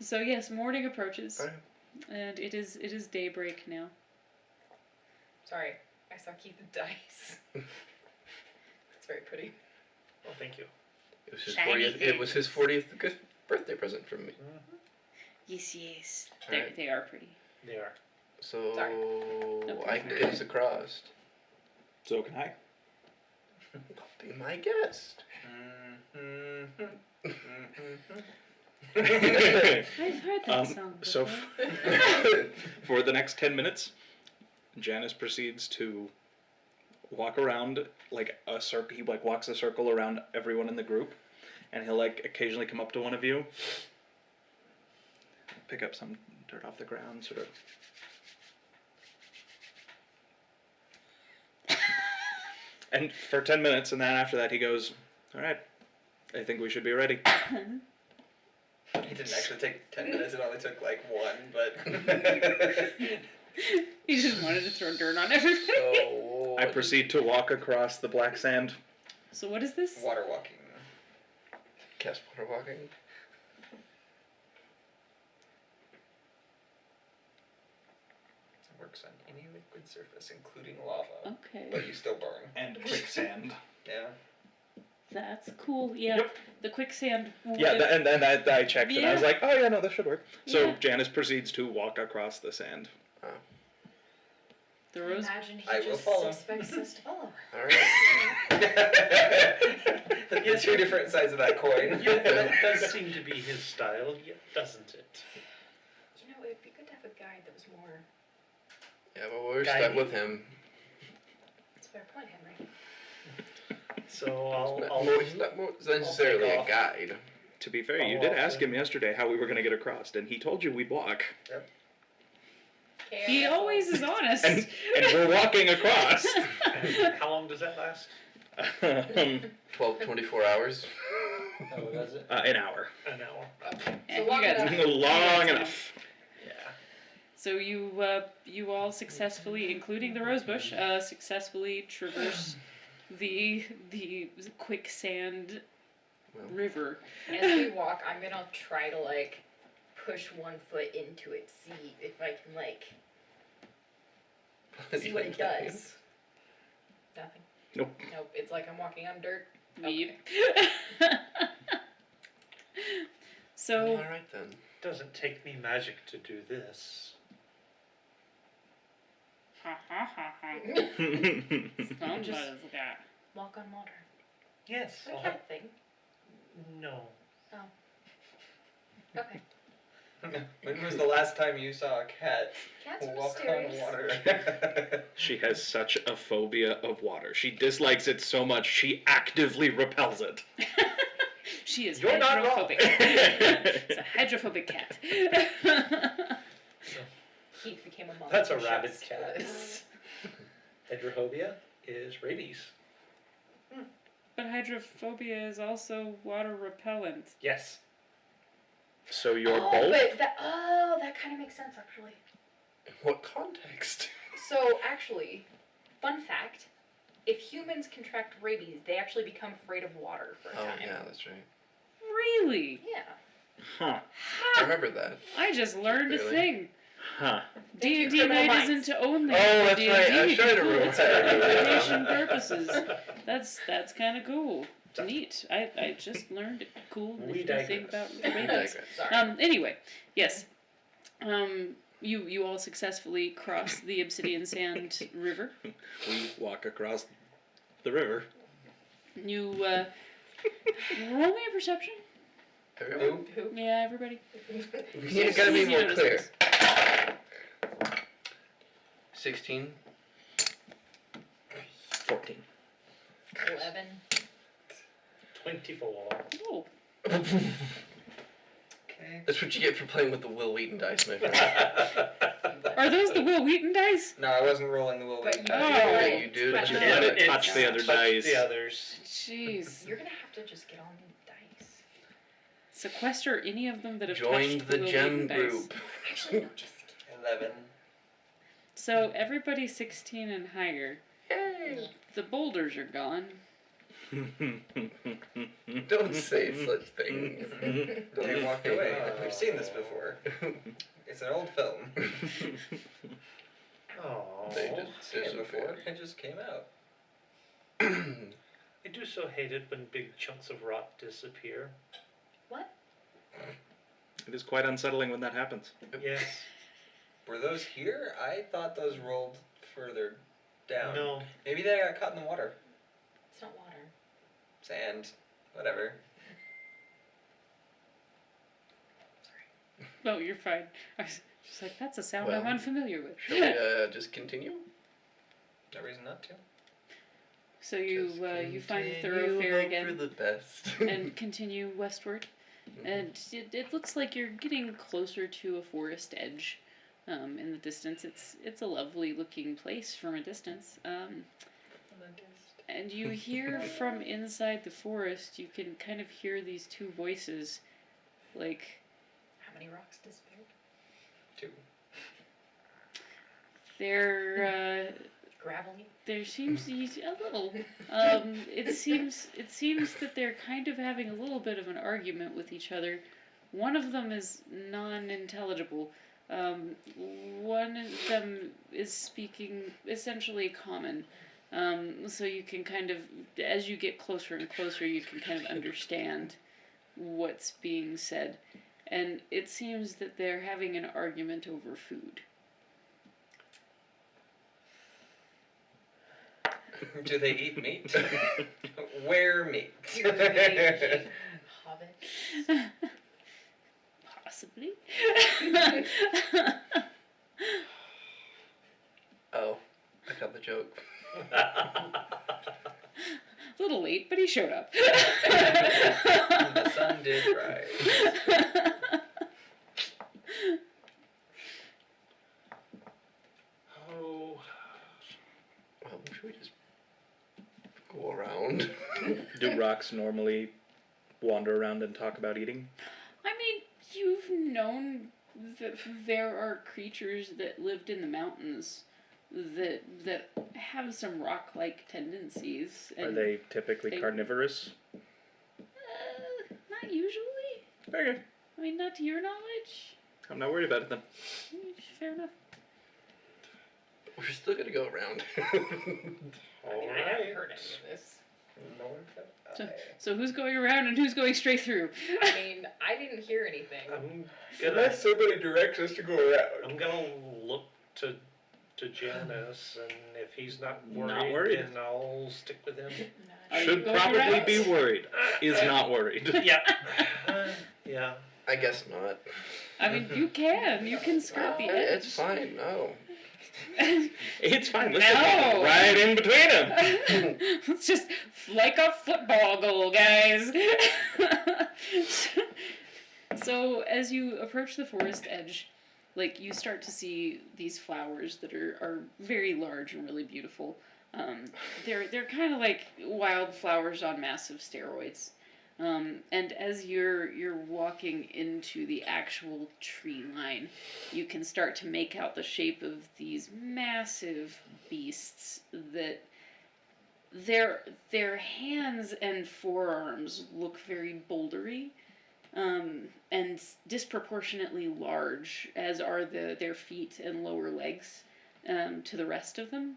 So yes, morning approaches, Alright. and it is daybreak now. Sorry, I saw Keith with dice. It's very pretty. Well, thank you. It was his Shiny 40th. It was his 40th birthday present from me. Yes. Alright. They are pretty. They are. So Sorry. I can get us across. So can I. Be my guest. I've heard that song before. So for the next 10 minutes, Janice proceeds to walk around like a circle. He like walks a circle around everyone in the group, and he'll like occasionally come up to one of you, pick up some dirt off the ground, sort of. And for 10 minutes, and then after that he goes, "All right, I think we should be ready." It didn't actually take 10 minutes, it only took like 1, but. He just wanted to throw dirt on everybody. So I proceed to walk across the black sand. So what is this? Water walking. Cast water walking. It works on any liquid surface, including lava, Okay. but you still burn. And quicksand. Yeah. That's cool. Yeah. Yep. The quicksand. Yeah, and I checked and I was Yeah. like, oh yeah, no, this should work. So Yeah. Janice proceeds to walk across the sand. The rose. Imagine he I will just follow. expects us to follow. Alright. It's 2 different sides of that coin. Yeah, that does seem to be his style, doesn't it? You know, it'd be good to have a guide that was more. Yeah, but we're Guide stuck me. with him. That's a fair point, Henry. So He's not more necessarily a off. guide. To be fair, you Oh, did okay. ask him yesterday how we were going to get across, and he told you we'd walk. He always is honest. And we're walking across. how long does that last? 12, 24 hours. Oh, does it? An hour. An hour. And So you long guys- enough. Long enough. Yeah. So you all successfully, including the rosebush, successfully traverse the quicksand Well. river. As we walk, I'm gonna try to like push one foot into it, see if I can like see what it does. Nothing. Nope. Nope. It's like I'm walking on dirt. Weed. So Alright then. Doesn't take me magic to do this. ha ha ha ha. Somebody's got. Walk on water. Yes. Like I'll have, that thing. no. Okay. When was the last time you saw a cat Cats are walk mysterious. on water? She has such a phobia of water. She dislikes it so much, she actively repels it. She is You're not wrong. hydrophobic. It's a hydrophobic cat. Keith became a mom. That's a of rabid chefs cat. for this. Hydrophobia is rabies. But hydrophobia is also water repellent. Yes. So you're Oh, both? but that kind of makes sense actually. In what context? So actually, fun fact: if humans contract rabies, they actually become afraid of water for a Oh time. yeah, that's right. Really? Yeah. Huh. I remember that. I just learned a Really? thing. Huh. you, D&D criminal night minds. isn't only Oh, for that's D&D right. I was trying to people, ruin it's for that. implementation purposes. That's kind of cool. Neat. I just learned a cool We nifty thing about digress. ravens. Sorry. Anyway, yes. You all successfully cross the Obsidian Sand River. We walk across the river. You roll me a perception. Everyone? Yeah, everybody. You gotta be more Zero to clear. six. 16. 14. 11. 24. Oh, Okay. That's what you get for playing with the Will Wheaton dice, my friend. are those the Will Wheaton dice? No, I wasn't rolling the will. But Wheaton you- dice. Oh. Yeah, you do. Touch Just it. let it It's touch the other touch dice. The others. Jeez. You're gonna have to just get on the dice. Sequester any of them that have joined touched the Will gem Wheaton dice. group. Actually, no, just 11. So everybody 16 and higher. Yay! The boulders are gone. Don't say such things. They walked away. We've seen this before. It's an old film. Oh, They just Seen it disappeared. before. It just came out. I do so hate it when big chunks of rock disappear. what? It is quite unsettling when that happens. Yes. Were those here? I thought those rolled further down. No. Maybe they got caught in the water. It's not water. Sand. Whatever. Oh, you're fine. I was just like, that's a sound Well, I'm unfamiliar with. Shall we just continue? No reason not to. So you Just you find the continue, thoroughfare hope for again the best. and continue westward. And it looks like you're getting closer to a forest edge. In the distance, it's a lovely looking place from a distance. And you hear from inside the forest, you can kind of hear these two voices, like, How many rocks disappeared? 2. they're Gravelly. there seems to be a little. It seems that they're kind of having a little bit of an argument with each other. One of them is non-intelligible. One of them is speaking essentially common. So you can kind of, as you get closer and closer, you can kind of understand what's being said. And it seems that they're having an argument over food. Do they eat meat? Where meat? Hobbit. Possibly. Oh, I got the joke. A little late, but he showed up. The sun did rise. Oh. Well, should we just go around? Do rocks normally wander around and talk about eating? I mean, you've known that there are creatures that lived in the mountains that have some rock-like tendencies. And, Are they typically they- carnivorous? Not usually. Okay. I mean, not to your knowledge. I'm not worried about it then. Fair enough. We're still gonna go around. I mean, I haven't Alright. heard any of this. No one said So, so who's going around and who's going straight through? I mean, I didn't hear anything. I'm gonna somebody directs us to go around. I'm gonna look to Janice, and if he's not worried, Not worried. then I'll stick with him. Are you Should going probably around? be worried. Is not worried. Yeah. Yeah. I guess not. I mean, you can skirt the edge. It's fine. No. It's fine. Let's No. just walk right in between them. It's just like a football goal, guys. So as you approach the forest edge, like you start to see these flowers that are very large and really beautiful. They're kind of like wildflowers on massive steroids. And as you're walking into the actual tree line, you can start to make out the shape of these massive beasts that their hands and forearms look very bouldery, and disproportionately large, as are their feet and lower legs, to the rest of them.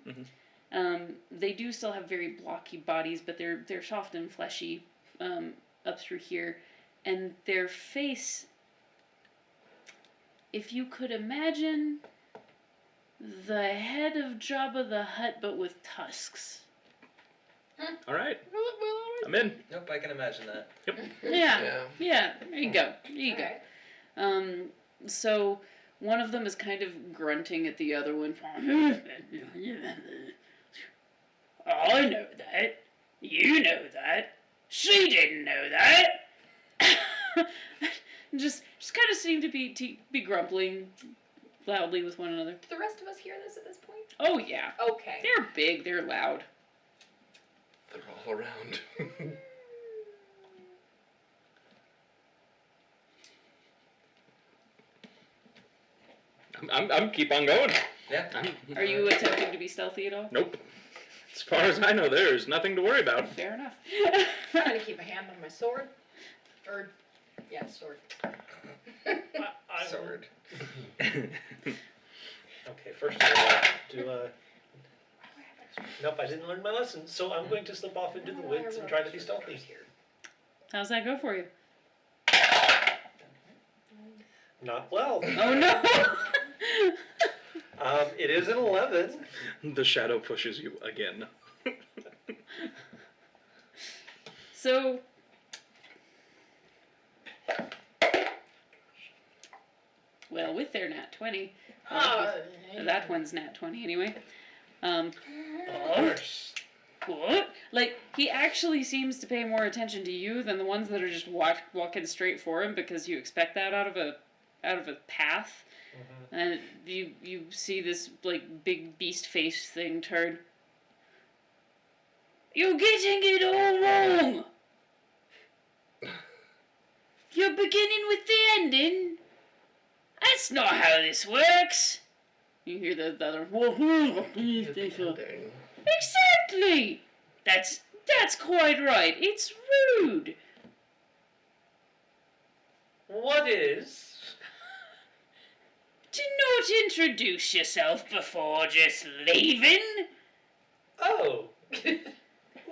Mhm. They do still have very blocky bodies, but they're soft and fleshy. up through here, and their face. If you could imagine the head of Jabba the Hutt, but with tusks. All right. I'm in. Nope, I can imagine that. Yeah. Yeah. There you go. There you go. Alright. So one of them is kind of grunting at the other one. I know that. You know that. She didn't know that. just kind of seem to be grumbling loudly with one another. Do the rest of us hear this at this point? Oh yeah. Okay. They're big. They're loud. They're all around. I'm keep on going. Yeah. Are you attempting to be stealthy at all? Nope. As far as I know, there's nothing to worry about. Fair enough. I'm gonna keep a hand on my sword. Or, yeah, sword. Sword. Okay, first I'll do a... Nope, I didn't learn my lesson, so I'm going to slip off into the woods and try to be stealthy. How's that go for you? Not well. Oh no! It is an 11. The shadow pushes you again. So, well, with their nat 20, that one's nat 20 anyway. Of course. What? Like, he actually seems to pay more attention to you than the ones that are just walking straight for him because you expect that out of a path. Mm-hmm. And you see this, like, big beast face thing turn. You're getting it all wrong! You're beginning with the ending? That's not how this works! You hear the other... Exactly! That's quite right. It's rude. What is? To not introduce yourself before just leaving? Oh.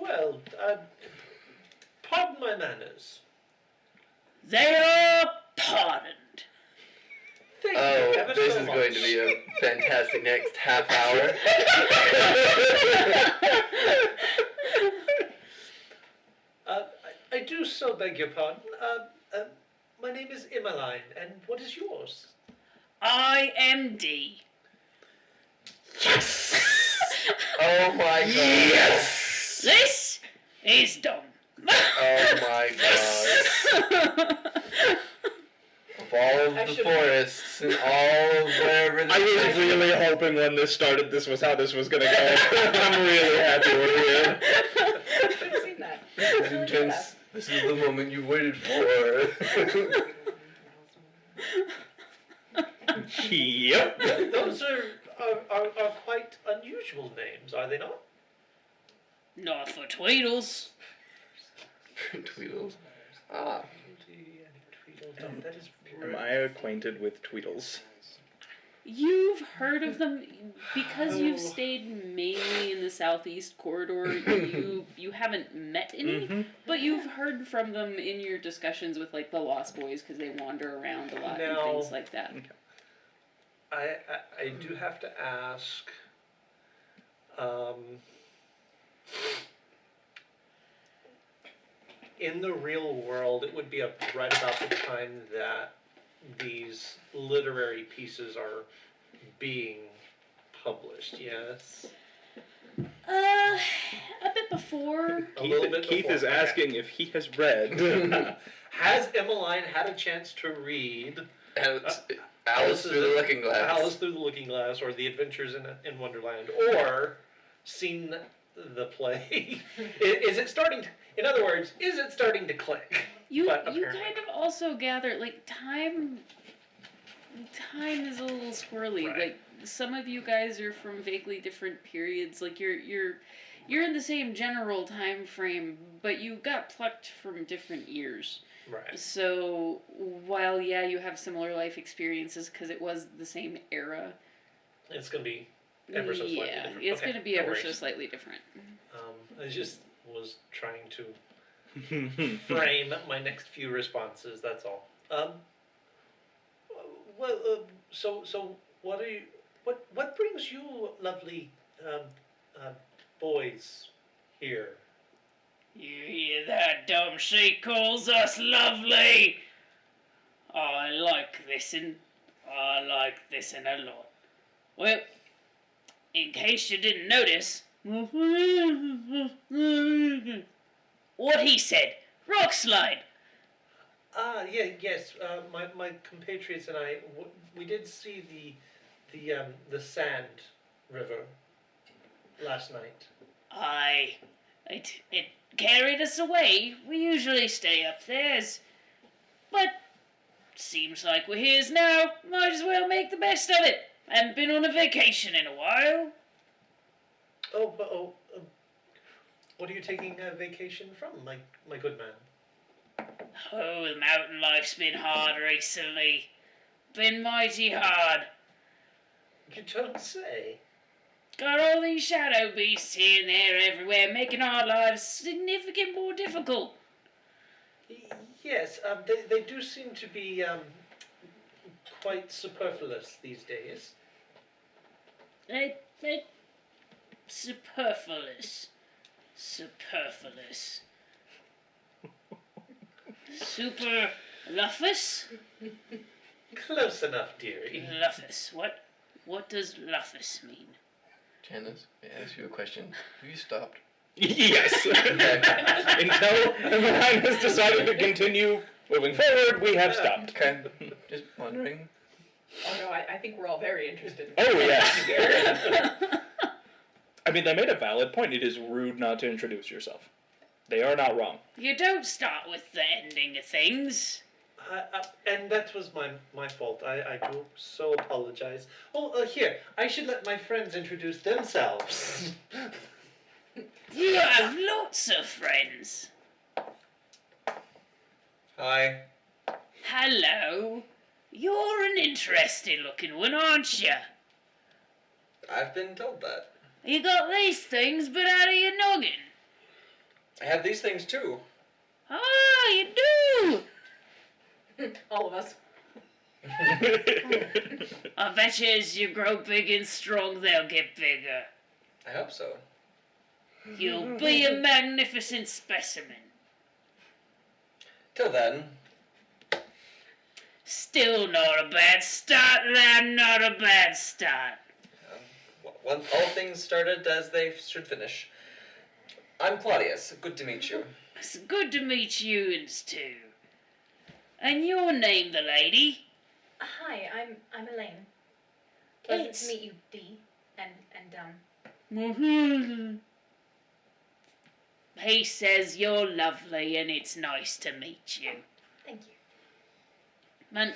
Well, pardon my manners. They are pardoned. Thank you Oh, ever this so is much. going to be a fantastic next half hour. I do so beg your pardon. My name is Emmeline, and what is yours? I am D. Oh my god. Yes! This is done. Oh my god. Of all of the forests and all of wherever I was really hoping when this started this was how this was gonna go. I'm really happy we're here. I should have seen that. This is intense. This is the moment you waited for. Yep. Those are quite unusual names, are they not? Not for Tweedles. Tweedles. Ah. That is Am I acquainted with Tweedles? You've heard of them because you've stayed mainly in the southeast corridor. You haven't met any, but you've heard from them in your discussions with like the Lost Boys because they wander around a lot and Now- things like that. I do have to ask. In the real world, it would be right about the time that these literary pieces are being published. Yes. A bit before. A little bit Keith before. is asking if he has read. Has Emmeline had a chance to read Alice through the Looking Glass. Alice Through the Looking Glass, or The Adventures in Wonderland, or seen the play? Is it starting to, in other words, is it starting to click? You But you apparently kind of also gather like time is a little squirrely. Right. Like some of you guys are from vaguely different periods. Like you're in the same general time frame, but you got plucked from different years. Right. So while yeah, you have similar life experiences because it was the same era. It's going to be ever so slightly different. It's Okay, going to be no ever so worries. slightly different. I just was trying to frame my next few responses. That's all. So what are you? What brings you lovely boys here? You hear that, dumb? She calls us lovely. I like this and a lot. Well, in case you didn't notice, what he said, rock slide. Yes. My compatriots and I, we did see the sand river last night. It carried us away. We usually stay up there, but seems like we're here now. Might as well make the best of it. Haven't been on a vacation in a while. What are you taking a vacation from, my good man? Oh, the mountain life's been hard recently. Been mighty hard. You don't say. Got all these shadow beasts here and there everywhere, making our lives significantly more difficult. Yes, they do seem to be quite superfluous these days. They superfluous. Superfluous? Close enough, dearie. Luffus. What does luffus mean? Janice, may I ask you a question? Have you stopped? Yes. Until everyone has decided to continue moving forward, we have stopped. Okay, just wondering. Oh no, I think we're all very interested. Oh, yes. I mean, they made a valid point. It is rude not to introduce yourself. They are not wrong. You don't start with the ending of things. And that was my fault. I do so apologize. Here, I should let my friends introduce themselves. You have lots of friends. Hi. Hello. You're an interesting looking one, aren't you? I've been told that. You got these things, but out of your noggin. I have these things too. Ah, you do. All of us. I bet you as you grow big and strong, they'll get bigger. I hope so. You'll be a magnificent specimen. Till then, Still not a bad start, then not a bad start. all things started as they should finish. I'm Claudius. Good to meet you. It's good to meet you too. And your name, the lady? Hi, I'm Elaine. Pleasant It's- to meet you, Dee and He says you're lovely and it's nice to meet you. Thank you. Man,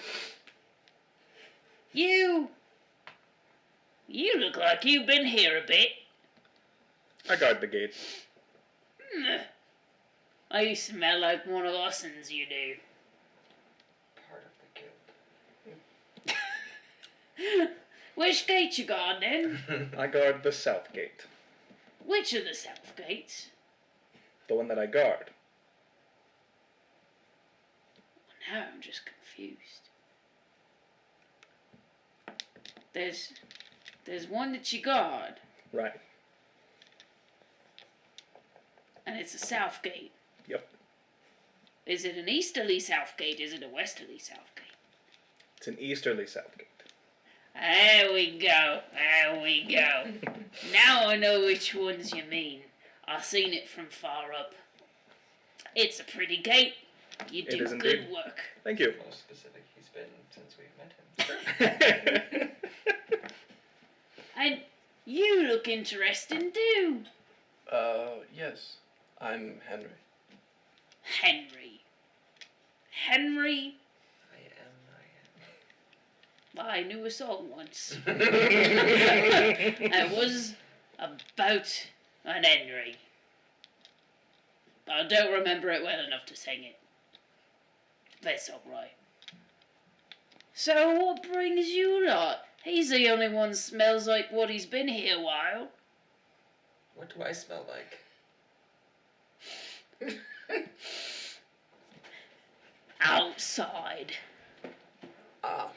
you look like you've been here a bit. I guard the gate. You smell like one of us'ns, you do. Part of the guild. Which gate you guard then? I guard the south gate. Which of the south gates? The one that I guard. Now I'm just confused. There's one that you guard, Right. and it's a south gate. Yep. Is it an easterly south gate? Is it a westerly south gate? It's an easterly south gate. There we go. Now I know which ones you mean. I've seen it from far up. It's a pretty gate. You It do is good indeed. work. Thank you. Most specific he's been since we met him. And you look interesting too. Yes. I'm Henry. Henry, I I knew a song once. It was about an Henry. I don't remember it well enough to sing it. That's alright. So what brings you lot? He's the only one smells like what he's been here a while. What do I smell like? Outside. Ah.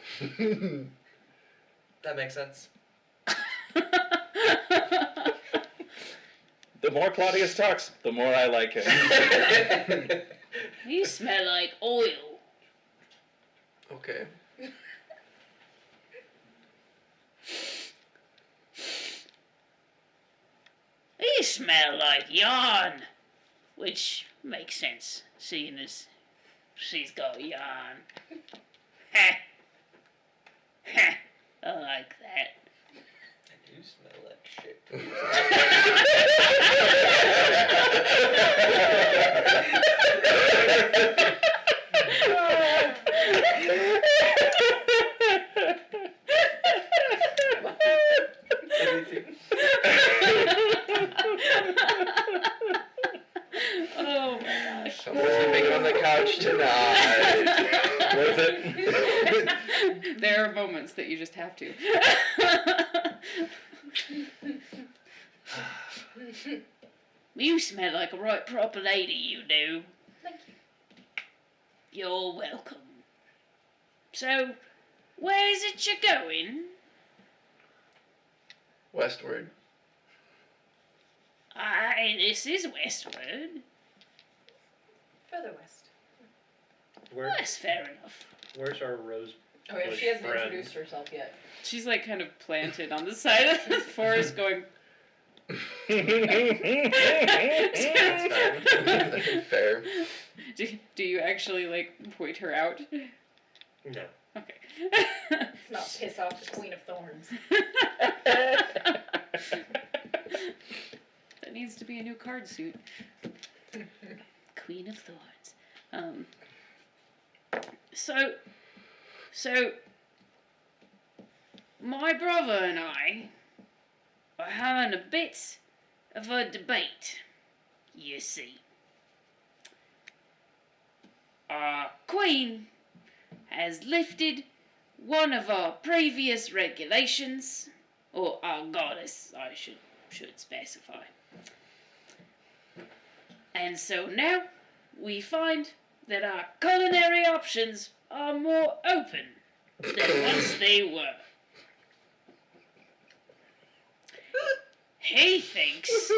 That makes sense. The more Claudius talks, the more I like him. You smell like oil. Okay. You smell like yarn. Which makes sense, seeing as she's got yarn. Ha! Ha! I like that. You smell like shit. Oh my gosh. I'm sleeping on the couch tonight. Worth it. There are moments that you just have to. You smell like a right proper lady, you do. Thank you. You're welcome. So, where's it you're going? Westward. This is westward. Further west. Where, That's fair enough. where's our rose? Oh yeah, Bush she hasn't friend. introduced herself yet. She's like kind of planted on the side of the forest going, Fair. do you actually like point her out? No. Okay. Let's not piss off the Queen of Thorns. That needs to be a new card suit. Queen of Thorns. So, my brother and I are having a bit of a debate, you see. Our Queen has lifted one of our previous regulations, or our goddess, I should specify. And so now we find that our culinary options are more open than once they were. He thinks,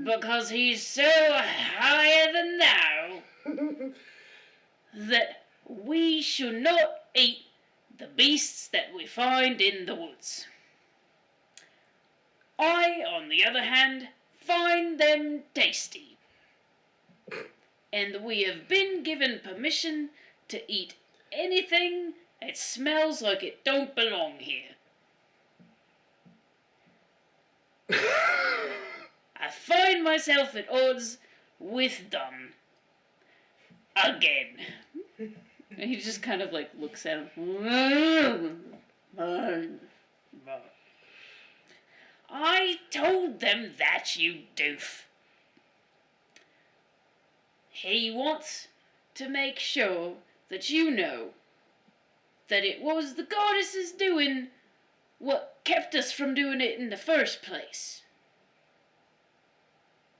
because he's so higher than thou, that we should not eat the beasts that we find in the woods. I, on the other hand, find them tasty. And we have been given permission to eat anything that smells like it don't belong here. I find myself at odds with them. Again. And he just kind of like looks at him. I told them that, you doof. He wants to make sure that you know that it was the goddess's doing what kept us from doing it in the first place.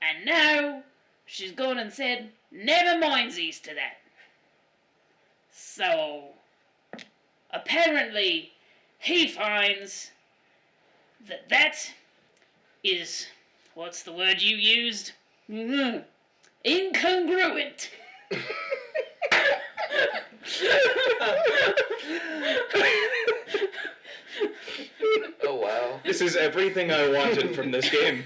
And now she's gone and said, never mindsies to that. So, apparently, he finds that that is, what's the word you used? Incongruent. Oh wow. This is everything I wanted from this game.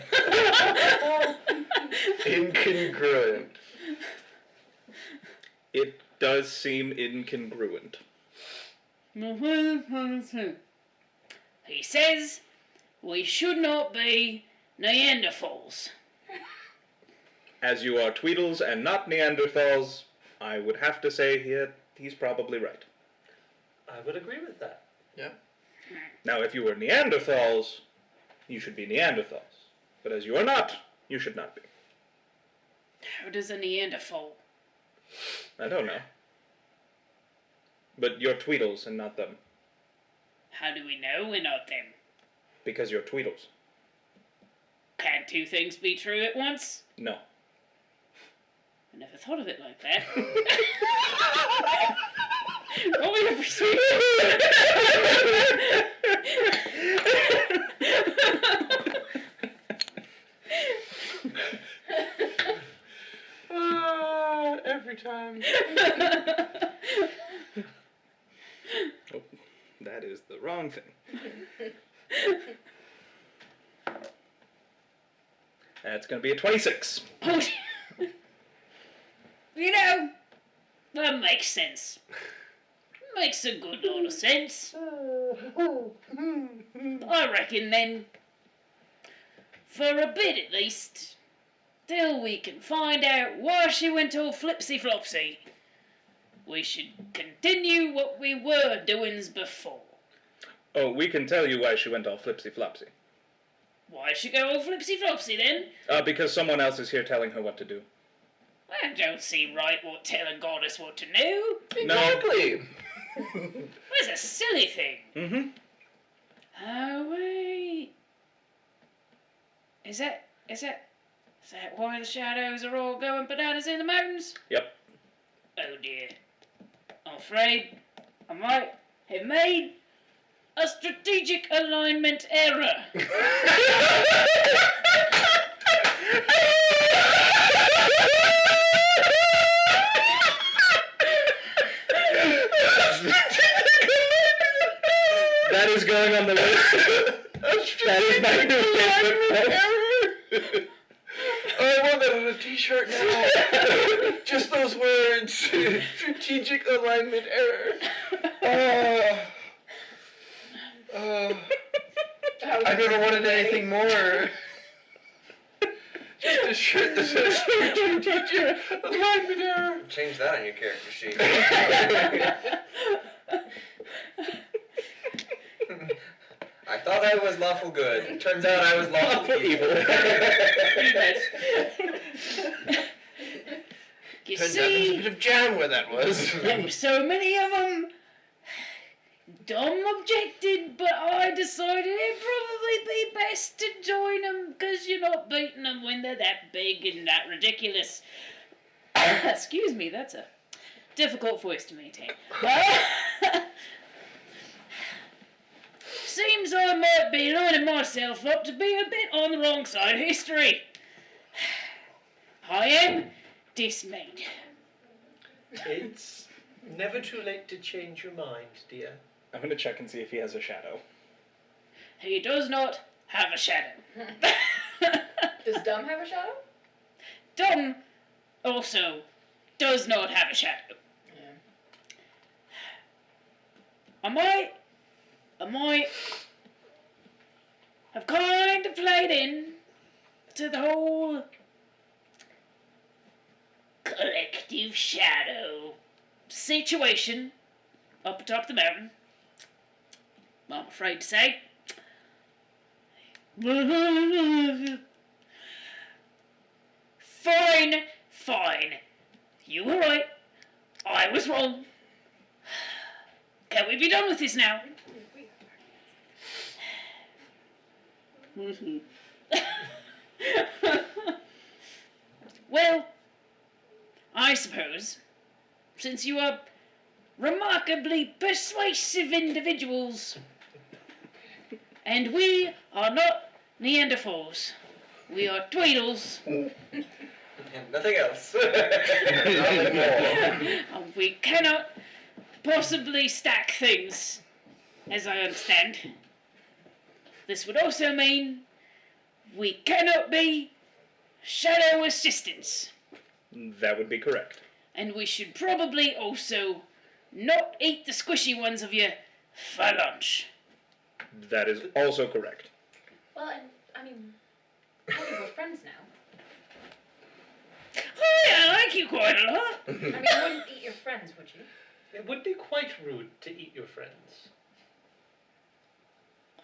Incongruent. It does seem incongruent. He says we should not be Neanderthals. As you are Tweedles and not Neanderthals, I would have to say he's probably right. I would agree with that. Now, if you were Neanderthals, you should be Neanderthals. But as you are not, you should not be. How does a Neanderthal? I don't know. But you're Tweedles and not them. How do we know we're not them? Because you're Tweedles. Can't two things be true at once? No. I never thought of it like that. Roll me a persuasion. Every time. Oh, that is the wrong thing. That's going to be a 26. Oh, you know, that makes sense. Makes a good lot of sense. I reckon then, for a bit at least, till we can find out why she went all flipsy flopsy, we should continue what we were doings before. Oh, we can tell you why she went all flipsy flopsy. Why'd she go all flipsy flopsy then? Because someone else is here telling her what to do. I don't see right what telling goddess what to do. Exactly. That's a silly thing. Mm-hmm. Oh wait. Is that why the shadows are all going bananas in the mountains? Yep. Oh dear. I'm afraid I might have made a strategic alignment error. That is going on the list. That is my new favorite. Oh, I want that on a t-shirt now. Just those words. Strategic alignment error. I never wanted anything more. Just a shirt that says strategic alignment error. Change that on your character sheet. I thought I was lawful good. Turns out I was lawful evil. You Turns out there was a see, bit of jam where that was. there were so many of them. Dom objected, but I decided it'd probably be best to join them because you're not beating them when they're that big and that ridiculous. Excuse me, that's a difficult voice to maintain. Seems I might be lining myself up to be a bit on the wrong side of history. I am dismayed. It's never too late to change your mind, dear. I'm going to check and see if he has a shadow. He does not have a shadow. Does Dum have a shadow? Dom also does not have a shadow. Yeah. I might have kind of played in to the whole collective shadow situation up atop the mountain. I'm afraid to say. Fine. You were right. I was wrong. Can we be done with this now? Well, I suppose, since you are remarkably persuasive individuals, and we are not Neanderthals, we are Tweedles. And nothing else. We cannot possibly stack things, as I understand. This would also mean we cannot be shadow assistants. That would be correct. And we should probably also not eat the squishy ones of you for lunch. That is also correct. Well, and I mean, we're friends now. Oh, yeah, I like you quite a lot. I mean, you wouldn't eat your friends, would you? It would be quite rude to eat your friends.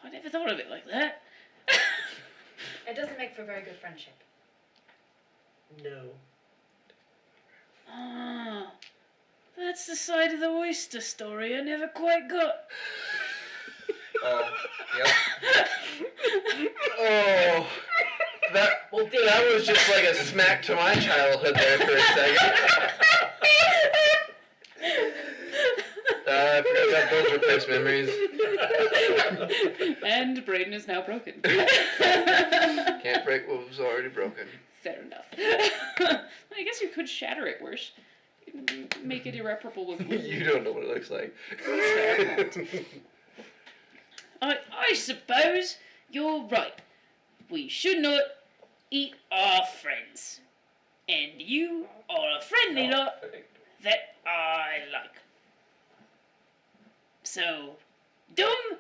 I never thought of it like that. It doesn't make for very good friendship. No. Ah, that's the side of the oyster story I never quite got. Yep. Oh. That was just like a smack to my childhood there for a second. I forgot about those repressed memories. And Braden is now broken. Can't break what was already broken. Fair enough. I guess you could shatter it worse. Make it irreparable with glue. You don't know what it looks like. I suppose you're right. We should not eat our friends. And you are a friendly lot that I like. So, Dumb,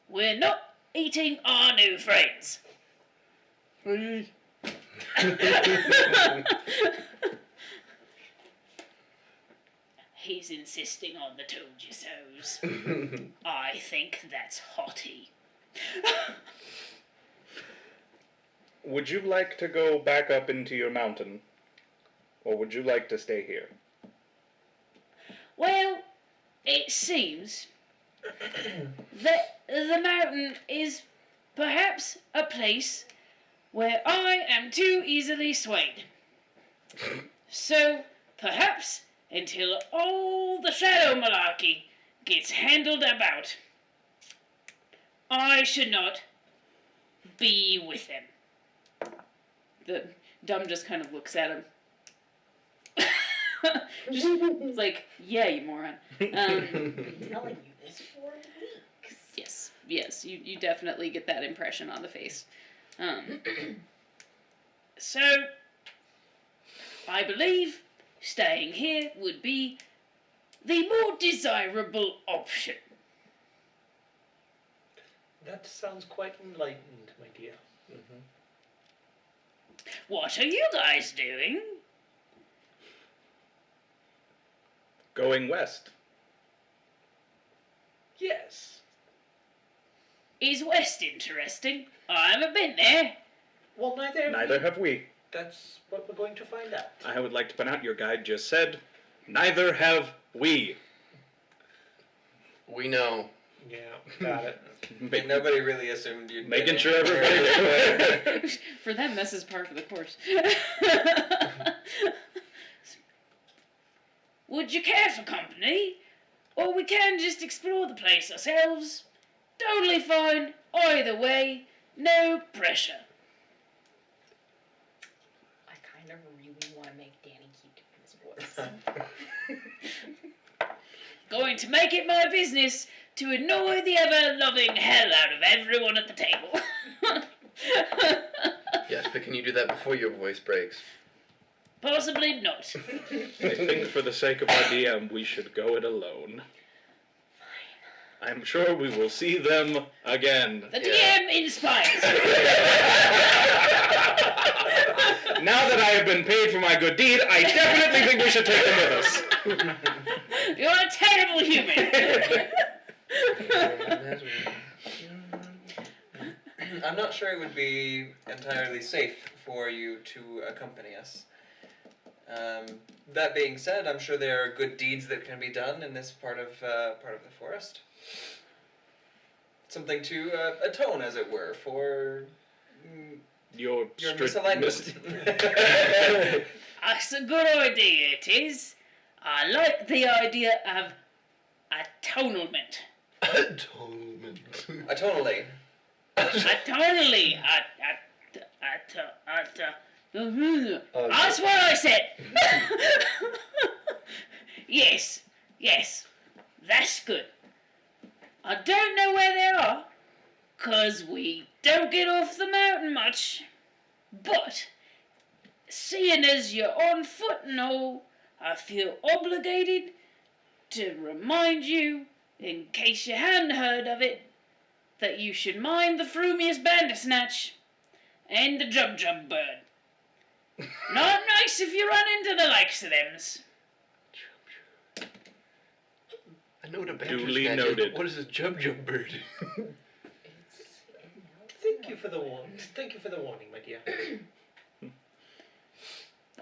we're not eating our new friends. He's insisting on the told you so's. I think that's haughty. Would you like to go back up into your mountain? Or would you like to stay here? Well, it seems that the mountain is perhaps a place where I am too easily swayed. So, perhaps until all the shadow malarkey gets handled about, I should not be with them. The Dumb just kind of looks at him. Just like, yeah, you moron. I've been telling you this for weeks. Yes, you definitely get that impression on the face. So, I believe staying here would be the more desirable option. That sounds quite enlightened, my dear. Mm-hmm. What are you guys doing? Going west. Yes. Is West interesting? I haven't been there. Well, Neither have we. That's what we're going to find out. I would like to point out your guide just said, neither have we. We know. Yeah, got it. And nobody really assumed you'd Making been sure in. everybody was For them, this is par for the course. Would you care for company? Or we can just explore the place ourselves. Totally fine. Either way, no pressure. I kind of really want to make Danny keep doing his voice. Going to make it my business to annoy the ever-loving hell out of everyone at the table. Yes, but can you do that before your voice breaks? Possibly not. I think for the sake of our DM, we should go it alone. I'm sure we will see them again. The DM inspires. Now that I have been paid for my good deed, I definitely think we should take them with us. You're a terrible human. I'm not sure it would be entirely safe for you to accompany us. That being said, I'm sure there are good deeds that can be done in this part of the forest. Something to atone, as it were, for Your misalignment. That's a good idea, it is. I like the idea of atonement. Atonement. Atonally. Atonally. That's what I said. Yes, that's good. I don't know where they are, 'cause we don't get off the mountain much. But, seeing as you're on foot and all, I feel obligated to remind you, in case you hadn't heard of it, that you should mind the frumious bandersnatch and the jub bird. Not nice if you run into the likes of thems. I know what a Duly bandersnatch is, noted. but what is this jub bird? Thank you for the warning. Thank you for the warning, my dear.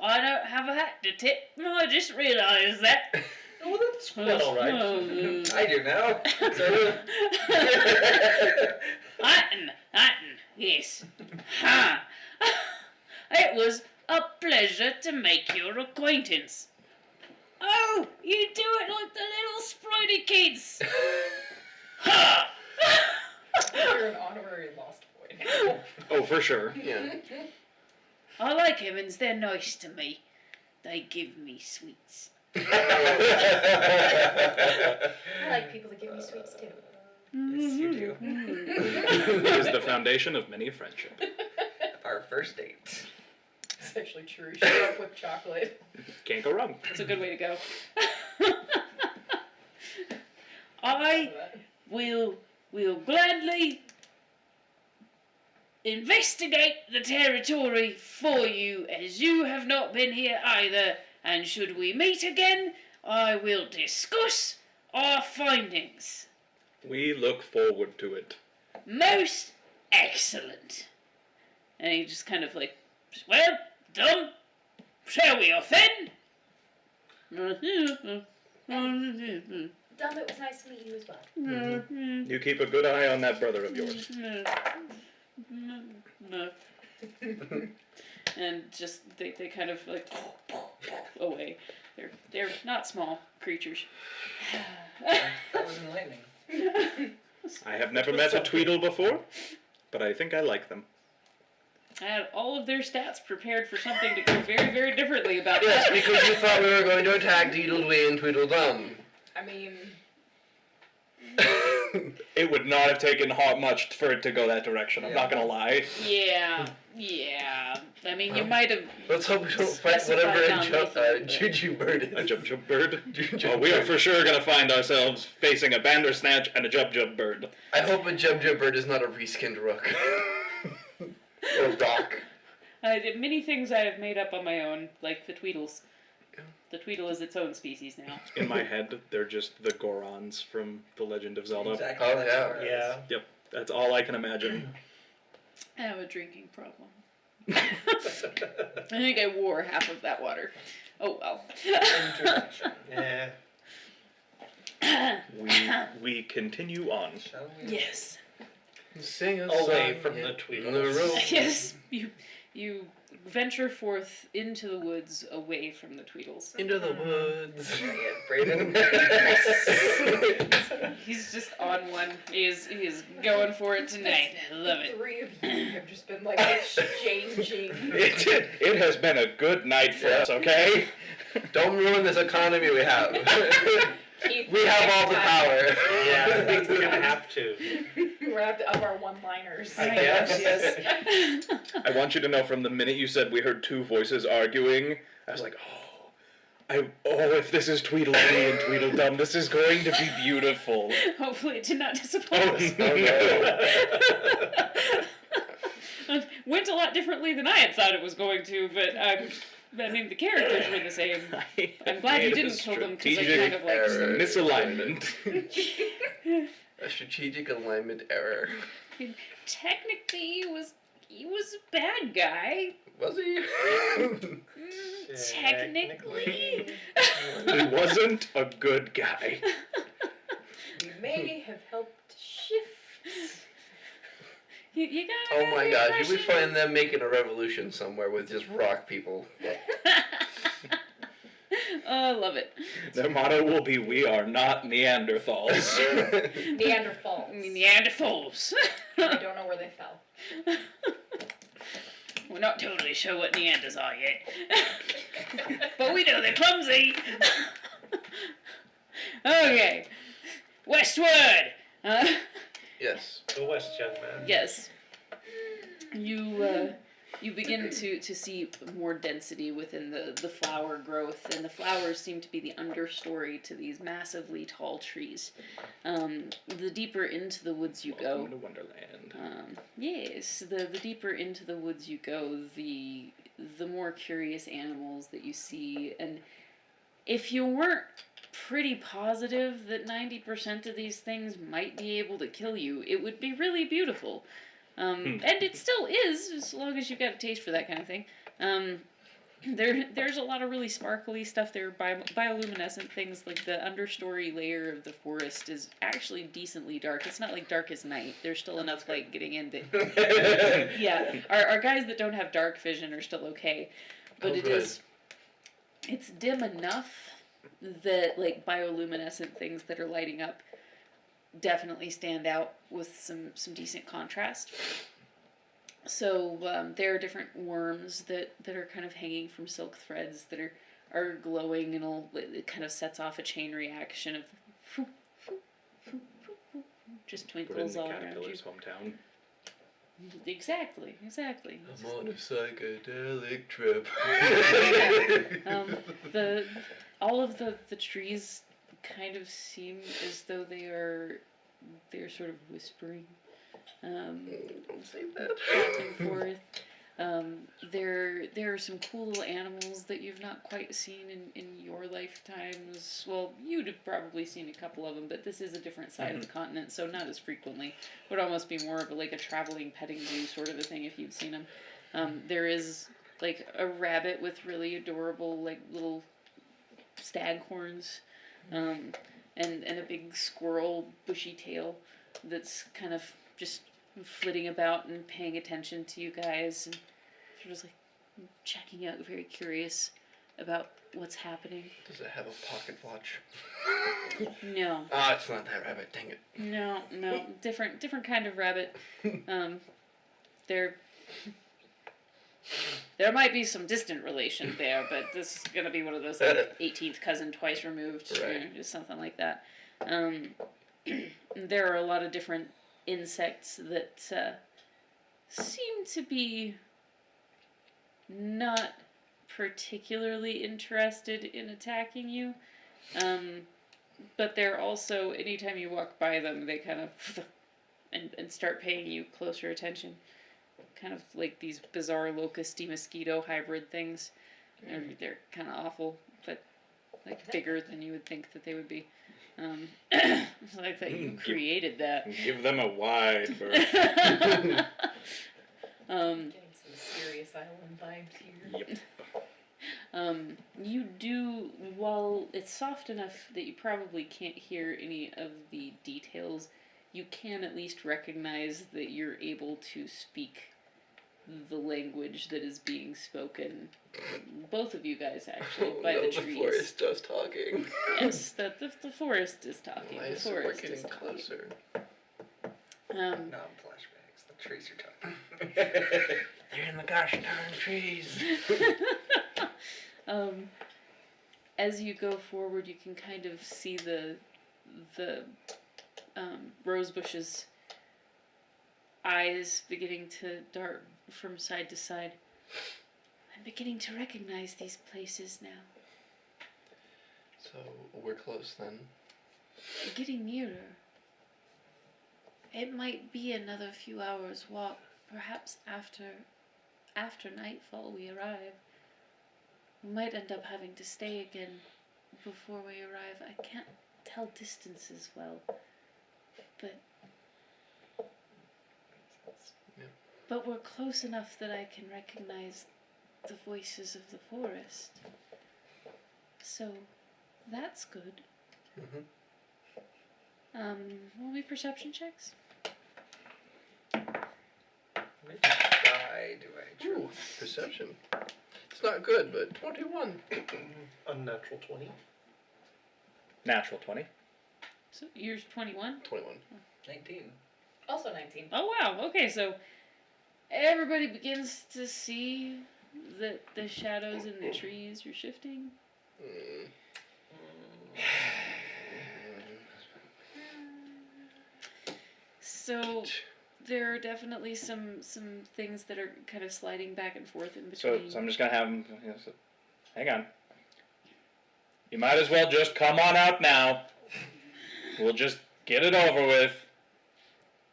I don't have a hat to tip. I just realised that. Oh, that's quite all right. I do now. Sort of. Latin, yes. Ha! It was a pleasure to make your acquaintance. Oh, you do it like the little sprite kids. Ha! You're an honorary lost boy now. Oh, for sure. Yeah. I like Evans. They're nice to me. They give me sweets. I like people that give me sweets too. Yes, you do. It is the foundation of many a friendship. Our first date. It's actually true. Show up with chocolate. Can't go wrong. That's a good way to go. I will gladly investigate the territory for you, as you have not been here either, and should we meet again, I will discuss our findings. We look forward to it. Most excellent. And he just kind of like, well, done. Shall we off then? Dom, it was nice to meet you as well. You keep a good eye on that brother of yours. And just they kind of like away. They're not small creatures. That was enlightening. I have never met a Tweedle before, but I think I like them. I had all of their stats prepared for something to go very, very differently about Yes, that. because you thought we were going to attack Tweedledee and Tweedledum. I mean, It would not have taken much for it to go that direction, I'm not gonna lie. Yeah. I mean, you might have. Let's hope we don't fight Specified whatever non-lethal, but- Juju bird is. A Jub Jub bird? Juju Well, we are bird. for sure gonna find ourselves facing a Bandersnatch and a Jub Jub bird. I hope a Jub Jub bird is not a reskinned rook. Or rock. Many things I have made up on my own, like the Tweedles. The Tweedle is its own species now. In my head, they're just the Gorons from The Legend of Zelda. Exactly. Oh, that's yeah. what it Yeah. is. That's all I can imagine. I have a drinking problem. I think I wore half of that water. Oh well. Introduction. Yeah. We continue on. Shall we? Yes. Sing a Away song from in the Tweedles. the road. Yes. You venture forth into the woods away from the Tweedles. Into the woods. Yeah, Brayden. He's just on one. He is going for it tonight. I love the it. three of you have just been like exchanging. It has been a good night for us, okay? Don't ruin this economy we have. Keith, We have all the next time, power. Yeah, I think we're gonna have to. We're gonna have to up our one-liners. I guess. Yes. I want you to know from the minute you said we heard two voices arguing, I was like, if this is Tweedledee and Tweedledum, this is going to be beautiful. Hopefully it did not disappoint Oh, us. no. Went a lot differently than I had thought it was going to, but I mean the characters were the same. I'm glad you didn't kill them because I kind of like error. Misalignment. A strategic alignment error. Technically he was a bad guy. Was he? Technically. He wasn't a good guy. We may have helped shift. You got Oh my gosh, you would find them making a revolution somewhere with just rock people. Oh, I love it. Their motto will be, "We are not Neanderthals." Neanderthals. Neanderthals. I don't know where they fell. We're not totally sure what Neanders are yet. But we know they're clumsy. Okay. Westward! Yes. Go west, young man. Yes. You begin to see more density within the flower growth, and the flowers seem to be the understory to these massively tall trees. The deeper into the woods you go, Welcome to Wonderland. yes, the deeper into the woods you go, the more curious animals that you see, and if you weren't pretty positive that 90% of these things might be able to kill you, it would be really beautiful. And it still is, as long as you've got a taste for that kind of thing. there's a lot of really sparkly stuff there, bioluminescent things. Like the understory layer of the forest is actually decently dark. It's not like dark as night. There's still enough light getting in, but yeah, our guys that don't have dark vision are still okay. But Oh, it good. is, it's dim enough that like bioluminescent things that are lighting up definitely stand out with some decent contrast. So there are different worms that are kind of hanging from silk threads that are glowing, and it kind of sets off a chain reaction of just Put it in twinkles the all around you. caterpillar's hometown. Exactly. I'm on a psychedelic trip. All of the trees kind of seem as though they're sort of whispering. Don't say that. Back and forth. There are some cool little animals that you've not quite seen in your lifetimes. Well, you'd have probably seen a couple of them, but this is a different side of the continent, so not as frequently. Would almost be more of a traveling petting zoo sort of a thing if you've seen them. There is like a rabbit with really adorable like little stag horns, and a big squirrel bushy tail that's kind of just flitting about and paying attention to you guys, and sort of like checking out, very curious about what's happening. Does it have a pocket watch? No, Ah, it's not that rabbit. Dang it. no, different kind of rabbit. There might be some distant relation there, but this is gonna be one of those like 18th cousin twice removed, Right. just something like that. There are a lot of different insects that seem to be not particularly interested in attacking you, but they're also, anytime you walk by them, they kind of and start paying you closer attention, kind of like these bizarre locusty mosquito hybrid things. They're kind of awful, but like bigger than you would think that they would be. Like that you created that. Give them a wide berth. Getting some serious island vibes here. Yep. You do, while it's soft enough that you probably can't hear any of the details, you can at least recognize that you're able to speak the language that is being spoken. Both of you guys, actually, by the trees. The forest does talking. Yes, the forest is talking. Why The is it forest getting is talking. closer? Not flashbacks. The trees are talking. They're in the gosh darn trees. As you go forward, you can kind of see the rose bushes' eyes beginning to dart from side to side. I'm beginning to recognize these places now. So we're close then. Getting nearer. It might be another few hours' walk. Perhaps after nightfall we arrive. We might end up having to stay again before we arrive. I can't tell distances well, but but we're close enough that I can recognize the voices of the forest. So that's good. Will we perception checks? Which die do I Ooh, choose? perception. It's not good, but 21. Unnatural 20. Natural 20. So yours 21? 21. 19. Also 19. Oh wow, okay, so everybody begins to see that the shadows in the trees are shifting. Mm. So there are definitely some things that are kind of sliding back and forth in So between. I'm just gonna have him. Hang on. You might as well just come on out now. We'll just get it over with.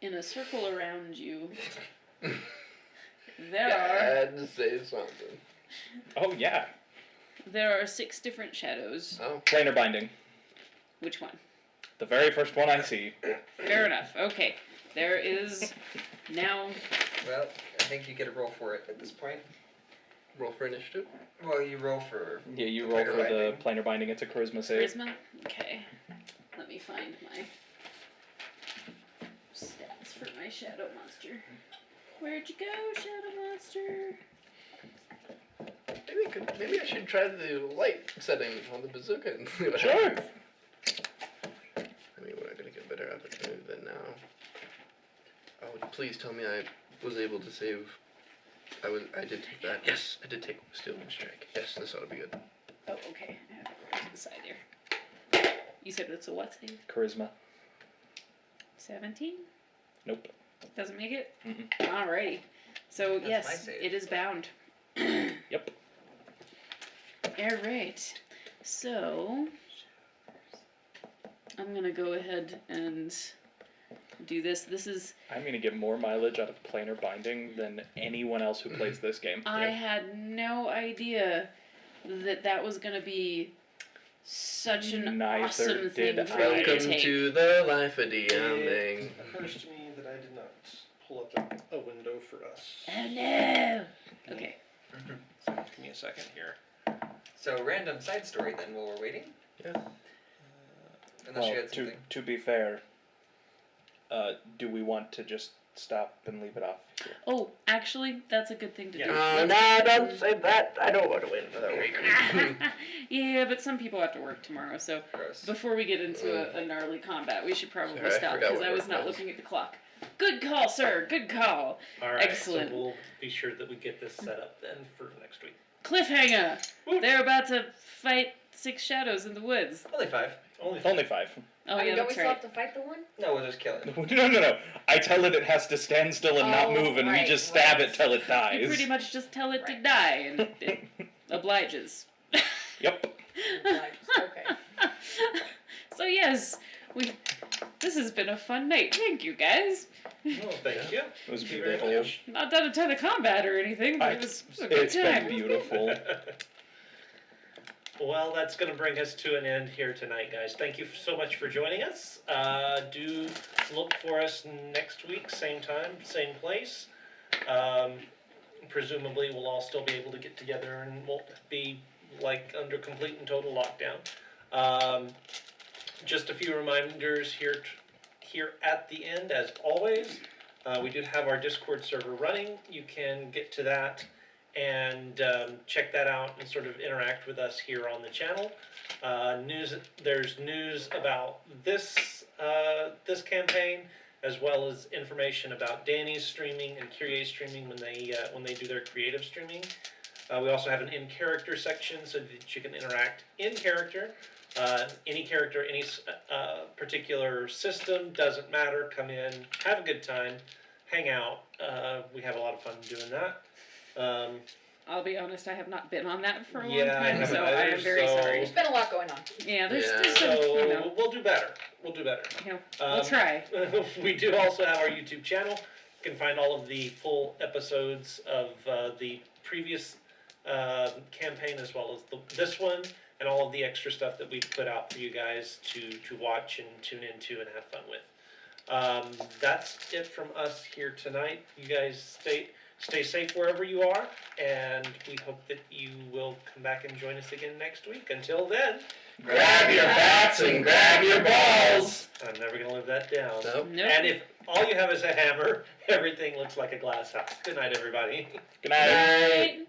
In a circle around you, I there had to say something. Oh yeah. are 6 different shadows. Oh. Planar binding. Which one? The very first one I see. Fair enough. Okay, there is now. Well, I think you get a roll for it at this point. roll for initiative. Well, you roll for. Yeah, you roll for the planar binding. It's a charisma save. Charisma? Okay. Let me find my stats for my shadow monster. Where'd you go, shadow monster? Maybe I should try the light setting on the bazooka and see what Sure. happens. I mean, we're not gonna get a better opportunity than now. Oh, please tell me I was able to save. I did take that. Yes, I did take Stealing Strike. Yes, this ought to be good. Oh, okay. I have it right to the side there. You said it's a what save? Charisma. 17? Nope. Doesn't make it? Mm-mm. Alrighty. So, That's my yes, save. it is bound. Yep. Alright. So, I'm gonna go ahead and do this. This is. I'm gonna get more mileage out of planar binding than anyone else who plays this game. I had no idea that was gonna be such an Neither awesome thing did for I. you to Welcome take. to the life of DMing. It occurs to me that I did not pull up a window for us. Oh no! Okay. So give me a second here. So, random side story then while we're waiting? Yeah. Unless you Well, had something. to be fair, do we want to just stop and leave it off here? Oh, actually, that's a good thing to do. No, don't say that. I don't want to wait another week. Yeah, but some people have to work tomorrow, so Gross. before we get into a gnarly combat, we should probably Sorry, I stop forgot because what I was work not was. looking at the clock. Good call, sir. Good call. Alright, Excellent. so we'll be sure that we get this set up then for next week. Cliffhanger. Woo. They're about to fight 6 shadows in the woods. Only 5. Only 5. Oh, I mean, yeah, don't we that's still right. have to fight the one? No, we'll just kill it. No. I tell it has to stand still and not Oh, move, and we right, just stab right. it till it You dies. pretty much just tell it to Right. die, and it obliges. Yep. Okay. So yes, this has been a fun night. Thank you, guys. Oh, thank you. It was Thank you very beautiful. much. Not done a ton of combat or anything, but it was a good It's time. been beautiful. Well, that's going to bring us to an end here tonight, guys. Thank you so much for joining us. Do look for us next week, same time, same place. Presumably, we'll all still be able to get together and won't be like under complete and total lockdown. Just a few reminders here at the end, as always. We do have our Discord server running. You can get to that and check that out and sort of interact with us here on the channel. There's news about this campaign, as well as information about Danny's streaming and Kyrie's streaming when they do their creative streaming. We also have an in-character section so that you can interact in character. Any character, any particular system, doesn't matter. Come in, have a good time, hang out. We have a lot of fun doing that. I'll be honest, I have not been on that for a long Yeah, I time, haven't so I either, am very so- sorry. There's been a lot going on. Yeah, there's Yeah. some, So you know, we'll do better. We'll do better. we'll try. We do also have our YouTube channel. You can find all of the full episodes of the previous campaign, as well as this one, and all of the extra stuff that we've put out for you guys to watch and tune into and have fun with. That's it from us here tonight. You guys stay safe wherever you are, and we hope that you will come back and join us again next week. Until then, Grab your bats and grab your balls. I'm never gonna live that down. Nope. Nope. And if all you have is a hammer, everything looks like a glass house. Good night, everybody. Good night. Night.